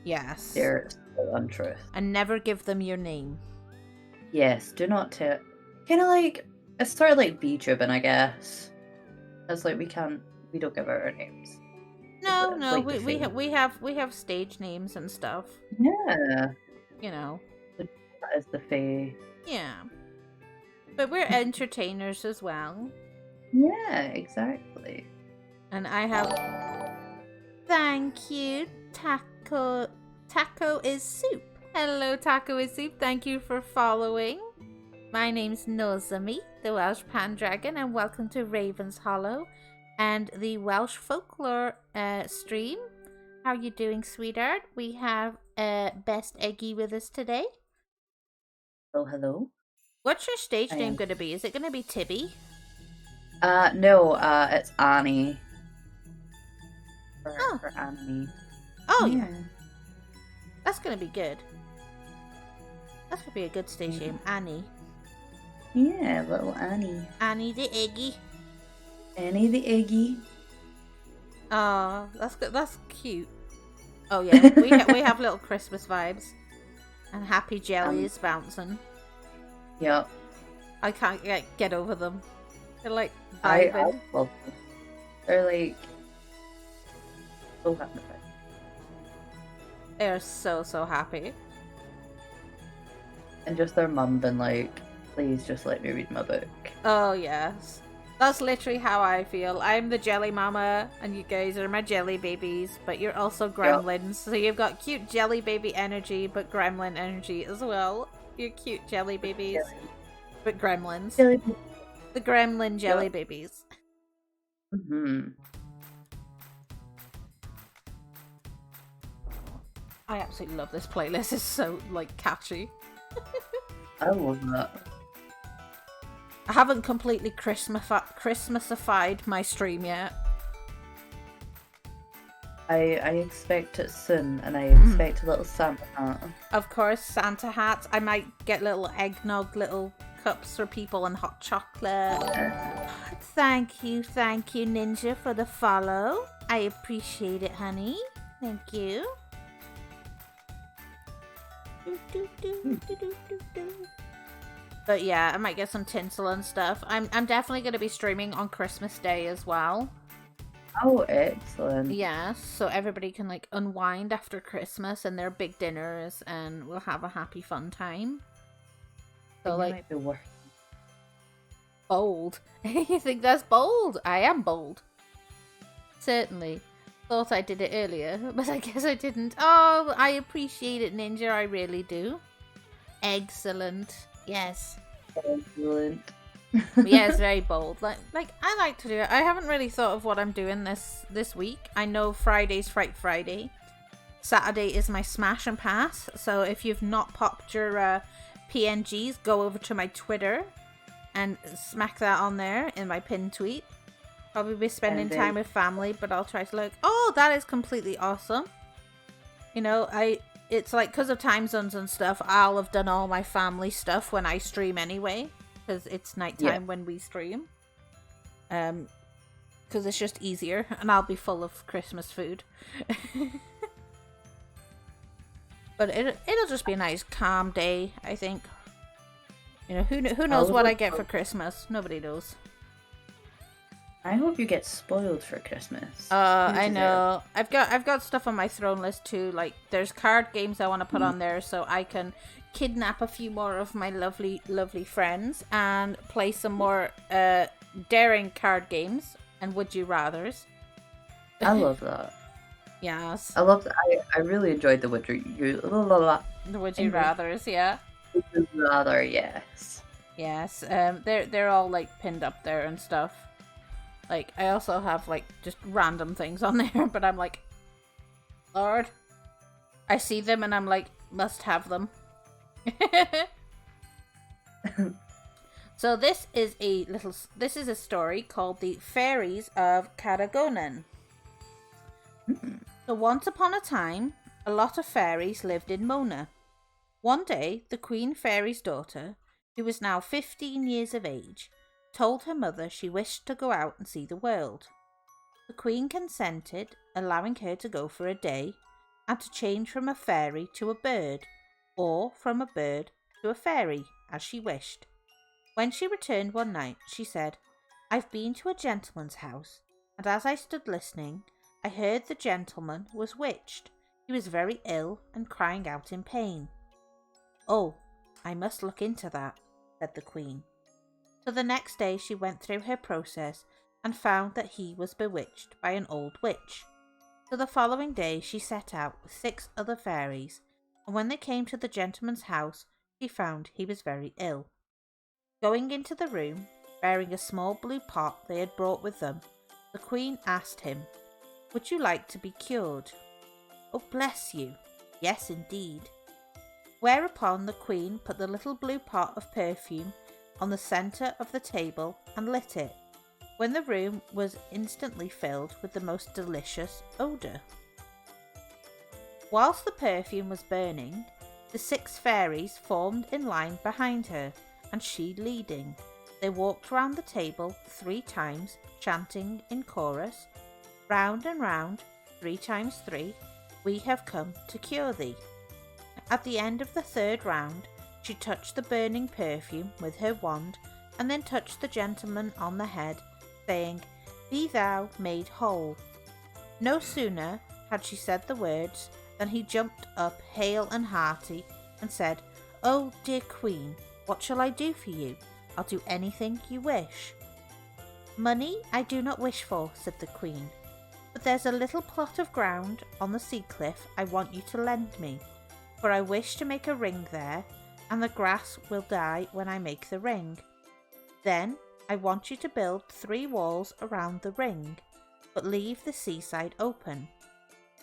Yes. their untruth. And never give them your name. Yes, do not tell. Kind of like it's sort of like B-tubing, I guess. It's like we don't give out our names. No, It's no, like the Fae. we have stage names and stuff. Yeah, You know. that is the Fae. Yeah. But we're entertainers as well. Yeah, exactly. And I have thank you, Taco. Taco is soup. Hello, Taco is soup. Thank you for following. My name's Nozami, the Welsh Pandragon, and welcome to Raven's Hollow and the Welsh Folklore stream. How are you doing, sweetheart? We have Best Eggy with us today. Oh, hello. What's your stage I name am. going to be? Is it going to be Tibby? No, it's Annie. Oh. For Annie. Oh, yeah. That's going to be good. That's going to be a good stage name, Annie. Yeah, little Annie. Annie the Eggy. Annie the Eggy. Oh, that's good. That's cute. Oh yeah, we have little Christmas vibes, and happy jellies bouncing. Yep. I can't get over them. They're like I vibing. love them. They're like so happy. They're so happy. And just their mum been like, please just let me read my book. Oh yes, that's literally how I feel. I'm the jelly mama, and you guys are my jelly babies. But you're also gremlins, so you've got cute jelly baby energy, but gremlin energy as well. You're cute jelly babies, but gremlins. Jelly. The gremlin jelly babies. Mhm. I absolutely love this playlist. It's so like catchy. I love that. I haven't completely Christmasified my stream yet. I expect it soon, and I expect a little Santa hat. Of course, Santa hats. I might get little eggnog, little cups for people, and hot chocolate. Thank you, Ninja, for the follow. I appreciate it, honey. Thank you. But yeah, I might get some tinsel and stuff. I'm definitely going to be streaming on Christmas Day as well. Oh, excellent. Yeah, so everybody can like unwind after Christmas and their big dinners, and we'll have a happy fun time. So like might be worth. Bold. You think that's bold? I am bold. Certainly. Thought I did it earlier, but I guess I didn't. Oh, I appreciate it, Ninja. I really do. Excellent. Yes. Excellent. Yeah, it's very bold. Like I like to do it. I haven't really thought of what I'm doing this week. I know Friday's Fright Friday. Saturday is my Smash and Pass. So if you've not popped your PNGs, go over to my Twitter and smack that on there in my pinned tweet. Probably be spending time with family, but I'll try to look. Oh, that is completely awesome. You know, it's like because of time zones and stuff, I'll have done all my family stuff when I stream anyway, because it's nighttime when we stream. Because it's just easier, and I'll be full of Christmas food. But it'll just be a nice calm day, I think. You know, who knows what I get for Christmas? Nobody knows. I hope you get spoiled for Christmas. I know. I've got stuff on my throne list too. Like there's card games I want to put on there so I can kidnap a few more of my lovely friends and play some more daring card games and would you rathers. I love that. Yes. I love that. I really enjoyed the would you The would you rathers, yeah. Would you rather, yes. Yes. They're all like pinned up there and stuff. Like, I also have, like, just random things on there, but I'm like, Lord. I see them and I'm like, must have them. So this is a story called The Fairies of Caragonan. So once upon a time, a lot of fairies lived in Mona. One day, the Queen Fairy's daughter, who was now 15 years of age, told her mother she wished to go out and see the world. The Queen consented, allowing her to go for a day and to change from a fairy to a bird, or from a bird to a fairy, as she wished. When she returned one night, she said, "I've been to a gentleman's house, and as I stood listening, I heard the gentleman was witched. He was very ill and crying out in pain." "Oh, I must look into that," said the Queen. So the next day she went through her process and found that he was bewitched by an old witch. So the following day she set out with 6 other fairies, and when they came to the gentleman's house, she found he was very ill. Going into the room, bearing a small blue pot they had brought with them, the Queen asked him, "Would you like to be cured?" "Oh, bless you, yes indeed." Whereupon the Queen put the little blue pot of perfume on the centre of the table and lit it, when the room was instantly filled with the most delicious odour. Whilst the perfume was burning, the 6 fairies formed in line behind her, and she leading. They walked round the table 3 times, chanting in chorus, "Round and round, 3 times 3, we have come to cure thee." At the end of the 3rd round, she touched the burning perfume with her wand, and then touched the gentleman on the head, saying, "Be thou made whole." No sooner had she said the words than he jumped up hale and hearty, and said, "Oh, dear Queen, what shall I do for you? I'll do anything you wish." "Money I do not wish for," said the Queen, "but there's a little plot of ground on the sea cliff I want you to lend me, for I wish to make a ring there, and the grass will die when I make the ring. Then I want you to build 3 walls around the ring, but leave the seaside open,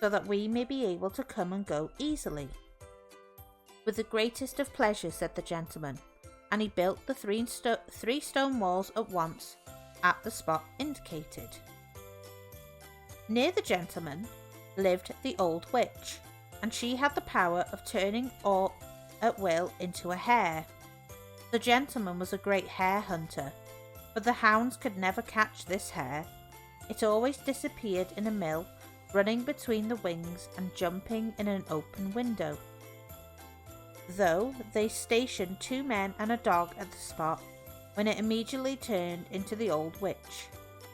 so that we may be able to come and go easily." "With the greatest of pleasure," said the gentleman, and he built the 3 stone walls at once at the spot indicated. Near the gentleman lived the old witch, and she had the power of turning all at will into a hare. The gentleman was a great hare hunter, but the hounds could never catch this hare. It always disappeared in a mill, running between the wings and jumping in an open window. Though they stationed 2 men and a dog at the spot, when it immediately turned into the old witch,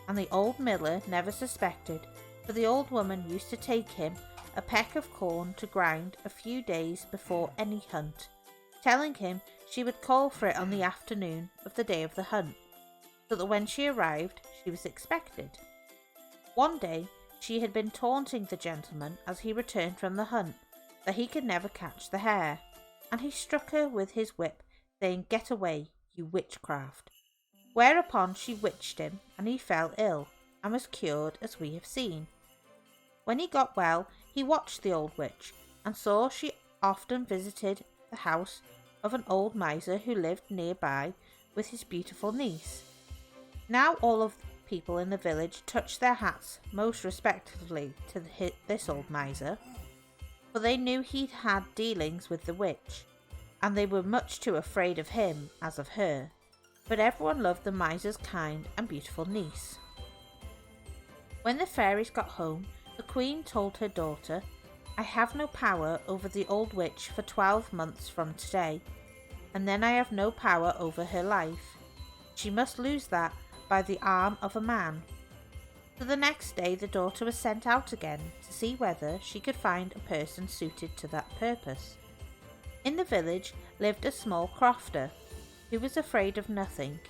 and the old miller never suspected, for the old woman used to take him a peck of corn to grind a few days before any hunt, telling him she would call for it on the afternoon of the day of the hunt, so that when she arrived she was expected. One day she had been taunting the gentleman as he returned from the hunt, that he could never catch the hare, and he struck her with his whip, saying, "Get away, you witchcraft." Whereupon she witched him, and he fell ill, and was cured as we have seen. When he got well, he watched the old witch, and saw she often visited the house of an old miser who lived nearby with his beautiful niece. Now all of the people in the village touched their hats most respectfully to this old miser, for they knew he'd had dealings with the witch, and they were much too afraid of him as of her, but everyone loved the miser's kind and beautiful niece. When the fairies got home, the Queen told her daughter, "I have no power over the old witch for 12 months from today, and then I have no power over her life. She must lose that by the arm of a man." So the next day the daughter was sent out again to see whether she could find a person suited to that purpose. In the village lived a small crofter, who was afraid of nothing.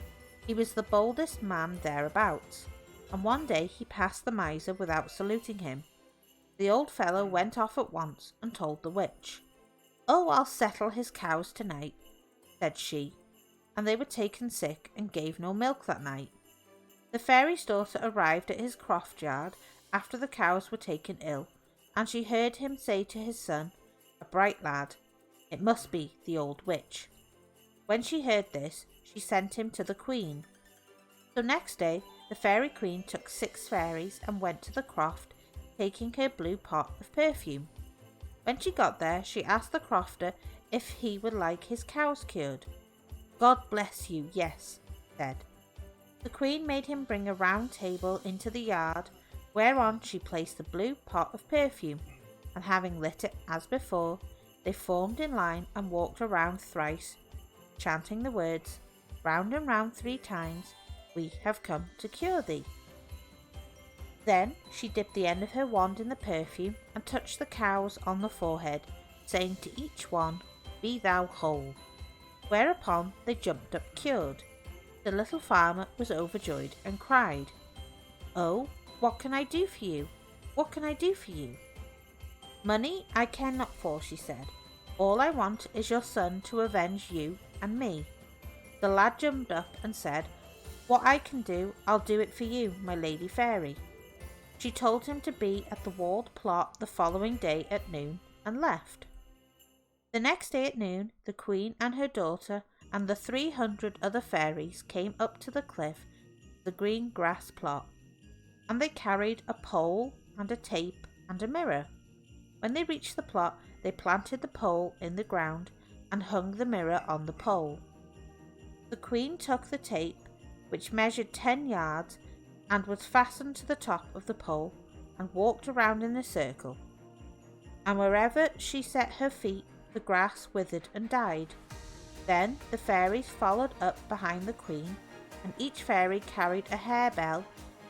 He was the boldest man thereabouts, and one day he passed the miser without saluting him. The old fellow went off at once and told the witch. "Oh, I'll settle his cows tonight," said she, and they were taken sick and gave no milk that night. The fairy's daughter arrived at his croft yard after the cows were taken ill, and she heard him say to his son, a bright lad, "It must be the old witch." When she heard this, she sent him to the queen. So next day, the fairy queen took 6 fairies and went to the croft, taking her blue pot of perfume. When she got there, she asked the crofter if he would like his cows cured. "God bless you, yes," he said. The queen made him bring a round table into the yard, whereon she placed the blue pot of perfume, and having lit it as before, they formed in line and walked around thrice, chanting the words, "Round and round 3 times, we have come to cure thee." Then she dipped the end of her wand in the perfume and touched the cows on the forehead, saying to each one, "Be thou whole." Whereupon they jumped up cured. The little farmer was overjoyed and cried, "Oh, what can I do for you? What can I do for you?" "Money I care not for," she said. "All I want is your son to avenge you and me." The lad jumped up and said, "What I can do, I'll do it for you, my lady fairy." She told him to be at the walled plot the following day at noon, and left. The next day at noon, the queen and her daughter and the 300 other fairies came up to the cliff, the green grass plot, and they carried a pole and a tape and a mirror. When they reached the plot, they planted the pole in the ground and hung the mirror on the pole. The queen took the tape, which measured 10 yards and was fastened to the top of the pole, and walked around in a circle. And wherever she set her feet, the grass withered and died. Then the fairies followed up behind the queen, and each fairy carried a harebell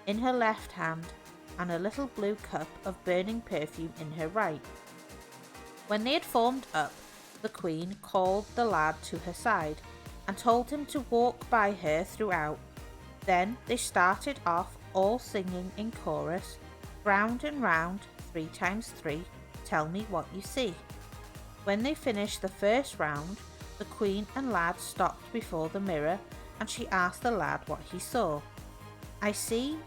in her left hand and a little blue cup of burning perfume in her right. When they had formed up, the queen called the lad to her side and told him to walk by her throughout. Then they started off, all singing in chorus, "Round and round, 3 times 3, tell me what you see." When they finished the first round, the queen and lad stopped before the mirror, and she asked the lad what he saw. I see,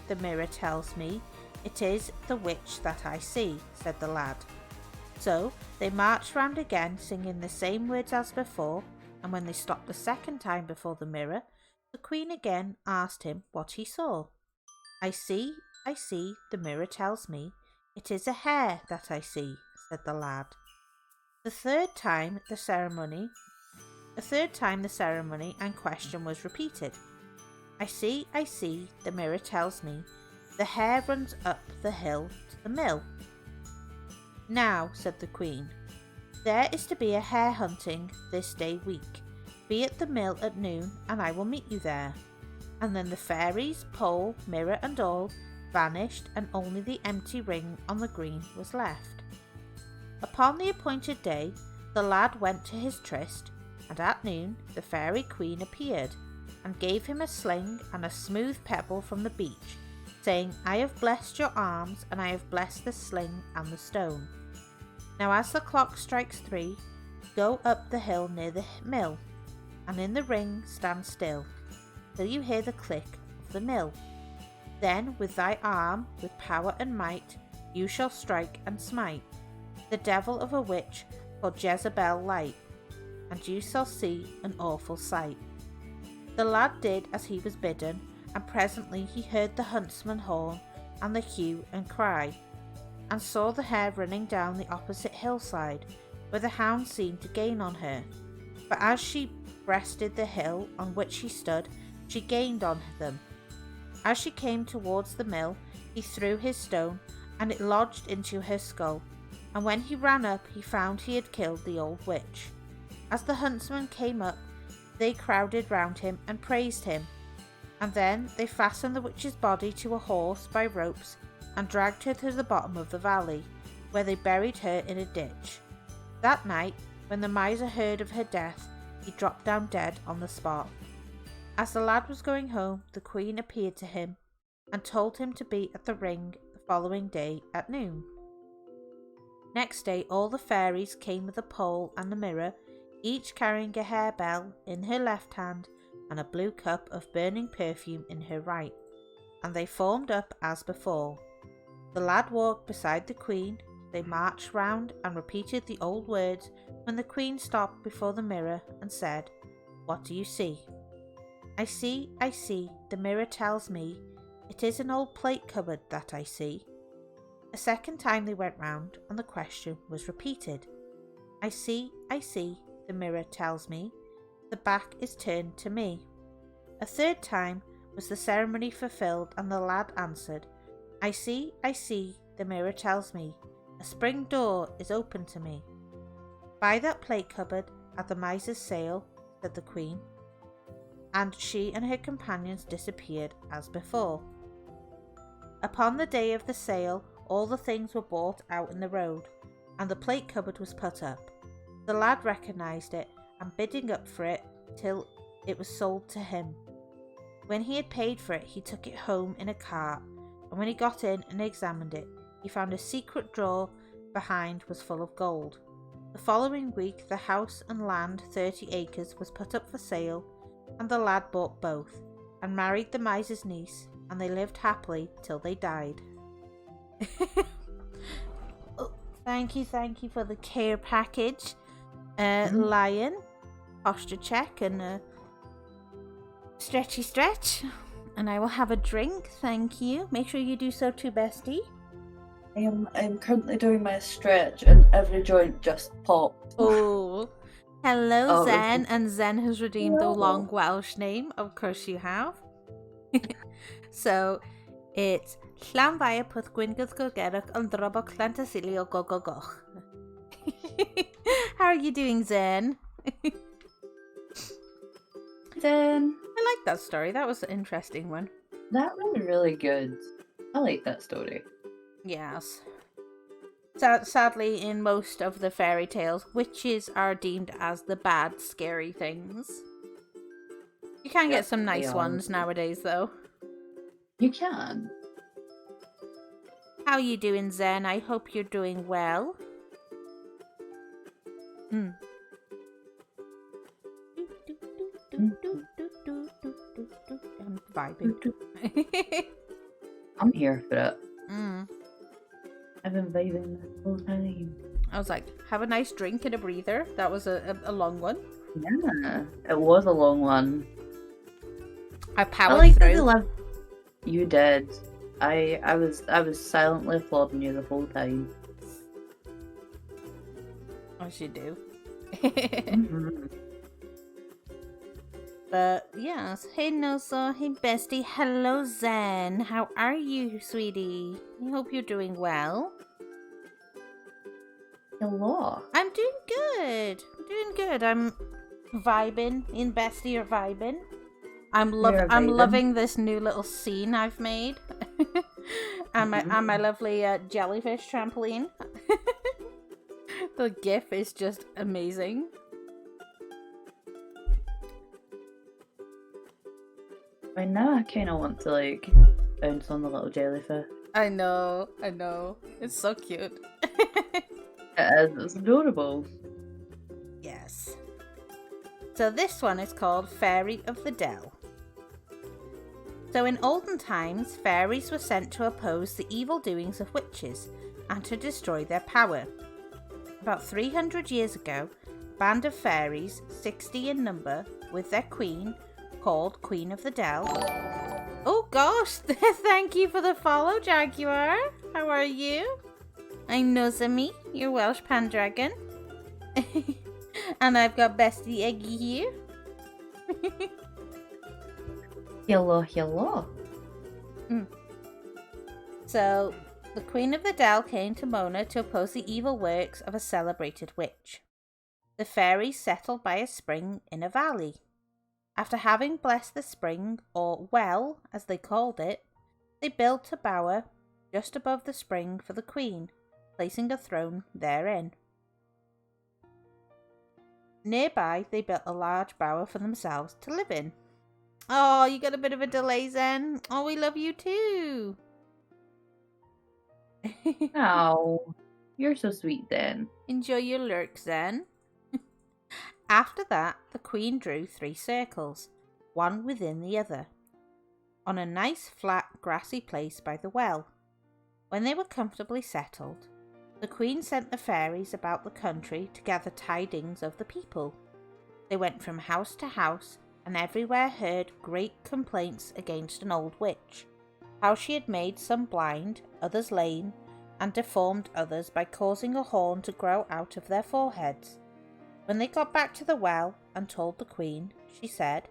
the mirror tells me, it is the witch that I see," said the lad. So they marched round again, singing the same words as before, and when they stopped the second time before the mirror, the queen again asked him what he saw. I see, the mirror tells me, it is a hare that I see," said the lad. The third time the ceremony and question was repeated. I see, the mirror tells me, the hare runs up the hill to the mill." "Now," said the queen, "there is to be a hare hunting this day week. Be at the mill at noon, and I will meet you there." And then the fairies, pole, mirror and all vanished, and only the empty ring on the green was left. Upon the appointed day, the lad went to his tryst, and at noon the fairy queen appeared, and gave him a sling and a smooth pebble from the beach, saying, "I have blessed your arms, and I have blessed the sling and the stone. Now as the clock strikes 3, go up the hill near the mill, and in the ring stand still, till you hear the click of the mill. Then with thy arm, with power and might, you shall strike and smite the devil of a witch called Jezebel Light, and you shall see an awful sight." The lad did as he was bidden, and presently he heard the huntsman horn and the hue and cry, and saw the hare running down the opposite hillside, where the hounds seemed to gain on her. But as she breasted the hill on which he stood, she gained on them. As she came towards the mill, he threw his stone, and it lodged into her skull, and when he ran up, he found he had killed the old witch. As the huntsmen came up, they crowded round him and praised him, and then they fastened the witch's body to a horse by ropes and dragged her to the bottom of the valley, where they buried her in a ditch. That night, when the miser heard of her death, he dropped down dead on the spot. As the lad was going home, the queen appeared to him and told him to be at the ring the following day at noon. Next day all the fairies came with the pole and the mirror, each carrying a harebell in her left hand and a blue cup of burning perfume in her right, and they formed up as before. The lad walked beside the queen. They marched round and repeated the old words when the queen stopped before the mirror and said, "What do you see?" I see, the mirror tells me. It is an old plate cupboard that I see." A second time they went round and the question was repeated. I see, the mirror tells me. The back is turned to me." A third time was the ceremony fulfilled and the lad answered, I see, the mirror tells me. A spring door is open to me." "By that plate cupboard at the miser's sale," said the queen, and she and her companions disappeared as before. Upon the day of the sale, all the things were brought out in the road, and the plate cupboard was put up. The lad recognised it, and bidding up for it till it was sold to him. When he had paid for it, he took it home in a cart, and when he got in and examined it, he found a secret drawer behind was full of gold. The following week, the house and land, 30 acres, was put up for sale, and the lad bought both, and married the miser's niece, and they lived happily till they died. Oh, thank you for the care package. Lion, posture check, and stretchy stretch. And I will have a drink, thank you. Make sure you do so too, bestie. I'm currently doing my stretch and every joint just popped. Oh. Hello, Oh, Zen. And Zen has redeemed the Hello. long Welsh name. Of course you have. So, it's Llanfair pwth gwyngydd gogerach yn drobo clantasilio gogogoch. How are you doing, Zen? Then I like that story. That was an interesting one. that was really good. I like that story. Yes. Sadly, in most of the fairy tales, witches are deemed as the bad, scary things. You can get some nice ones nowadays, though. You can. How you doing, Zen? I hope you're doing well. I'm vibing. I'm here for it. Mm. I've been vibing the whole time. I was like, have a nice drink and a breather. That was a long one. Yeah, it was a long one. I powered I like through. You did. I was silently applauding you the whole time. As you do. Mm-hmm. But yes, hey Noso, hey bestie, hello Zen. How are you, sweetie? I hope you're doing well. Hello. I'm doing good. I'm vibing. In bestie, you're vibing. I'm loving this new little scene I've made. and my lovely jellyfish trampoline. The gif is just amazing. Right now I kind of want to like bounce on the little jellyfish. I know. It's so cute. It is. It's adorable. Yes. So this one is called Fairy of the Dell. So in olden times, fairies were sent to oppose the evil doings of witches and to destroy their power. About 300 years ago, a band of fairies, 60 in number, with their queen, called Queen of the Dell. Oh gosh, thank you for the follow, Jaguar. How are you? I'm Nozami, your Welsh Pandragon. And I've got Bestie Eggy here. Hello. So, the Queen of the Dell came to Mona to oppose the evil works of a celebrated witch. The fairies settled by a spring in a valley. After having blessed the spring, or well, as they called it, they built a bower just above the spring for the queen, placing a throne therein. Nearby, they built a large bower for themselves to live in. Oh, you got a bit of a delay, Zen. Oh, we love you too. Oh, you're so sweet then. Enjoy your lurk, Zen. After that, the queen drew 3 circles. one within the other, on a nice flat grassy place by the well. When they were comfortably settled, the Queen sent the fairies about the country to gather tidings of the people. They went from house to house, and everywhere heard great complaints against an old witch, how she had made some blind, others lame, and deformed others by causing a horn to grow out of their foreheads. When they got back to the well and told the Queen, she said,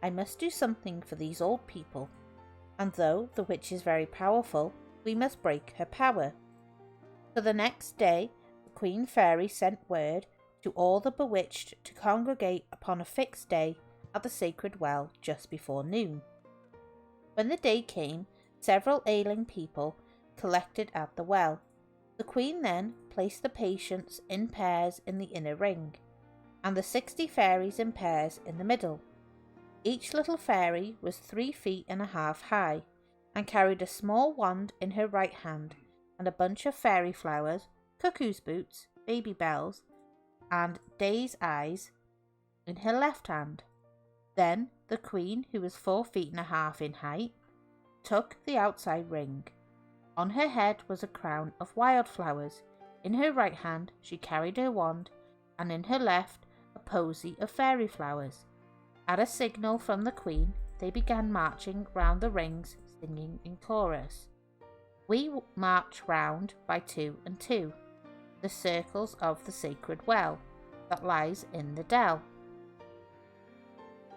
"I must do something for these old people, and though the witch is very powerful, we must break her power." So the next day the Queen Fairy sent word to all the bewitched to congregate upon a fixed day at the sacred well just before noon. When the day came, several ailing people collected at the well. The Queen then placed the patients in pairs in the inner ring, and the 60 fairies in pairs in the middle. Each little fairy was 3.5 feet high, and carried a small wand in her right hand, and a bunch of fairy flowers, cuckoo's boots, baby bells, and day's eyes in her left hand. Then the Queen, who was 4.5 feet in height, took the outside ring. On her head was a crown of wildflowers. In her right hand she carried her wand, and in her left a posy of fairy flowers. At a signal from the Queen, they began marching round the rings, singing in chorus. We march round by 2 and 2, the circles of the sacred well that lies in the dell.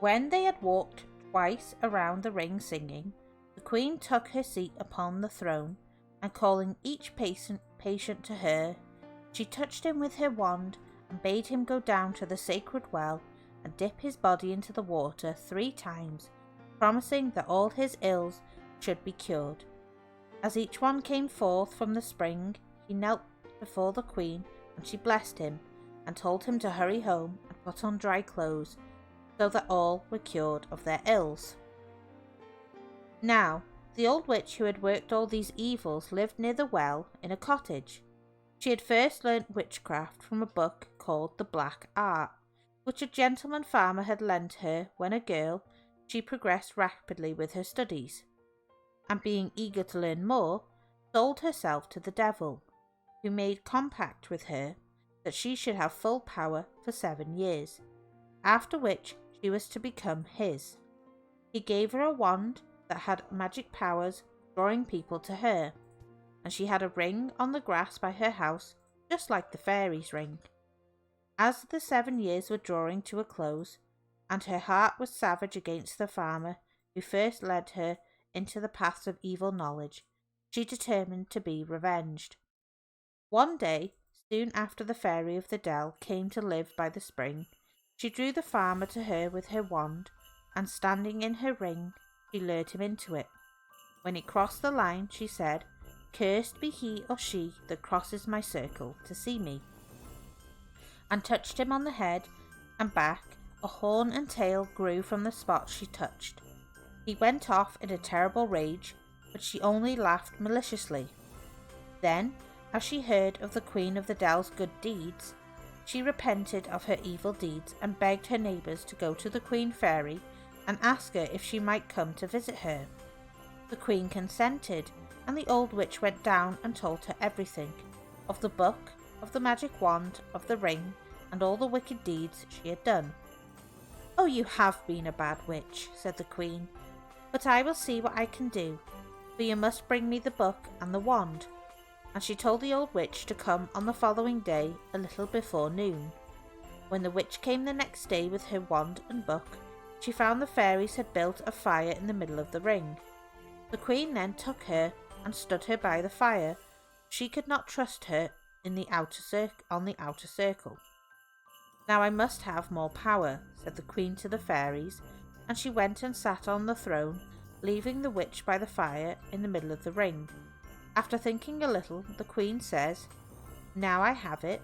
When they had walked twice around the ring singing, the Queen took her seat upon the throne, and calling each patient to her, she touched him with her wand and bade him go down to the sacred well and dip his body into the water 3 times, promising that all his ills should be cured. As each one came forth from the spring, he knelt before the Queen, and she blessed him, and told him to hurry home and put on dry clothes, so that all were cured of their ills. Now, the old witch who had worked all these evils lived near the well in a cottage. She had first learnt witchcraft from a book called The Black Art, which a gentleman farmer had lent her when a girl. She progressed rapidly with her studies, and being eager to learn more, sold herself to the devil, who made compact with her that she should have full power for 7 years, after which she was to become his. He gave her a wand that had magic powers, drawing people to her, and she had a ring on the grass by her house, just like the fairies' ring. As the 7 years were drawing to a close, and her heart was savage against the farmer who first led her into the paths of evil knowledge, she determined to be revenged. One day, soon after the Fairy of the Dell came to live by the spring, she drew the farmer to her with her wand, and standing in her ring, she lured him into it. When he crossed the line, she said, "Cursed be he or she that crosses my circle to see me," and touched him on the head and back. A horn and tail grew from the spot she touched. He went off in a terrible rage, but she only laughed maliciously. Then, as she heard of the Queen of the Dell's good deeds, she repented of her evil deeds and begged her neighbours to go to the Queen Fairy and ask her if she might come to visit her. The Queen consented, and the old witch went down and told her everything, of the book, of the magic wand, of the ring, and all the wicked deeds she had done. "Oh, you have been a bad witch," said the Queen, "but I will see what I can do, for you must bring me the book and the wand." And she told the old witch to come on the following day a little before noon. When the witch came the next day with her wand and book, she found the fairies had built a fire in the middle of the ring. The Queen then took her and stood her by the fire. She could not trust her on the outer circle. "Now I must have more power," said the Queen to the fairies, and she went and sat on the throne, leaving the witch by the fire in the middle of the ring. After thinking a little, the Queen says, "Now I have it,"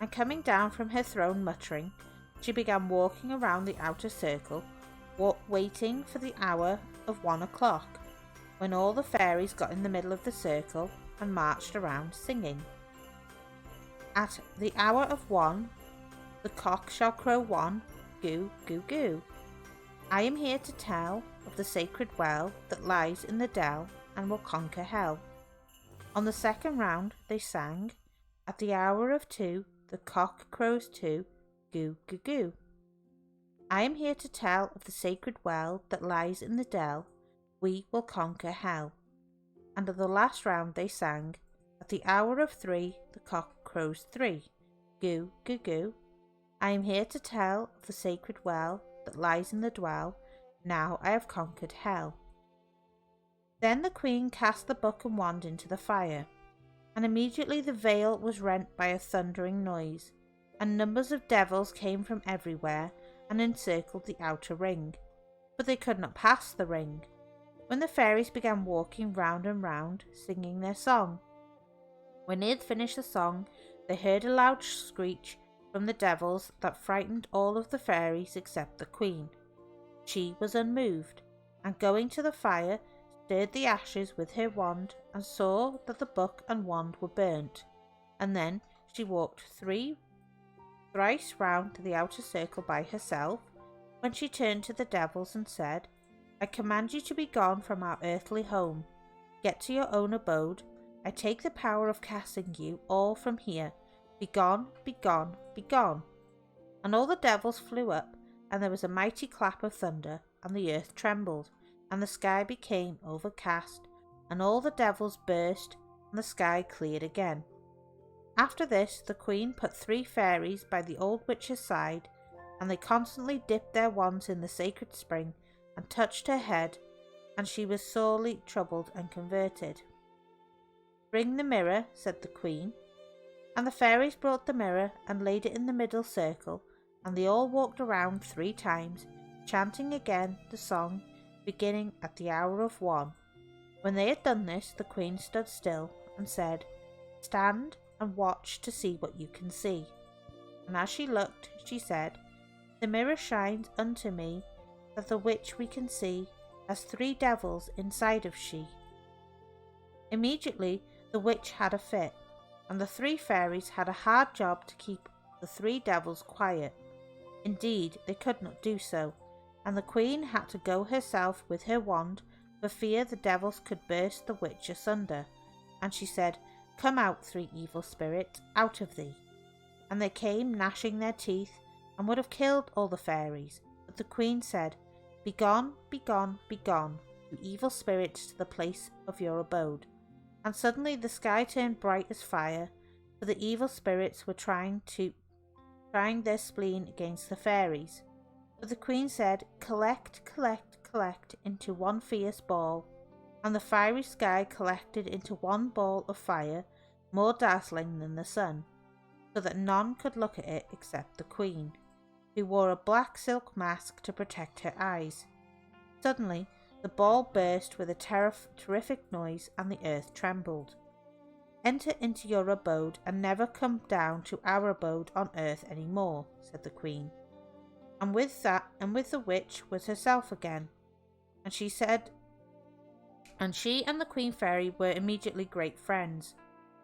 and coming down from her throne muttering, she began walking around the outer circle, waiting for the hour of 1 o'clock, when all the fairies got in the middle of the circle and marched around singing. "At the hour of 1, the cock shall crow 1, goo, goo, goo. I am here to tell of the sacred well that lies in the dell and will conquer hell. On the second round they sang, at the hour of 2, the cock crows 2, goo goo goo. I am here to tell of the sacred well that lies in the dell, we will conquer hell. And at the last round they sang, at the hour of 3, the cock crows 3, goo goo goo. I am here to tell of the sacred well that lies in the dwell, now I have conquered hell. Then the queen cast the book and wand into the fire, and immediately the veil was rent by a thundering noise, and numbers of devils came from everywhere and encircled the outer ring, but they could not pass the ring, when the fairies began walking round and round, singing their song. When they had finished the song, they heard a loud screech from the devils that frightened all of the fairies except the queen. She was unmoved, and going to the fire, stirred the ashes with her wand and saw that the book and wand were burnt, and then she walked thrice round the outer circle by herself, when she turned to the devils and said, I command you to be gone from our earthly home. Get to your own abode. I take the power of casting you all from here. Be gone, be gone, be gone. And all the devils flew up, and there was a mighty clap of thunder, and the earth trembled, and the sky became overcast, and all the devils burst, and the sky cleared again. After this the queen put 3 fairies by the old witch's side, and they constantly dipped their wands in the sacred spring, and touched her head, and she was sorely troubled and converted. Bring the mirror, said the queen. And the fairies brought the mirror and laid it in the middle circle, and they all walked around 3 times, chanting again the song beginning at the hour of 1. When they had done this, the queen stood still and said, Stand and watch to see what you can see. And as she looked, she said, The mirror shines unto me, that the witch we can see has 3 devils inside of she. Immediately the witch had a fit, and the 3 fairies had a hard job to keep the 3 devils quiet. Indeed, they could not do so, and the queen had to go herself with her wand for fear the devils could burst the witch asunder. And she said, Come out, 3 evil spirits, out of thee. And they came gnashing their teeth, and would have killed all the fairies. But the queen said, Begone, begone, begone, you evil spirits, to the place of your abode. And suddenly the sky turned bright as fire, for the evil spirits were trying their spleen against the fairies. But the queen said, Collect, collect, collect into one fierce ball, and the fiery sky collected into one ball of fire, more dazzling than the sun, so that none could look at it except the queen, who wore a black silk mask to protect her eyes. Suddenly the ball burst with a terrific noise, and the earth trembled. Enter into your abode, and never come down to our abode on earth any more, said the queen. And with the witch was herself again. And she and the queen fairy were immediately great friends.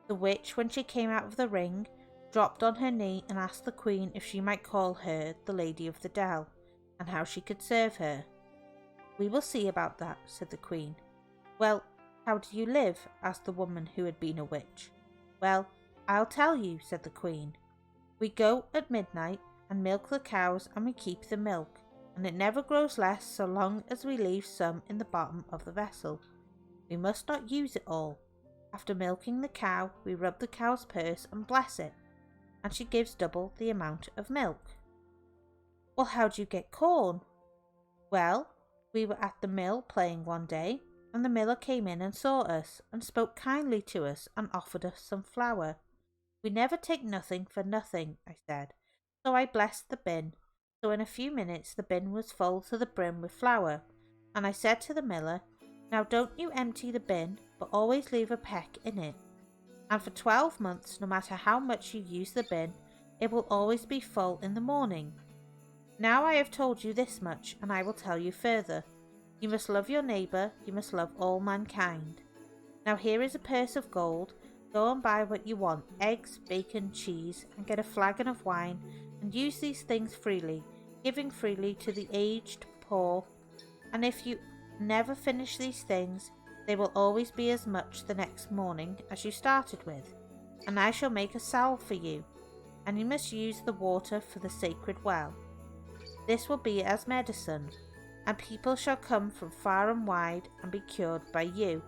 The witch, when she came out of the ring, dropped on her knee and asked the queen if she might call her the Lady of the Dell, and how she could serve her. We will see about that, said the queen. Well, how do you live? Asked the woman who had been a witch. Well, I'll tell you, said the queen. We go at midnight and milk the cows, and we keep the milk, and it never grows less so long as we leave some in the bottom of the vessel. We must not use it all. After milking the cow, we rub the cow's purse and bless it, and she gives double the amount of milk. Well, how do you get corn? Well, we were at the mill playing one day, and the miller came in and saw us, and spoke kindly to us, and offered us some flour. We never take nothing for nothing, I said, so I blessed the bin. So in a few minutes the bin was full to the brim with flour, and I said to the miller, Now don't you empty the bin, but always leave a peck in it. And for 12 months, no matter how much you use the bin, it will always be full in the morning. Now I have told you this much, and I will tell you further. You must love your neighbour, you must love all mankind. Now here is a purse of gold. Go and buy what you want, eggs, bacon, cheese, and get a flagon of wine, and use these things freely, giving freely to the aged, poor, and if you never finish these things, they will always be as much the next morning as you started with, and I shall make a salve for you, and you must use the water for the sacred well. This will be as medicine, and people shall come from far and wide and be cured by you,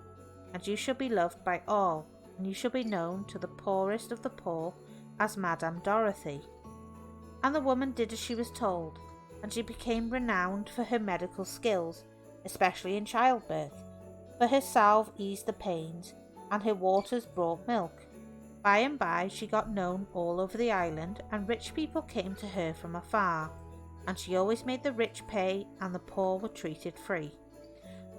and you shall be loved by all, and you shall be known to the poorest of the poor as Madame Dorothy." And the woman did as she was told, and she became renowned for her medical skills, especially in childbirth, for her salve eased the pains, and her waters brought milk. By and by she got known all over the island, and rich people came to her from afar, and she always made the rich pay, and the poor were treated free.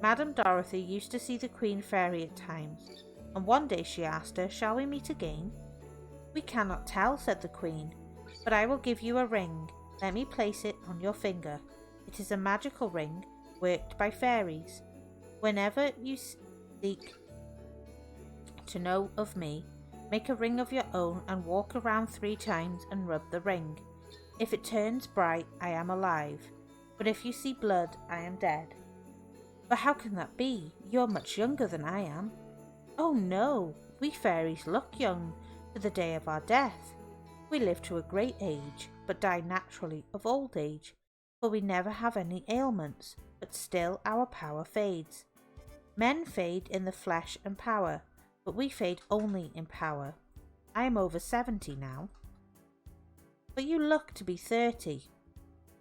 Madame Dorothy used to see the Queen Fairy at times, and one day she asked her, "Shall we meet again?" "We cannot tell," said the Queen, "but I will give you a ring. Let me place it on your finger. It is a magical ring, worked by fairies. Whenever you seek to know of me, make a ring of your own and walk around 3 times and rub the ring. If it turns bright, I am alive, but if you see blood, I am dead." "But how can that be? You're much younger than I am." "Oh no, we fairies look young to the day of our death. We live to a great age, but die naturally of old age, for we never have any ailments, but still our power fades. Men fade in the flesh and power, but we fade only in power. I am over 70 now." "But you look to be 30.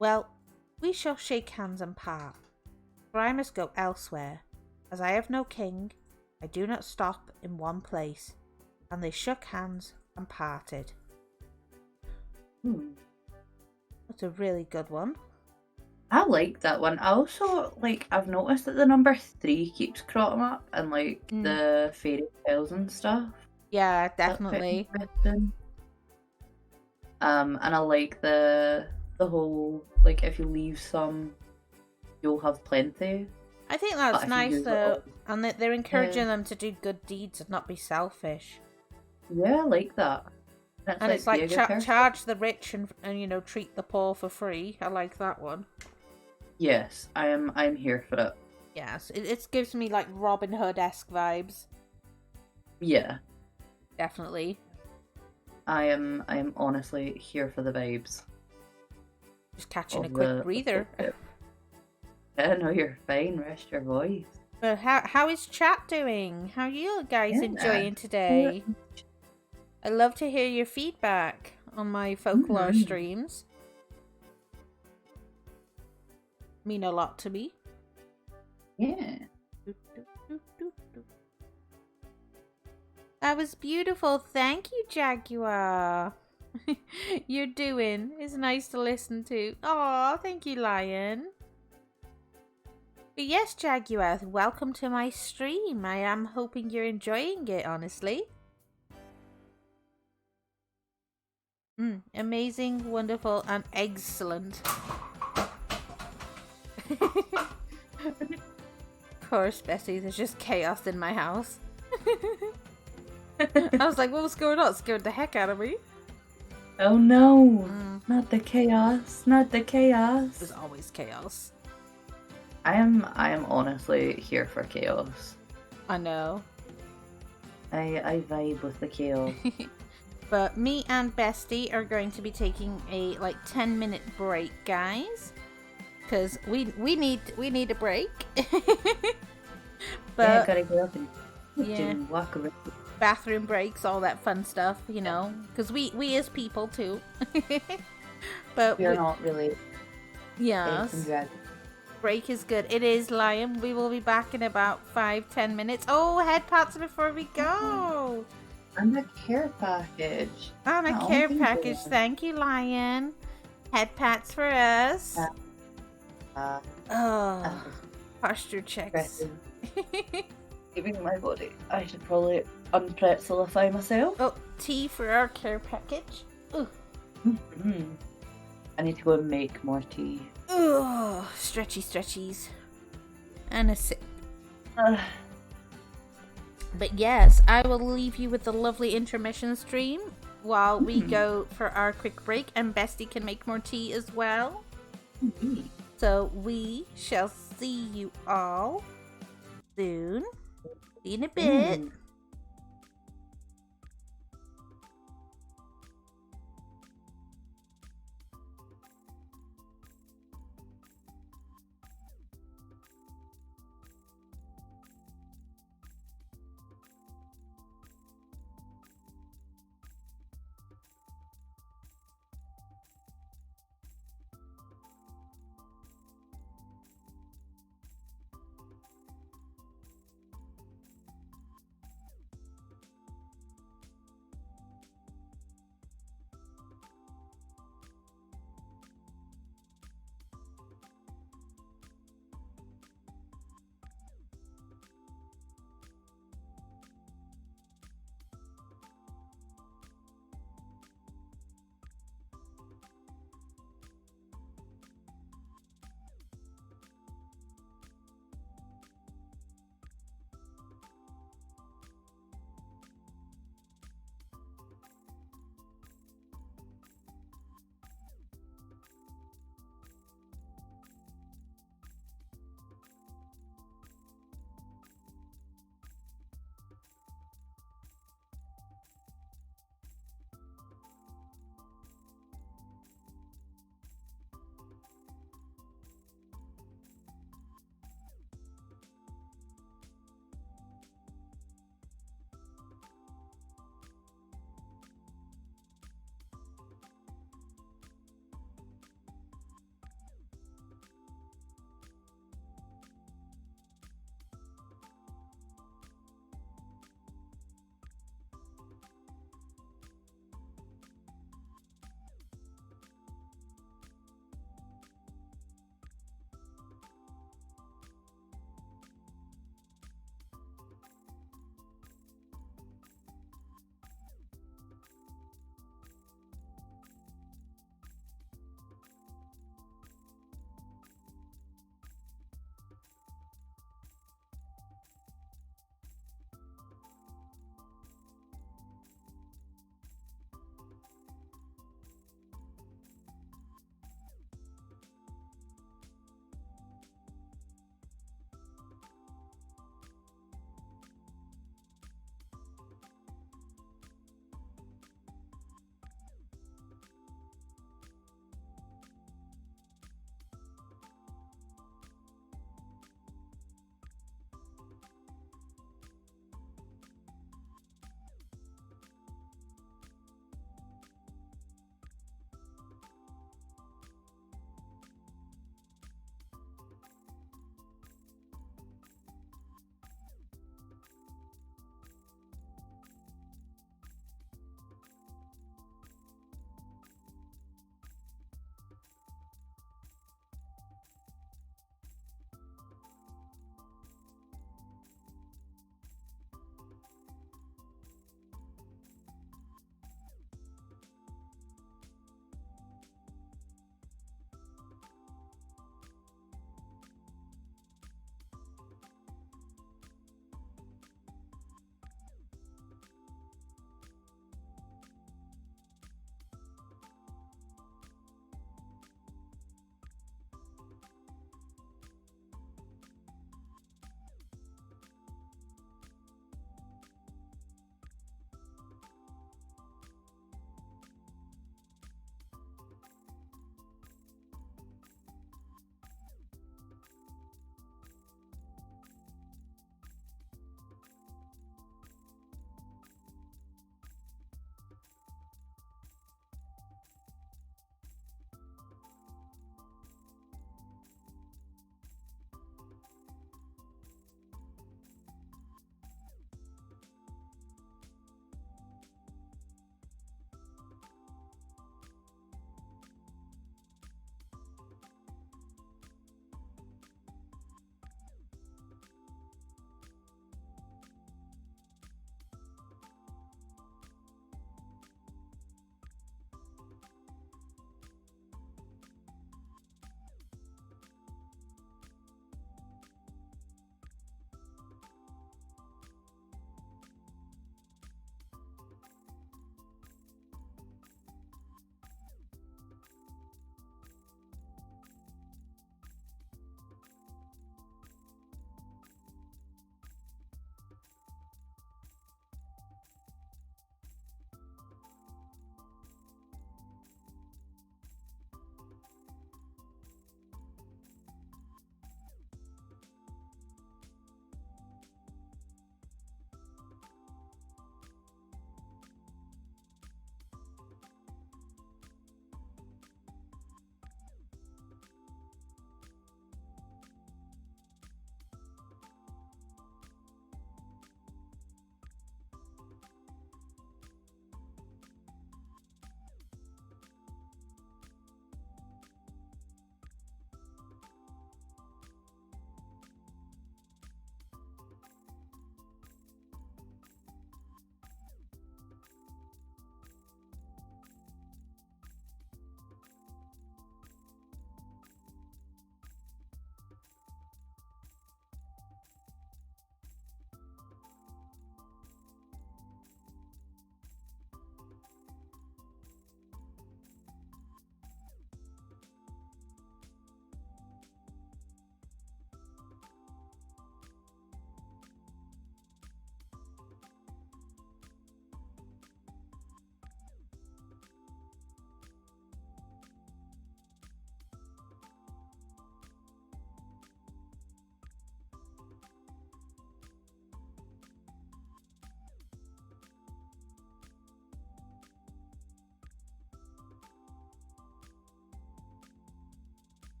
Well, we shall shake hands and part, for I must go elsewhere. As I have no king, I do not stop in one place." And they shook hands and parted. That's a really good one. I like that one. I also I've noticed that the number 3 keeps cropping up and the fairy tales and stuff. Yeah, That's quite definitely. interesting. And I like the whole if you leave some, you'll have plenty. I think But that's if you nice use it though, all, and that they're encouraging them to do good deeds and not be selfish. yeah, I like that. And it's be a like good person. charge the rich and treat the poor for free. I like that one. Yes, I'm here for it. Yes, it gives me like Robin Hood-esque vibes. Yeah, Definitely. I am honestly here for the vibes. Just catching a of quick the breather. folk. I know you're fine. Rest your voice. But how is chat doing? How are you guys Yeah. enjoying today? I love to hear your feedback on my folklore streams. Mean a lot to me. Yeah. That was beautiful. Thank you, Jaguar. You're doing is nice to listen to. Aw, thank you, Lion. But yes, Jaguar, welcome to my stream. I am hoping you're enjoying it, honestly. Amazing, wonderful, and excellent. Of course, Bessie, there's just chaos in my house. I was like, what was going on? It scared the heck out of me. Oh no! Not the chaos! Not the chaos! There's always chaos. I am honestly here for chaos. I know. I vibe with the chaos. But me and Bestie are going to be taking a 10-minute break, guys, because we need a break. But yeah, gotta get up and walk around. Bathroom breaks, all that fun stuff, because we as people too. But We're not really. Yes. Break is good. It is, Lion. We will be back in about 5-10 minutes. Oh, head pats before we go. And a care package. And a care package. Thank you, Lion. Head pats for us. Posture checks. Leaving my body. I should probably unpretzelify myself. Oh, tea for our care package. I need to go and make more tea. Oh, stretchies. And a sip. But yes, I will leave you with the lovely intermission stream while we go for our quick break, and Bestie can make more tea as well. So we shall see you all soon. See you in a bit.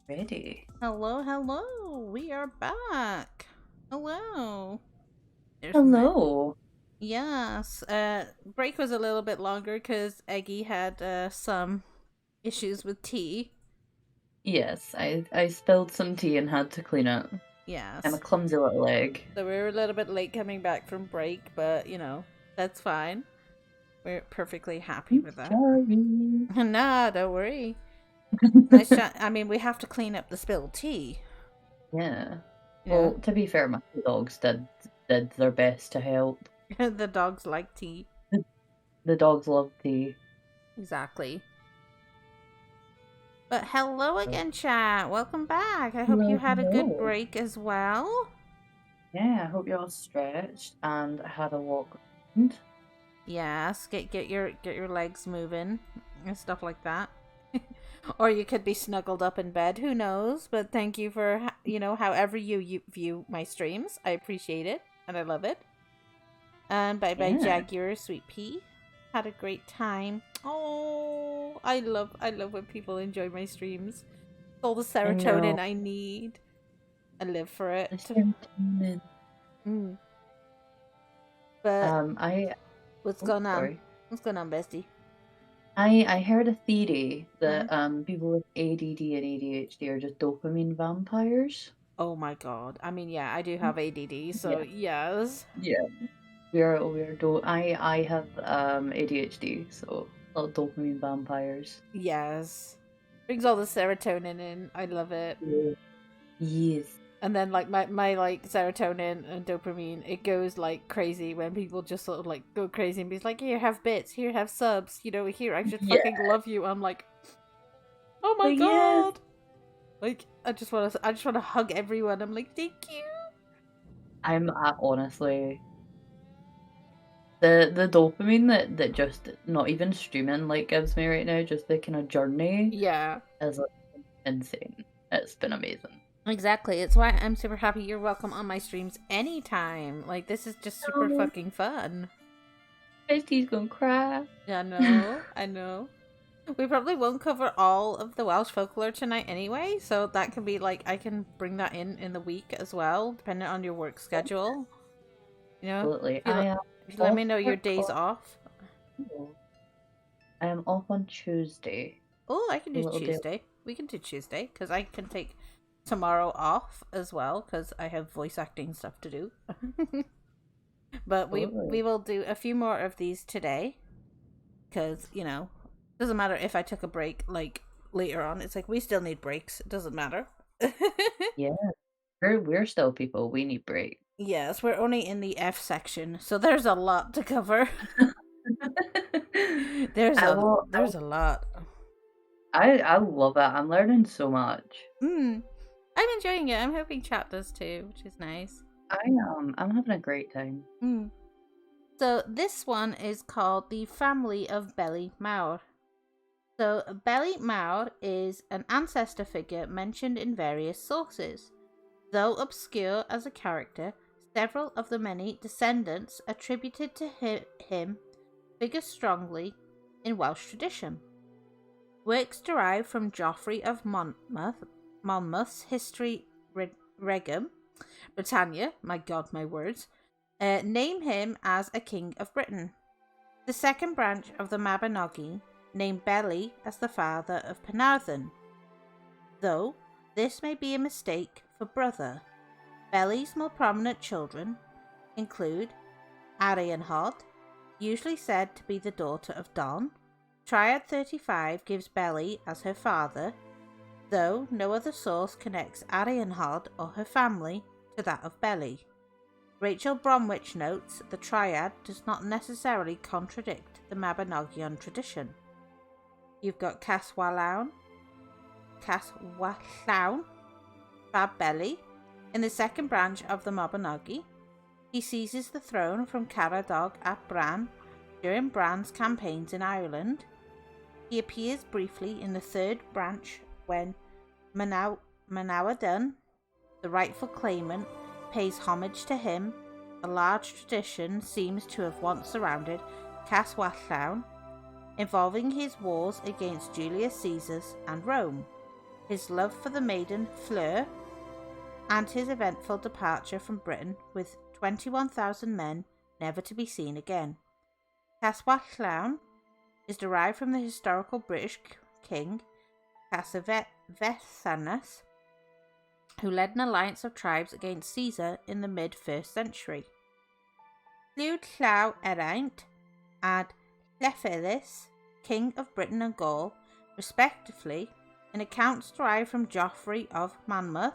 Ready. Hello, hello. We are back. Hello. There's my Hello. yes. Break was a little bit longer because Eggy had some issues with tea. Yes, I spilled some tea and had to clean it. I'm a Yes. clumsy little egg. So we were a little bit late coming back from break, but that's fine. We're perfectly happy I'm with that. sorry. Nah, don't worry. I mean, we have to clean up the spilled tea. Yeah. Yeah. Well, to be fair, my two dogs did their best to help. The dogs like tea. The dogs love tea. Exactly. But hello So, again, chat. Welcome back. I hope you hello, had a good hello. break as well. Yeah, I hope you're all stretched and had a walk around. Yes, get your legs moving and stuff like that. Or you could be snuggled up in bed. Who knows? But thank you for however you view my streams. I appreciate it and I love it. And bye bye, Yeah. Jaguar, sweet pea. Had a great time. Oh, I love when people enjoy my streams. It's all the I know. serotonin I need. I live for it. The serotonin. Mm. But I what's oh going on? sorry. What's going on, bestie? I heard a theory Huh? that people with ADD and ADHD are just dopamine vampires. Oh my god. I mean, yeah, I do have ADD, so Yeah, yes. yeah. I have ADHD, so little dopamine vampires. Yes. Brings all the serotonin in. I love it. Yeah. Yes. And then like my like serotonin and dopamine, it goes like crazy when people just sort of like go crazy and be like, here, have bits, here, have subs, here, I should Yeah. fucking love you. I'm like, oh my Like yes. god. Like I just wanna hug everyone. I'm like, thank you. Honestly the dopamine that just not even streaming like gives me right now, just the kind of journey Yeah. is like, insane. It's been amazing. Exactly. It's why I'm super happy you're welcome on my streams anytime. Like this is just super Oh, fucking fun. Bestie's gonna cry. I know. I know. We probably won't cover all of the Welsh folklore tonight anyway, so that can be like I can bring that in the week as well, depending on your work schedule. Absolutely. If you let me know your days off. I am off on Tuesday. Oh, I can A do little day. Tuesday. We can do Tuesday because I can take tomorrow off as well because I have voice acting stuff to do. But we will do a few more of these today because doesn't matter if I took a break like later on. It's like we still need breaks. It doesn't matter. Yeah, we're still people. We need break. Yes, we're only in the F section, so there's a lot to cover. there's a lot. I love it. I'm learning so much. I'm enjoying it. I'm hoping chat does too, which is nice. I'm having a great time. So this one is called the Family of Beli Mawr. So Beli Mawr is an ancestor figure mentioned in various sources. Though obscure as a character, several of the many descendants attributed to him figure strongly in Welsh tradition. Works derived from Geoffrey of Monmouth's History Regum, Britannia, my god, my words, name him as a king of Britain. The second branch of the Mabinogi named Beli as the father of Penarthun, though this may be a mistake for brother. Beli's more prominent children include Arianrhod, usually said to be the daughter of Don. Triad 35 gives Beli as her father, though no other source connects Arianrhod or her family to that of Beli. Rachel Bromwich notes the triad does not necessarily contradict the Mabinogion tradition. You've got Caswallawn, Fab Beli, in the second branch of the Mabinogi. He seizes the throne from Caradog ap Bran during Bran's campaigns in Ireland. He appears briefly in the third branch when Manawydan, the rightful claimant, pays homage to him. A large tradition seems to have once surrounded Caswallawn, involving his wars against Julius Caesar and Rome. his love for the maiden Fleur, and his eventful departure from Britain with 21,000 men never to be seen again. Caswall Llawn is derived from the historical British king Cassivellus, who led an alliance of tribes against Caesar in the mid-1st century. Llywyd Llaw Eraint and Llefelys, king of Britain and Gaul, respectively, in accounts derived from Geoffrey of Monmouth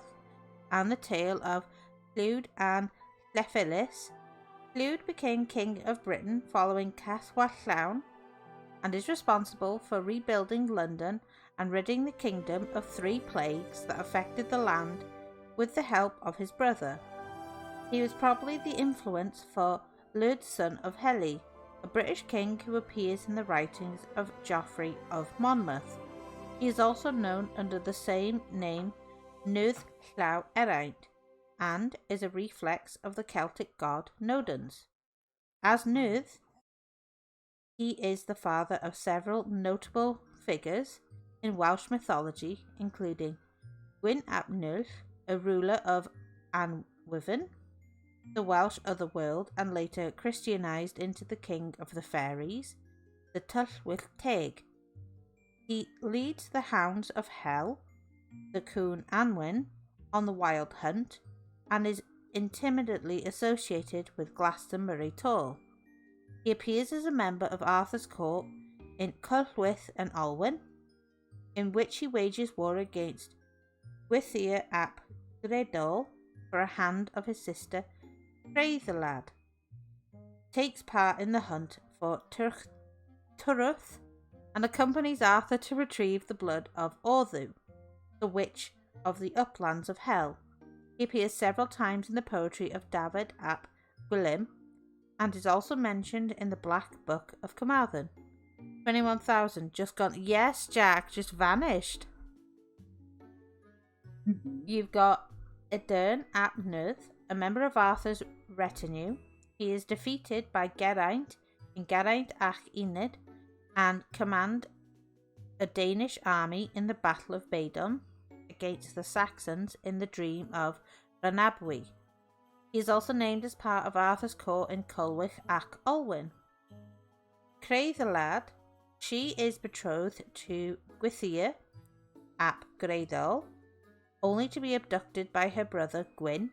and the tale of Llywyd and Llefelys. Llywyd became king of Britain following Caswall Llawn and is responsible for rebuilding London and ridding the kingdom of 3 plagues that affected the land with the help of his brother. He was probably the influence for Llywyd, son of Heli, a British king who appears in the writings of Geoffrey of Monmouth. He is also known under the same name Nudd Llaw Eraint and is a reflex of the Celtic god Nodens. As Nudd, he is the father of several notable figures in Welsh mythology, including Gwyn ap Null, a ruler of Anwyfan, the Welsh otherworld and later Christianized into the king of the fairies, the Tylwyth Teg. He leads the hounds of hell, the Cwn Anwen, on the wild hunt, and is intimately associated with Glastonbury Tor. He appears as a member of Arthur's court in Culhwch and Olwen, in which he wages war against Gwythyr ap Gredol for a hand of his sister Creuddlad, takes part in the hunt for Turwth, and accompanies Arthur to retrieve the blood of Orddu, the witch of the uplands of hell. He appears several times in the poetry of David ap Gwilym, and is also mentioned in the Black Book of Carmarthen. 21,000 just gone. Yes, Jack, just vanished. You've got Edern ap Nudd, a member of Arthur's retinue. He is defeated by Geraint in Geraint ach Enid and command a Danish army in the Battle of Badon against the Saxons in the Dream of Rhonabwy. He is also named as part of Arthur's court in Culhwch ac Olwen. Creuddlad, she is betrothed to Gwythyr ap Gredol, only to be abducted by her brother Gwyn,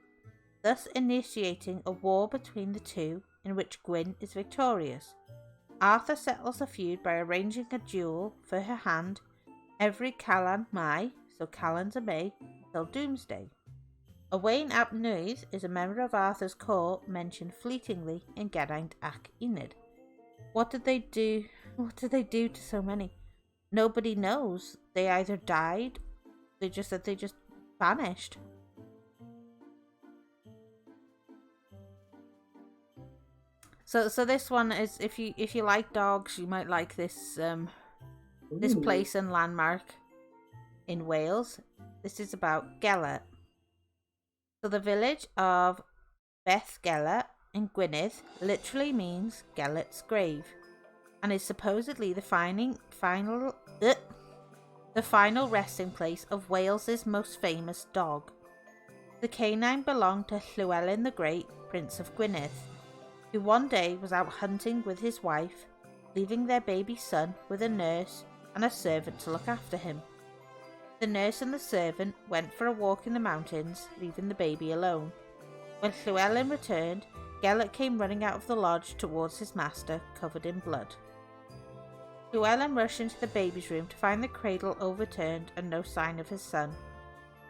thus initiating a war between the two in which Gwyn is victorious. Arthur settles the feud by arranging a duel for her hand every Calan Mai, so Calends a May, till Doomsday. Owain ap Nudd is a member of Arthur's court mentioned fleetingly in Geraint ac Enid. What did they do? What did they do to so many? Nobody knows. They either died, they just vanished. So this one is, if you like dogs, you might like this this place and landmark in Wales. This is about Gelert. So the village of Beth Gelert in Gwynedd literally means Gelert's grave, and is supposedly the final resting place of Wales's most famous dog. The canine belonged to Llywelyn the Great, Prince of Gwynedd, who one day was out hunting with his wife, leaving their baby son with a nurse and a servant to look after him. The nurse and the servant went for a walk in the mountains, leaving the baby alone. When Llywelyn returned, Gelert came running out of the lodge towards his master, covered in blood. Llywelyn rushed into the baby's room to find the cradle overturned and no sign of his son.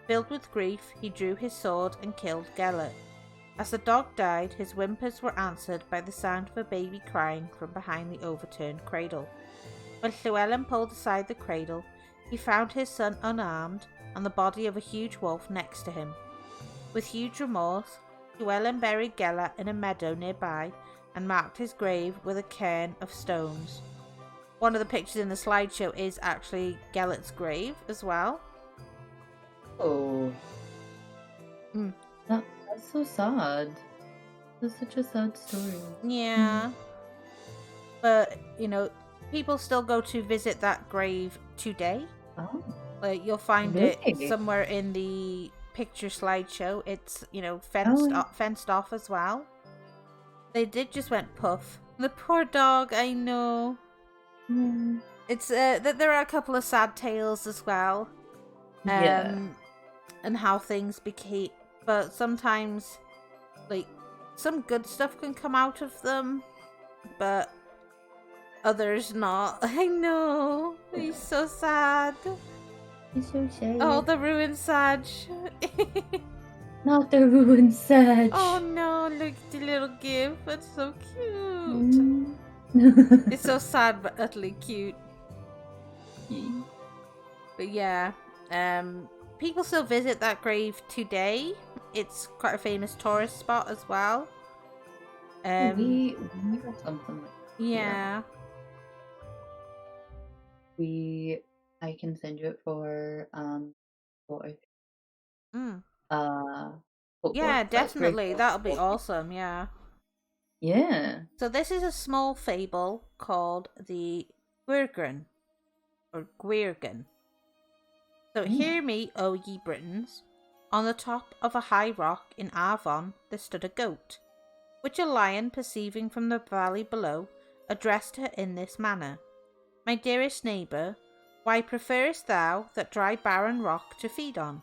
Filled with grief, he drew his sword and killed Gelert. As the dog died, his whimpers were answered by the sound of a baby crying from behind the overturned cradle. When Llywelyn pulled aside the cradle, he found his son unarmed and the body of a huge wolf next to him. With huge remorse, Llywelyn buried Gelert in a meadow nearby and marked his grave with a cairn of stones. One of the pictures in the slideshow is actually Gelert's grave as well. Oh. That's so sad. That's such a sad story. Yeah. But, people still go to visit that grave today. Oh. Like, you'll find it Really? somewhere in the picture slideshow. It's, Oh, yeah. fenced off as well. They did just went poof. The poor dog, I know. Mm. It's that there are a couple of sad tales as well. Yeah. And how things became, but sometimes, like, some good stuff can come out of them, but others not. I know. He's so sad. It's so sad. Oh, the ruined Sag. Not the ruined Sag. Oh no, look at the little gift. That's so cute. Mm. It's so sad but utterly cute. But yeah, people still visit that grave today. It's quite a famous tourist spot as well. We have something like that Yeah. here. I can send you it for what Mm. folklore. Yeah, That's very definitely. cool. That'll be awesome, yeah. Yeah. So this is a small fable called the Gwyrgen, or Gwyrgen. So hear me, O ye Britons. On the top of a high rock in Avon there stood a goat, which a lion, perceiving from the valley below, addressed her in this manner. My dearest neighbour, why preferest thou that dry barren rock to feed on?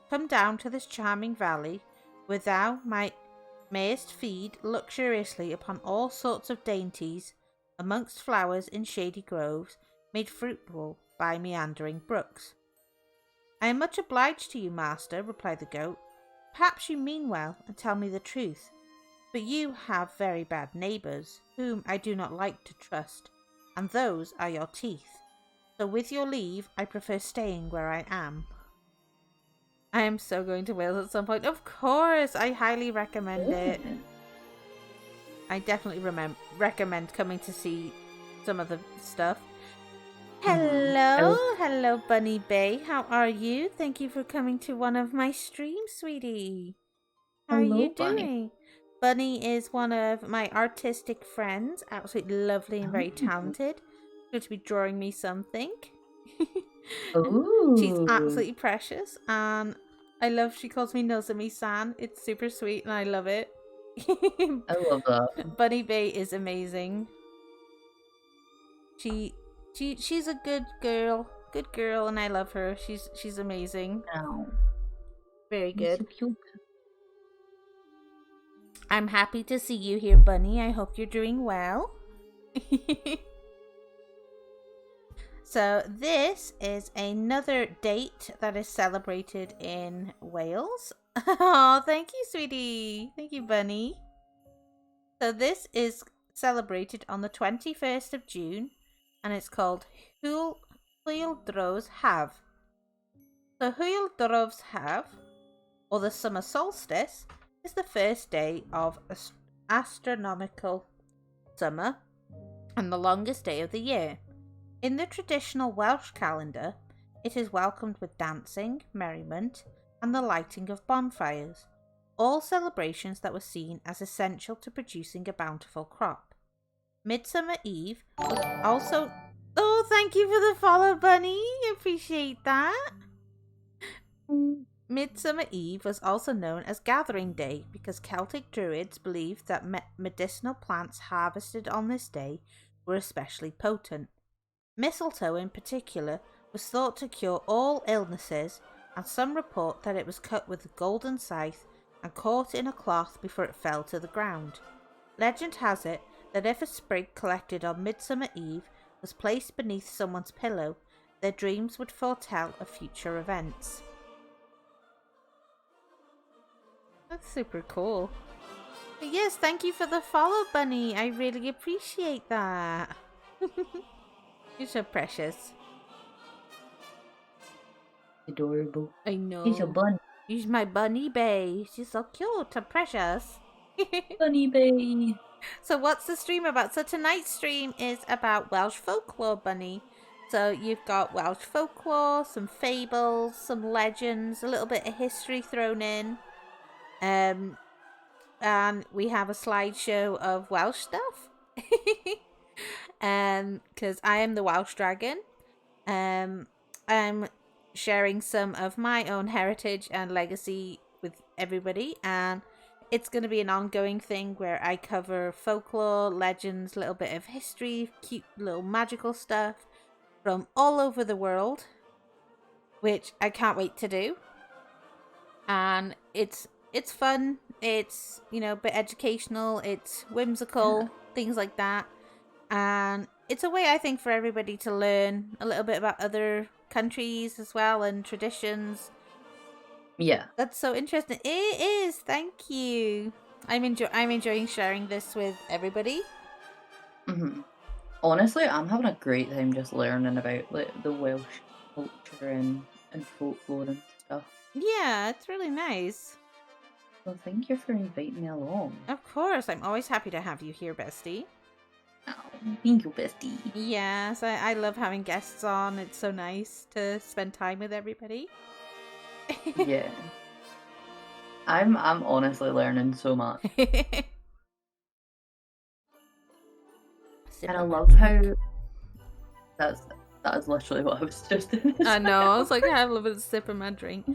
Come down to this charming valley, where thou mayest feed luxuriously upon all sorts of dainties, amongst flowers in shady groves, made fruitful by meandering brooks. I am much obliged to you, master, replied the goat. Perhaps you mean well, and tell me the truth. But you have very bad neighbours, whom I do not like to trust, and those are your teeth. So with your leave, I prefer staying where I am. I am so going to Wales at some point. Of course, I highly recommend it. I definitely recommend coming to see some of the stuff. Hello, hello, Bunny Bay. How are you? Thank you for coming to one of my streams, sweetie. How are you doing? Bunny is one of my artistic friends. Absolutely lovely and very talented. Going to be drawing me something. She's absolutely precious, and I love. She calls me Nozumi-san. It's super sweet, and I love it. I love that. Bunny Bay is amazing. She's a good girl, and I love her. She's amazing. Ow. Very good. So cute. I'm happy to see you here, Bunny. I hope you're doing well. So this is another date that is celebrated in Wales. Oh, thank you, sweetie. Thank you, Bunny. So this is celebrated on the 21st of June, and it's called Hwyl Dros Haf. So Hwyl Dros Haf, or the summer solstice, is the first day of astronomical summer and the longest day of the year. In the traditional Welsh calendar, it is welcomed with dancing, merriment, and the lighting of bonfires, all celebrations that were seen as essential to producing a bountiful crop. Midsummer Eve was also... Oh, thank you for the follow, Bunny. Appreciate that. Midsummer Eve was also known as Gathering Day because Celtic Druids believed that medicinal plants harvested on this day were especially potent. Mistletoe in particular was thought to cure all illnesses, and some report that it was cut with a golden scythe and caught in a cloth before it fell to the ground. Legend has it that if a sprig collected on Midsummer Eve was placed beneath someone's pillow, their dreams would foretell of future events. That's super cool. But yes, thank you for the follow, Bunny. I really appreciate that. You're so precious. Adorable. I know. He's a bunny. He's my Bunny Bay. She's so cute and precious. Bunny Bay. So what's the stream about? So tonight's stream is about Welsh folklore, Bunny. So you've got Welsh folklore, some fables, some legends, a little bit of history thrown in. And we have a slideshow of Welsh stuff. Because I am the Welsh dragon. sharing some of my own heritage and legacy with everybody, and it's going to be an ongoing thing where I cover folklore, legends, a little bit of history, cute little magical stuff from all over the world, which I can't wait to do. And it's fun, it's, you know, a bit educational, it's whimsical, things like that. And it's a way, I think, for everybody to learn a little bit about other countries as well and traditions. Yeah. That's so interesting. It is. Thank you. I'm enjoying sharing this with everybody. Honestly, I'm having a great time just learning about like the Welsh culture and folklore and stuff. Yeah, it's really nice. Well, thank you for inviting me along. Of course, I'm always happy to have you here, bestie. Oh, thank you, bestie. Yes, I love having guests on. It's so nice to spend time with everybody. Yeah. I'm honestly learning so much. And I love how that is literally what I was just doing. I know, I was like, I have a little bit of sip of my drink.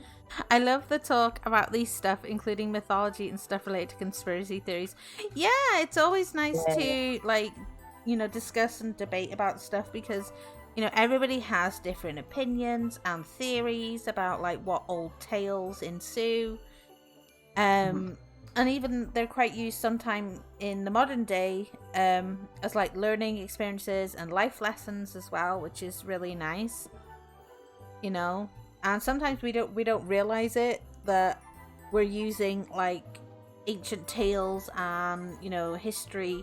I love the talk about these stuff, including mythology and stuff related to conspiracy theories. Yeah, it's always nice to, like, you know, discuss and debate about stuff because, you know, everybody has different opinions and theories about, like, what old tales ensue. And even they're quite used sometime in the modern day as like learning experiences and life lessons as well, which is really nice, you know. And sometimes we don't realize it, that we're using like ancient tales and, you know, history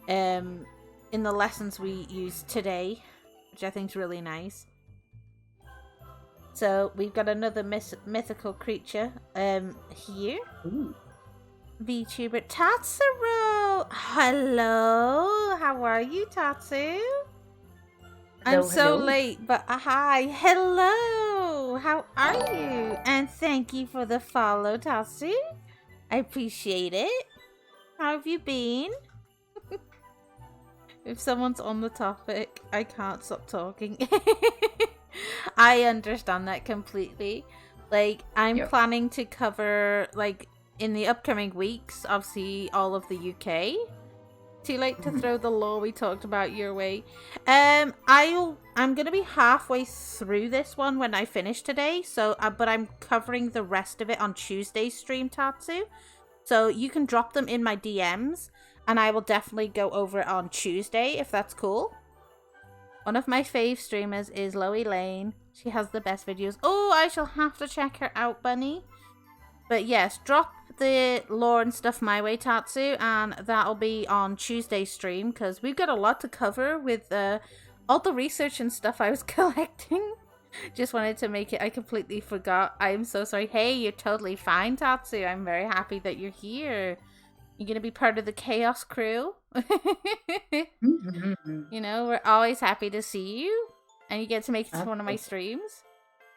in the lessons we use today, which I think is really nice. So we've got another mythical creature here. Ooh. VTuber Tatsuro! Hello! How are you, Tatsu? I'm so late, but hi! Hello! How are you? And thank you for the follow, Tatsu. I appreciate it. How have you been? If someone's on the topic, I can't stop talking. I understand that completely. Like, I'm planning to cover, like, in the upcoming weeks, obviously, all of the UK. Too late to throw the law we talked about your way. I'm gonna be halfway through this one when I finish today. So, but I'm covering the rest of it on Tuesday's stream, Tatsu. So you can drop them in my DMs, and I will definitely go over it on Tuesday if that's cool. One of my fave streamers is Loey Lane. She has the best videos. Oh, I shall have to check her out, Bunny. But yes, drop the lore and stuff my way, Tatsu, and that'll be on Tuesday's stream, because we've got a lot to cover with all the research and stuff I was collecting. Just wanted to make it, I completely forgot. I'm so sorry. Hey, you're totally fine, Tatsu. I'm very happy that you're here. You're going to be part of the Chaos crew. You know, we're always happy to see you, and you get to make it to one of my streams.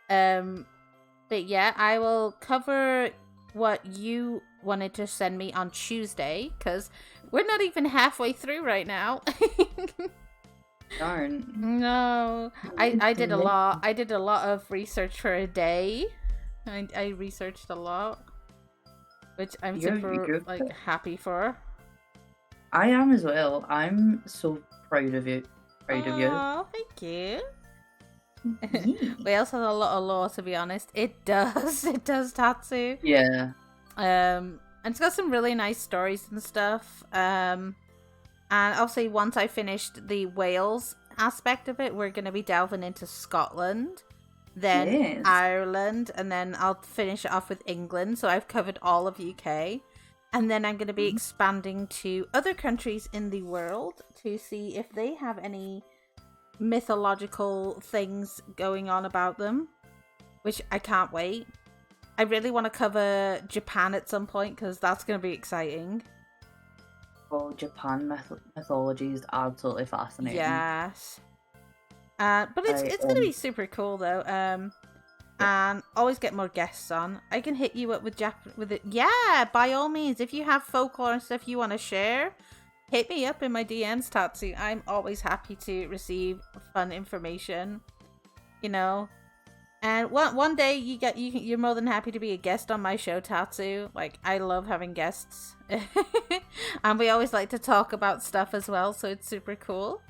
But yeah, I will cover what you wanted to send me on Tuesday, because we're not even halfway through right now. Darn. No, I did a lot. I did a lot of research for a day. I researched a lot, which I'm super like happy for. I am as well. I'm so proud of you. Oh, thank you. Wales has a lot of lore, to be honest. It does. It does, Tatsu. Yeah. And it's got some really nice stories and stuff. And obviously, once I finished the Wales aspect of it, we're going to be delving into Scotland, then Ireland, and then I'll finish it off with England. So I've covered all of UK. And then I'm going to be expanding to other countries in the world to see if they have any mythological things going on about them, which I can't wait. I really want to cover Japan at some point, because that's going to be exciting. Oh, Japan mythology is absolutely fascinating. Yes. But it's going to be super cool, though. And always get more guests on. I can hit you up with it. Yeah, by all means. If you have folklore and stuff you want to share, hit me up in my DMs, Tatsu. I'm always happy to receive fun information. You know, And one day you're more than happy to be a guest on my show, Tatsu. Like, I love having guests. And we always like to talk about stuff as well, so it's super cool.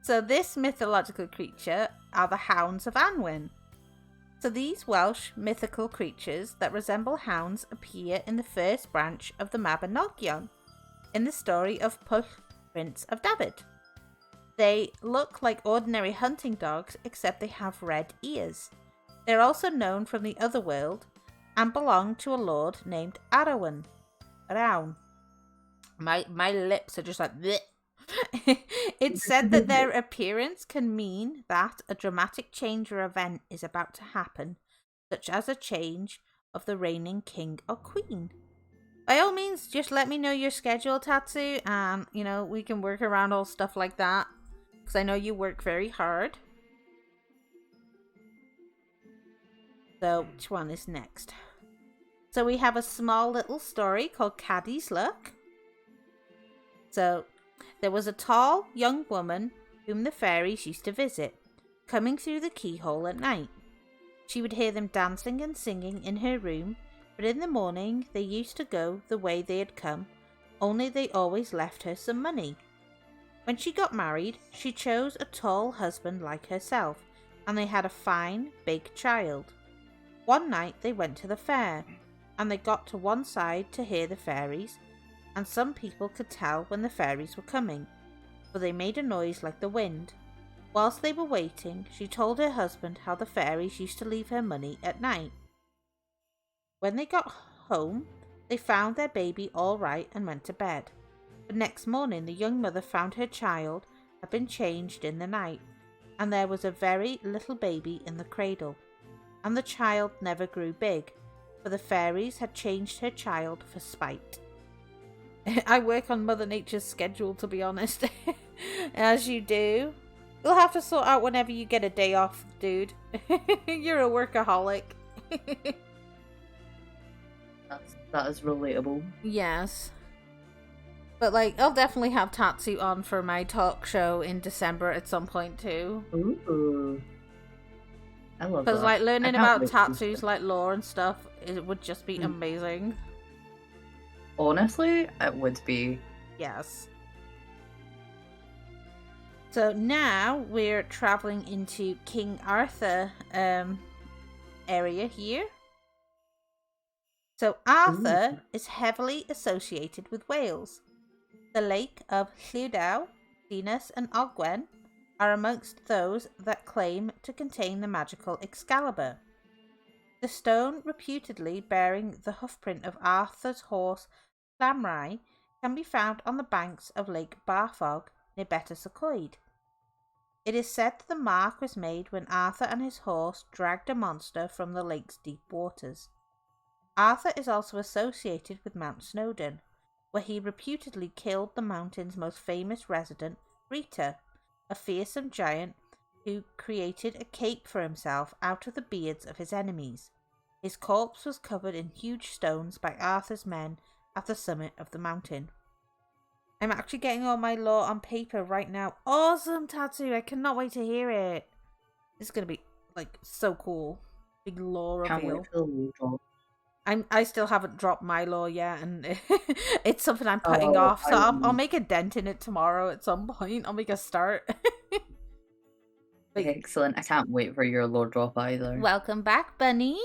So this mythological creature are the hounds of Anwen. So these Welsh mythical creatures that resemble hounds appear in the first branch of the Mabinogion, in the story of Pwll, Prince of David. They look like ordinary hunting dogs, except they have red ears. They're also known from the other world and belong to a lord named Arawn. My lips are just like bleh. It's said that their appearance can mean that a dramatic change or event is about to happen, such as a change of the reigning king or queen. By all means, just let me know your schedule, Tatsu, and, we can work around all stuff like that, because I know you work very hard. So, which one is next? So we have a small little story called Caddy's Luck. So, there was a tall, young woman whom the fairies used to visit, coming through the keyhole at night. She would hear them dancing and singing in her room, but in the morning they used to go the way they had come, only they always left her some money. When she got married, she chose a tall husband like herself, and they had a fine, big child. One night they went to the fair, and they got to one side to hear the fairies, and some people could tell when the fairies were coming, for they made a noise like the wind. Whilst they were waiting, she told her husband how the fairies used to leave her money at night. When they got home, they found their baby all right and went to bed. The next morning the young mother found her child had been changed in the night, and there was a very little baby in the cradle. And the child never grew big, for the fairies had changed her child for spite. I work on Mother Nature's schedule, to be honest. As you do. You'll have to sort out whenever you get a day off, dude. You're a workaholic. That is relatable. Yes. But, I'll definitely have Tatsu on for my talk show in December at some point, too. Ooh. I love that. Because, learning about Tatsu's, lore and stuff, it would just be amazing. Honestly, it would be. Yes. So now we're traveling into King Arthur area here. So Arthur is heavily associated with Wales. The Lake of Llywelyn, Dinas and Ogwen are amongst those that claim to contain the magical Excalibur. The stone reputedly bearing the hoofprint of Arthur's horse Llamrei can be found on the banks of Lake Barfog near Betws-y-Coed. It is said that the mark was made when Arthur and his horse dragged a monster from the lake's deep waters. Arthur is also associated with Mount Snowdon, where he reputedly killed the mountain's most famous resident, Rita, a fearsome giant who created a cape for himself out of the beards of his enemies. His corpse was covered in huge stones by Arthur's men at the summit of the mountain. I'm actually getting all my lore on paper right now. Awesome, Tatsu! I cannot wait to hear it. This is going to be, so cool. Big lore reveal. I still haven't dropped my lore yet, and it's something I'm putting off, so I'll make a dent in it tomorrow at some point. I'll make a start. Excellent. I can't wait for your lore drop either. Welcome back, Bunny.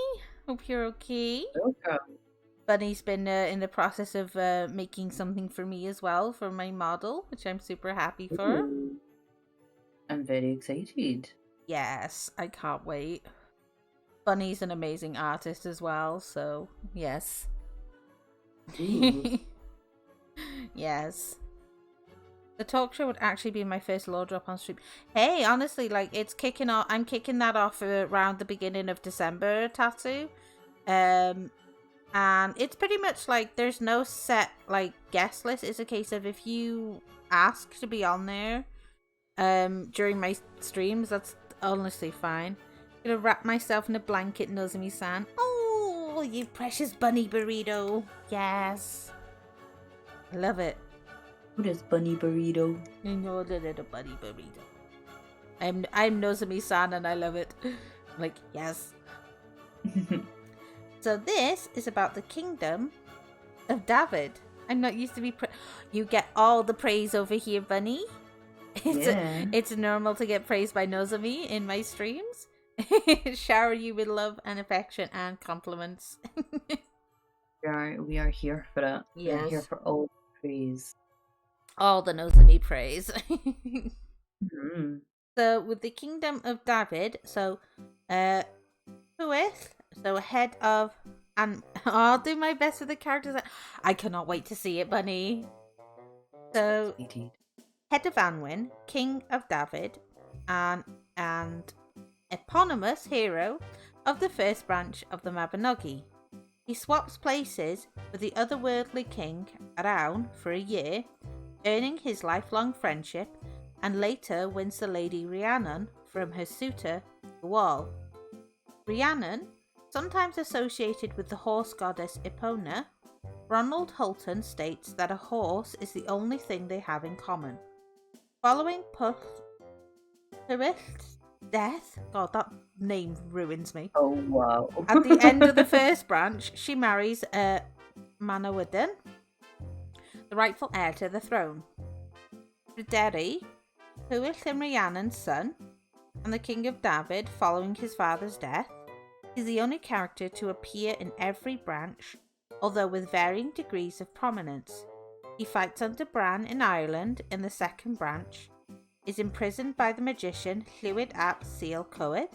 Hope you're okay. Welcome. Bunny's been in the process of making something for me as well for my model, which I'm super happy for. Ooh. I'm very excited. Yes, I can't wait. Bunny's an amazing artist as well, so yes. Yes. The talk show would actually be my first lore drop on stream. Hey, honestly, it's kicking off. I'm kicking that off around the beginning of December, Tatsu. And it's pretty much there's no set guest list. It's a case of if you ask to be on there during my streams, that's honestly fine. I'm gonna wrap myself in a blanket, Nozomi-san. Oh, you precious bunny burrito. Yes. I love it. What is bunny burrito? You know the little bunny burrito. I'm Nozomi-san and I love it. I'm like, yes. So this is about the kingdom of David. I'm not used to be... You get all the praise over here, Bunny. It's normal to get praised by Nozomi in my streams. Shower you with love and affection and compliments. We are here for it. Yes. We're here for all praise. All the Nozomi praise. Mm-hmm. So with the kingdom of David, so Puith, so head of, and I'll do my best with the characters. I cannot wait to see it, Bunny. So head of Anwin, king of David, and eponymous hero of the first branch of the Mabinogi. He swaps places with the otherworldly king Araun for a year, earning his lifelong friendship, and later wins the lady Rhiannon from her suitor, Gual. Rhiannon, sometimes associated with the horse goddess Epona, Ronald Hulton states that a horse is the only thing they have in common. Following Puith's death, God, that name ruins me. Oh, wow. At the end of the first branch, she marries Manawydan, the rightful heir to the throne. Pryderi, Puith and Rhiannon's son, and the king of David following his father's death, is the only character to appear in every branch, although with varying degrees of prominence. He fights under Bran in Ireland in the second branch, is imprisoned by the magician Llywyd ap Seal Coed,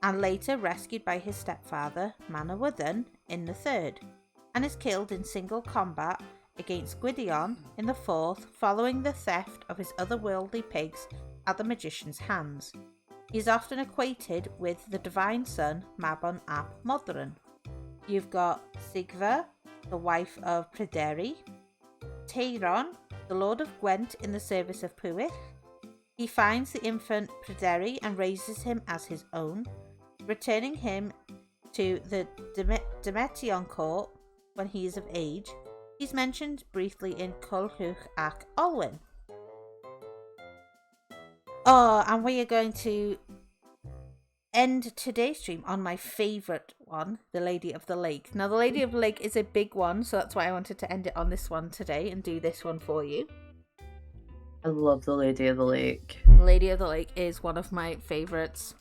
and later rescued by his stepfather Manawydan in the third, and is killed in single combat against Gwydion in the fourth following the theft of his otherworldly pigs at the magician's hands. He is often equated with the divine son Mabon ap Modron. You've got Sigva, the wife of Pryderi, Teiron, the lord of Gwent in the service of Puith. He finds the infant Pryderi and raises him as his own, returning him to the Demetion court when he is of age. He's mentioned briefly in Culhwch ac Olwyn. Oh, and we are going to end today's stream on my favourite one, the Lady of the Lake. Now, the Lady of the Lake is a big one, so that's why I wanted to end it on this one today and do this one for you. I love the Lady of the Lake. Lady of the Lake is one of my favourites.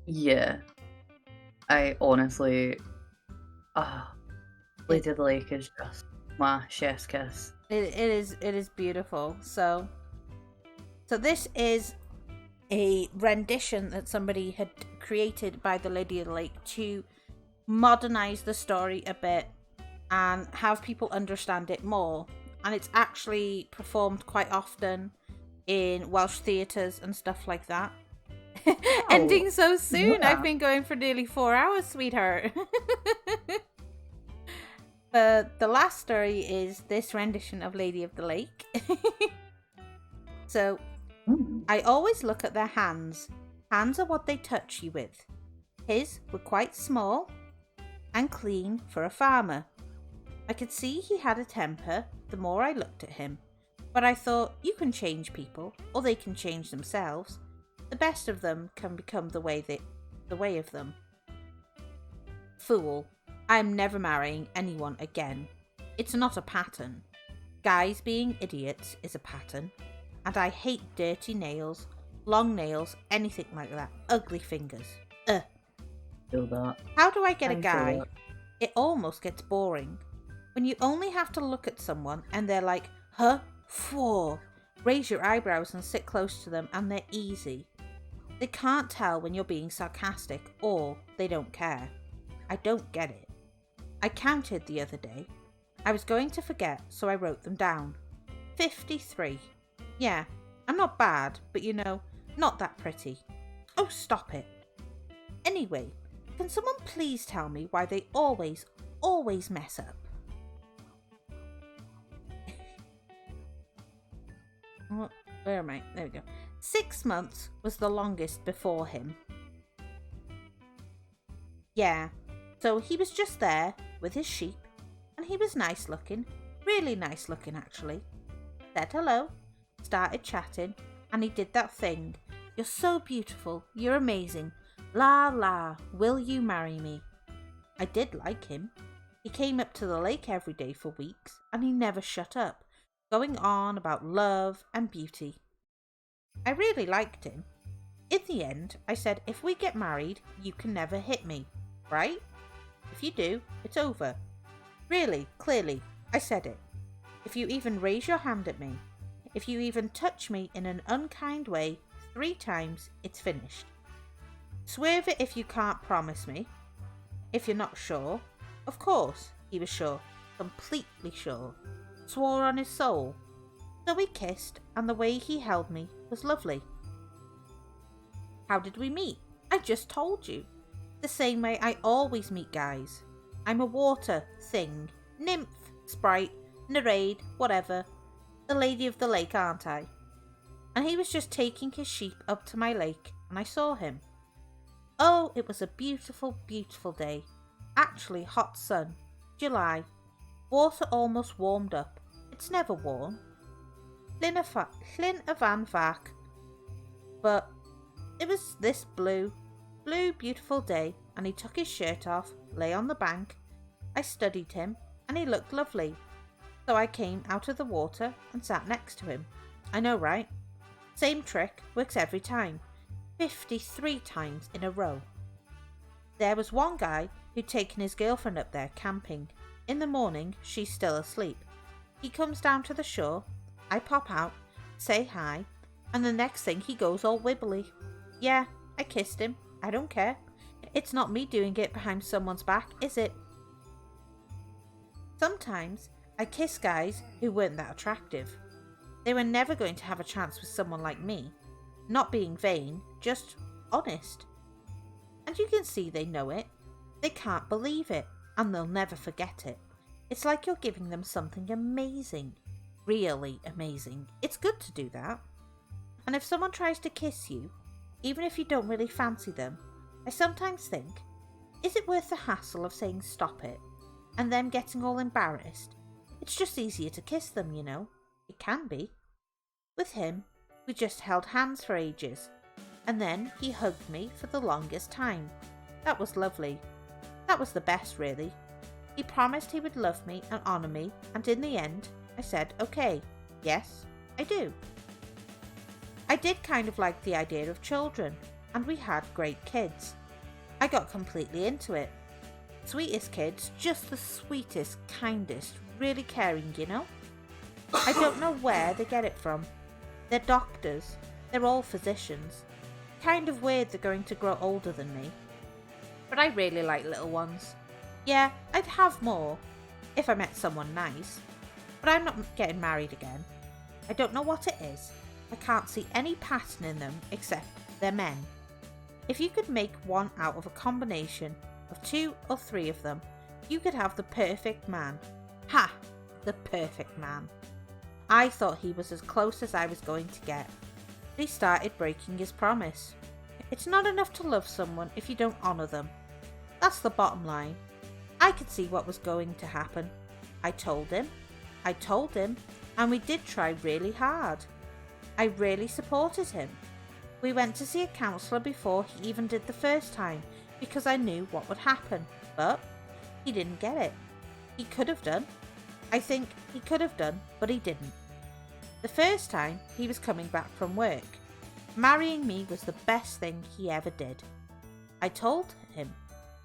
Yeah. I honestly... Lady of the Lake is just my chef's kiss. It is beautiful. So this is a rendition that somebody had created by the Lady of the Lake to modernise the story a bit and have people understand it more. And it's actually performed quite often in Welsh theatres and stuff like that. Oh, ending so soon. Yeah. I've been going for nearly 4 hours, sweetheart. The last story is this rendition of Lady of the Lake. So, I always look at their hands. Hands are what they touch you with. His were quite small and clean for a farmer. I could see he had a temper the more I looked at him, but I thought, you can change people, or they can change themselves. The best of them can become the way of them. Fool. I am never marrying anyone again. It's not a pattern. Guys being idiots is a pattern, and I hate dirty nails, long nails, anything like that. Ugly fingers. Feel that. How do I get a guy? It almost gets boring. When you only have to look at someone and they're like, huh? Phew. Raise your eyebrows and sit close to them and they're easy. They can't tell when you're being sarcastic or they don't care. I don't get it. I counted the other day. I was going to forget, so I wrote them down. 53. Yeah, I'm not bad, but you know, not that pretty. Oh, stop it. Anyway, can someone please tell me why they always mess up? Where am I? There we go. 6 months was the longest before him. Yeah, so he was just there with his sheep, and he was nice looking, really nice looking actually. Said hello, started chatting, and he did that thing. You're so beautiful, you're amazing. La la, will you marry me? I did like him. He came up to the lake every day for weeks, and he never shut up, going on about love and beauty. I really liked him. In the end, I said, if we get married, you can never hit me, right? If you do, it's over. Really, clearly, I said it. If you even raise your hand at me, if you even touch me in an unkind way 3 times, it's finished. Swerve it if you can't promise me. If you're not sure. Of course, he was sure. Completely sure. Swore on his soul. So we kissed, and the way he held me was lovely. How did we meet? I just told you. The same way I always meet guys. I'm a water thing. Nymph, sprite, nereid, whatever. The lady of the lake, aren't I? And he was just taking his sheep up to my lake, and I saw him. Oh, it was a beautiful, beautiful day. Actually, hot sun. July. Water almost warmed up. It's never warm. Llyn y fan fach. But it was this blue, beautiful day, and he took his shirt off, lay on the bank. I studied him, and he looked lovely. So I came out of the water and sat next to him. I know, right? Same trick, works every time. 53 times in a row. There was one guy who'd taken his girlfriend up there camping. In the morning, she's still asleep. He comes down to the shore. I pop out, say hi, and the next thing he goes all wibbly. Yeah, I kissed him. I don't care. It's not me doing it behind someone's back, is it? Sometimes I kiss guys who weren't that attractive. They were never going to have a chance with someone like me. Not being vain, just honest. And you can see they know it. They can't believe it, and they'll never forget it. It's like you're giving them something amazing. Really amazing. It's good to do that. And if someone tries to kiss you, even if you don't really fancy them, I sometimes think, is it worth the hassle of saying stop it, and them getting all embarrassed? It's just easier to kiss them, you know. It can be. With him, we just held hands for ages, and then he hugged me for the longest time. That was lovely. That was the best, really. He promised he would love me and honour me, and in the end, I said, okay, yes, I do. I did kind of like the idea of children, and we had great kids. I got completely into it. Sweetest kids, just the sweetest, kindest, really caring, you know? I don't know where they get it from. They're doctors. They're all physicians. Kind of weird they're going to grow older than me. But I really like little ones. Yeah, I'd have more, if I met someone nice. But I'm not getting married again. I don't know what it is. I can't see any pattern in them except they're men. If you could make one out of a combination of 2 or 3 of them, you could have the perfect man. Ha! The perfect man. I thought he was as close as I was going to get. But he started breaking his promise. It's not enough to love someone if you don't honour them. That's the bottom line. I could see what was going to happen. I told him, and we did try really hard. I really supported him. We went to see a counsellor before he even did the first time, because I knew what would happen, but he didn't get it. He could have done. I think he could have done, but he didn't. The first time, he was coming back from work. Marrying me was the best thing he ever did. I told him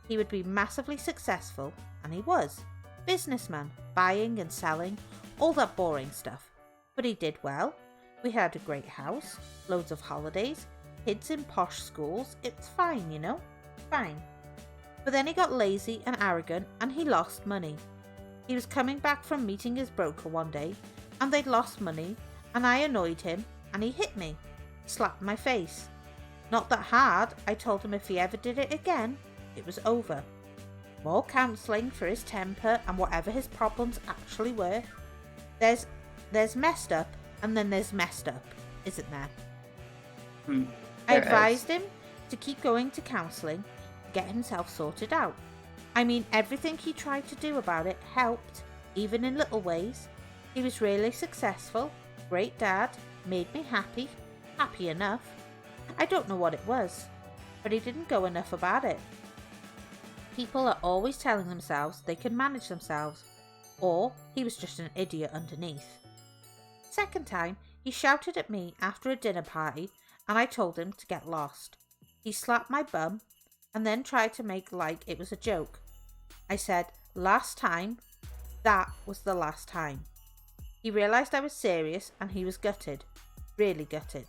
he would be massively successful, and he was. Businessman, buying and selling, all that boring stuff. But he did well. We had a great house, loads of holidays, kids in posh schools. It's fine, you know, fine. But then he got lazy and arrogant, and he lost money. He was coming back from meeting his broker one day, and they'd lost money, and I annoyed him, and he hit me, slapped my face. Not that hard. I told him if he ever did it again, it was over. More counselling for his temper and whatever his problems actually were. There's messed up, and then there's messed up, isn't there? I advised him to keep going to counselling to get himself sorted out. I mean, everything he tried to do about it helped, even in little ways. He was really successful, great dad, made me happy, happy enough. I don't know what it was, but he didn't go enough about it. People are always telling themselves they can manage themselves, or he was just an idiot underneath. Second time, he shouted at me after a dinner party and I told him to get lost. He slapped my bum and then tried to make like it was a joke. I said, last time, that was the last time. He realised I was serious and he was gutted, really gutted.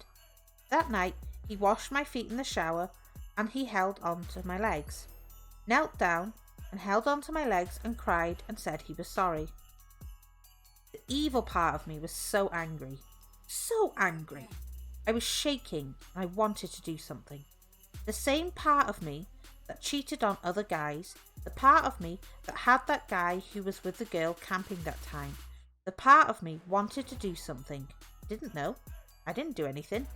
That night, he washed my feet in the shower and he held onto my legs, knelt down and held onto my legs and cried and said he was sorry. The evil part of me was so angry. So angry. I was shaking and I wanted to do something. The same part of me that cheated on other guys, the part of me that had that guy who was with the girl camping that time, the part of me wanted to do something. Didn't know. I didn't do anything.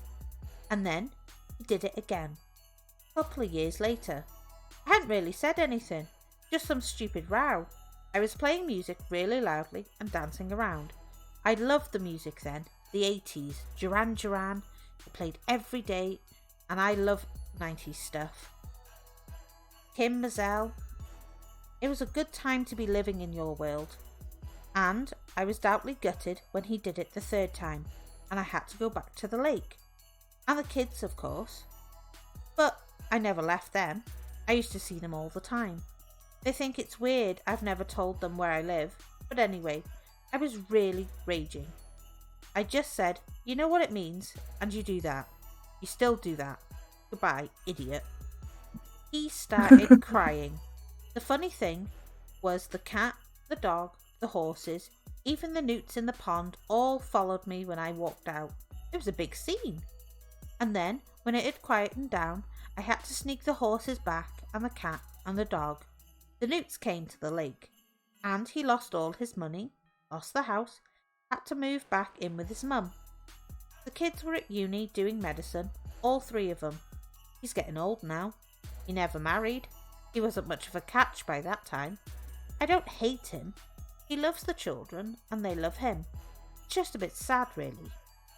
And then he did it again. A couple of years later. I hadn't really said anything. Just some stupid row. I was playing music really loudly and dancing around. I loved the music then. The 80s. Duran Duran. It played every day. And I love 90s stuff. Kim Mazel. It was a good time to be living in your world. And I was doubly gutted when he did it the third time. And I had to go back to the lake. And the kids, of course. But I never left them. I used to see them all the time. They think it's weird I've never told them where I live. But anyway, I was really raging. I just said, you know what it means, and you do that. You still do that. Goodbye, idiot. He started crying. The funny thing was the cat, the dog, the horses, even the newts in the pond all followed me when I walked out. It was a big scene. And then, when it had quietened down, I had to sneak the horses back and the cat and the dog. The newts came to the lake, and he lost all his money, lost the house, had to move back in with his mum. The kids were at uni doing medicine, all three of them. He's getting old now. He never married. He wasn't much of a catch by that time. I don't hate him. He loves the children, and they love him. It's just a bit sad, really.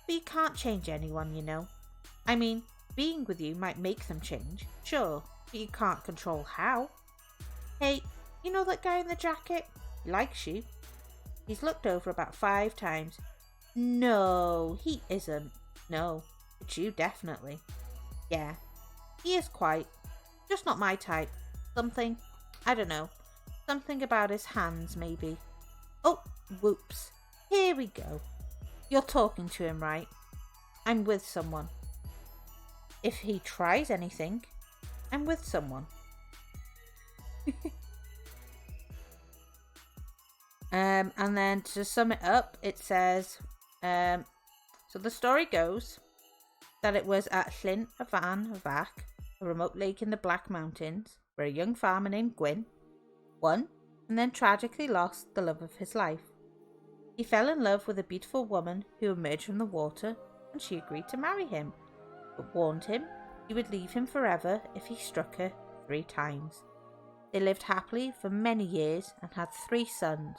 But you can't change anyone, you know. I mean, being with you might make them change, sure, but you can't control how. Hey, you know that guy in the jacket? He likes you. He's looked over about 5 times. No, he isn't. No, it's you definitely. Yeah, he is quite. Just not my type. Something, I don't know. Something about his hands, maybe. Oh, whoops. Here we go. You're talking to him, right? I'm with someone. If he tries anything, I'm with someone. And then to sum it up, it says, so the story goes that it was at Llyn y Fan Fach, a remote lake in the Black Mountains, where a young farmer named Gwyn won and then tragically lost the love of his life. He fell in love with a beautiful woman who emerged from the water, and she agreed to marry him, but warned him he would leave him forever if he struck her 3 times. They lived happily for many years and had 3 sons,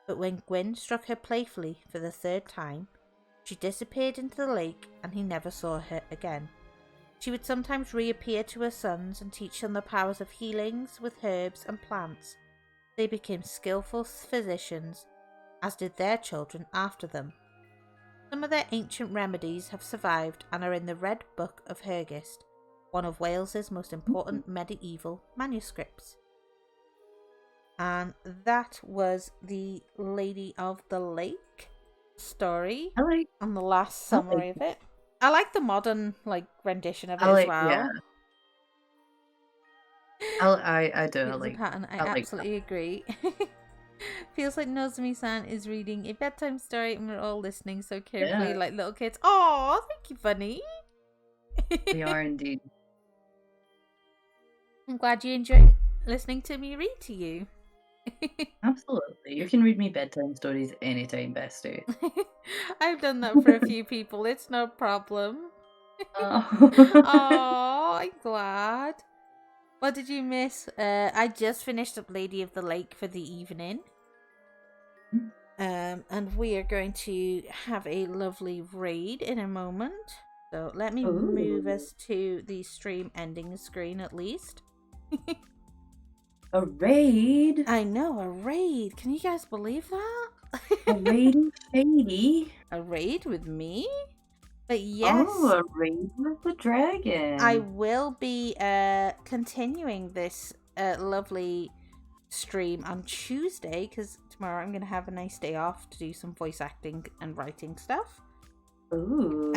but when Gwyn struck her playfully for the 3rd time, she disappeared into the lake and he never saw her again. She would sometimes reappear to her sons and teach them the powers of healings with herbs and plants. They became skillful physicians, as did their children after them. Some of their ancient remedies have survived and are in the Red Book of Hygyrst, one of Wales's most important medieval manuscripts. And that was the Lady of the Lake story and the last summary of it. I like the modern rendition of it as well. Yeah. I do. I absolutely agree. Feels like Nozomi-san is reading a bedtime story and we're all listening so carefully like little kids. Oh, thank you, Bunny. We are indeed. I'm glad you enjoyed listening to me read to you. Absolutely. You can read me bedtime stories anytime, bestie. I've done that for a few people. It's no problem. Oh, I'm glad. What did you miss? I just finished up Lady of the Lake for the evening. And we are going to have a lovely read in a moment. So let me move us to the stream ending screen at least. A raid? I know, a raid. Can you guys believe that? A raid shady? A raid with me? But yes. Oh, a raid with the dragon. I will be continuing this lovely stream on Tuesday, because tomorrow I'm going to have a nice day off to do some voice acting and writing stuff. Ooh.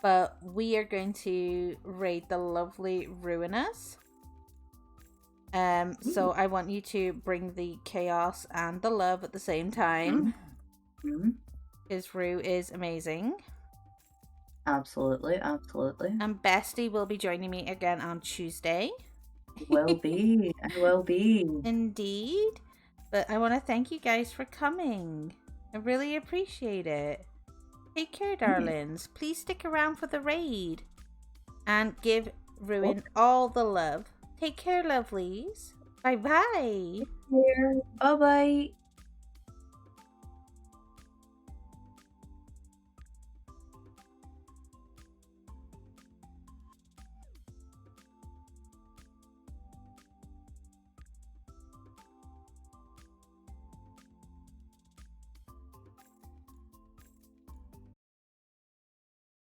But we are going to raid the lovely Ruinous. So I want you to bring the chaos and the love at the same time. Because Rue is amazing. Absolutely, absolutely. And Bestie will be joining me again on Tuesday. Will be. I will be. Indeed. But I want to thank you guys for coming. I really appreciate it. Take care, darlings. Please stick around for the raid. And give Ruin all the love. Take care, lovelies. Bye-bye. Bye-bye.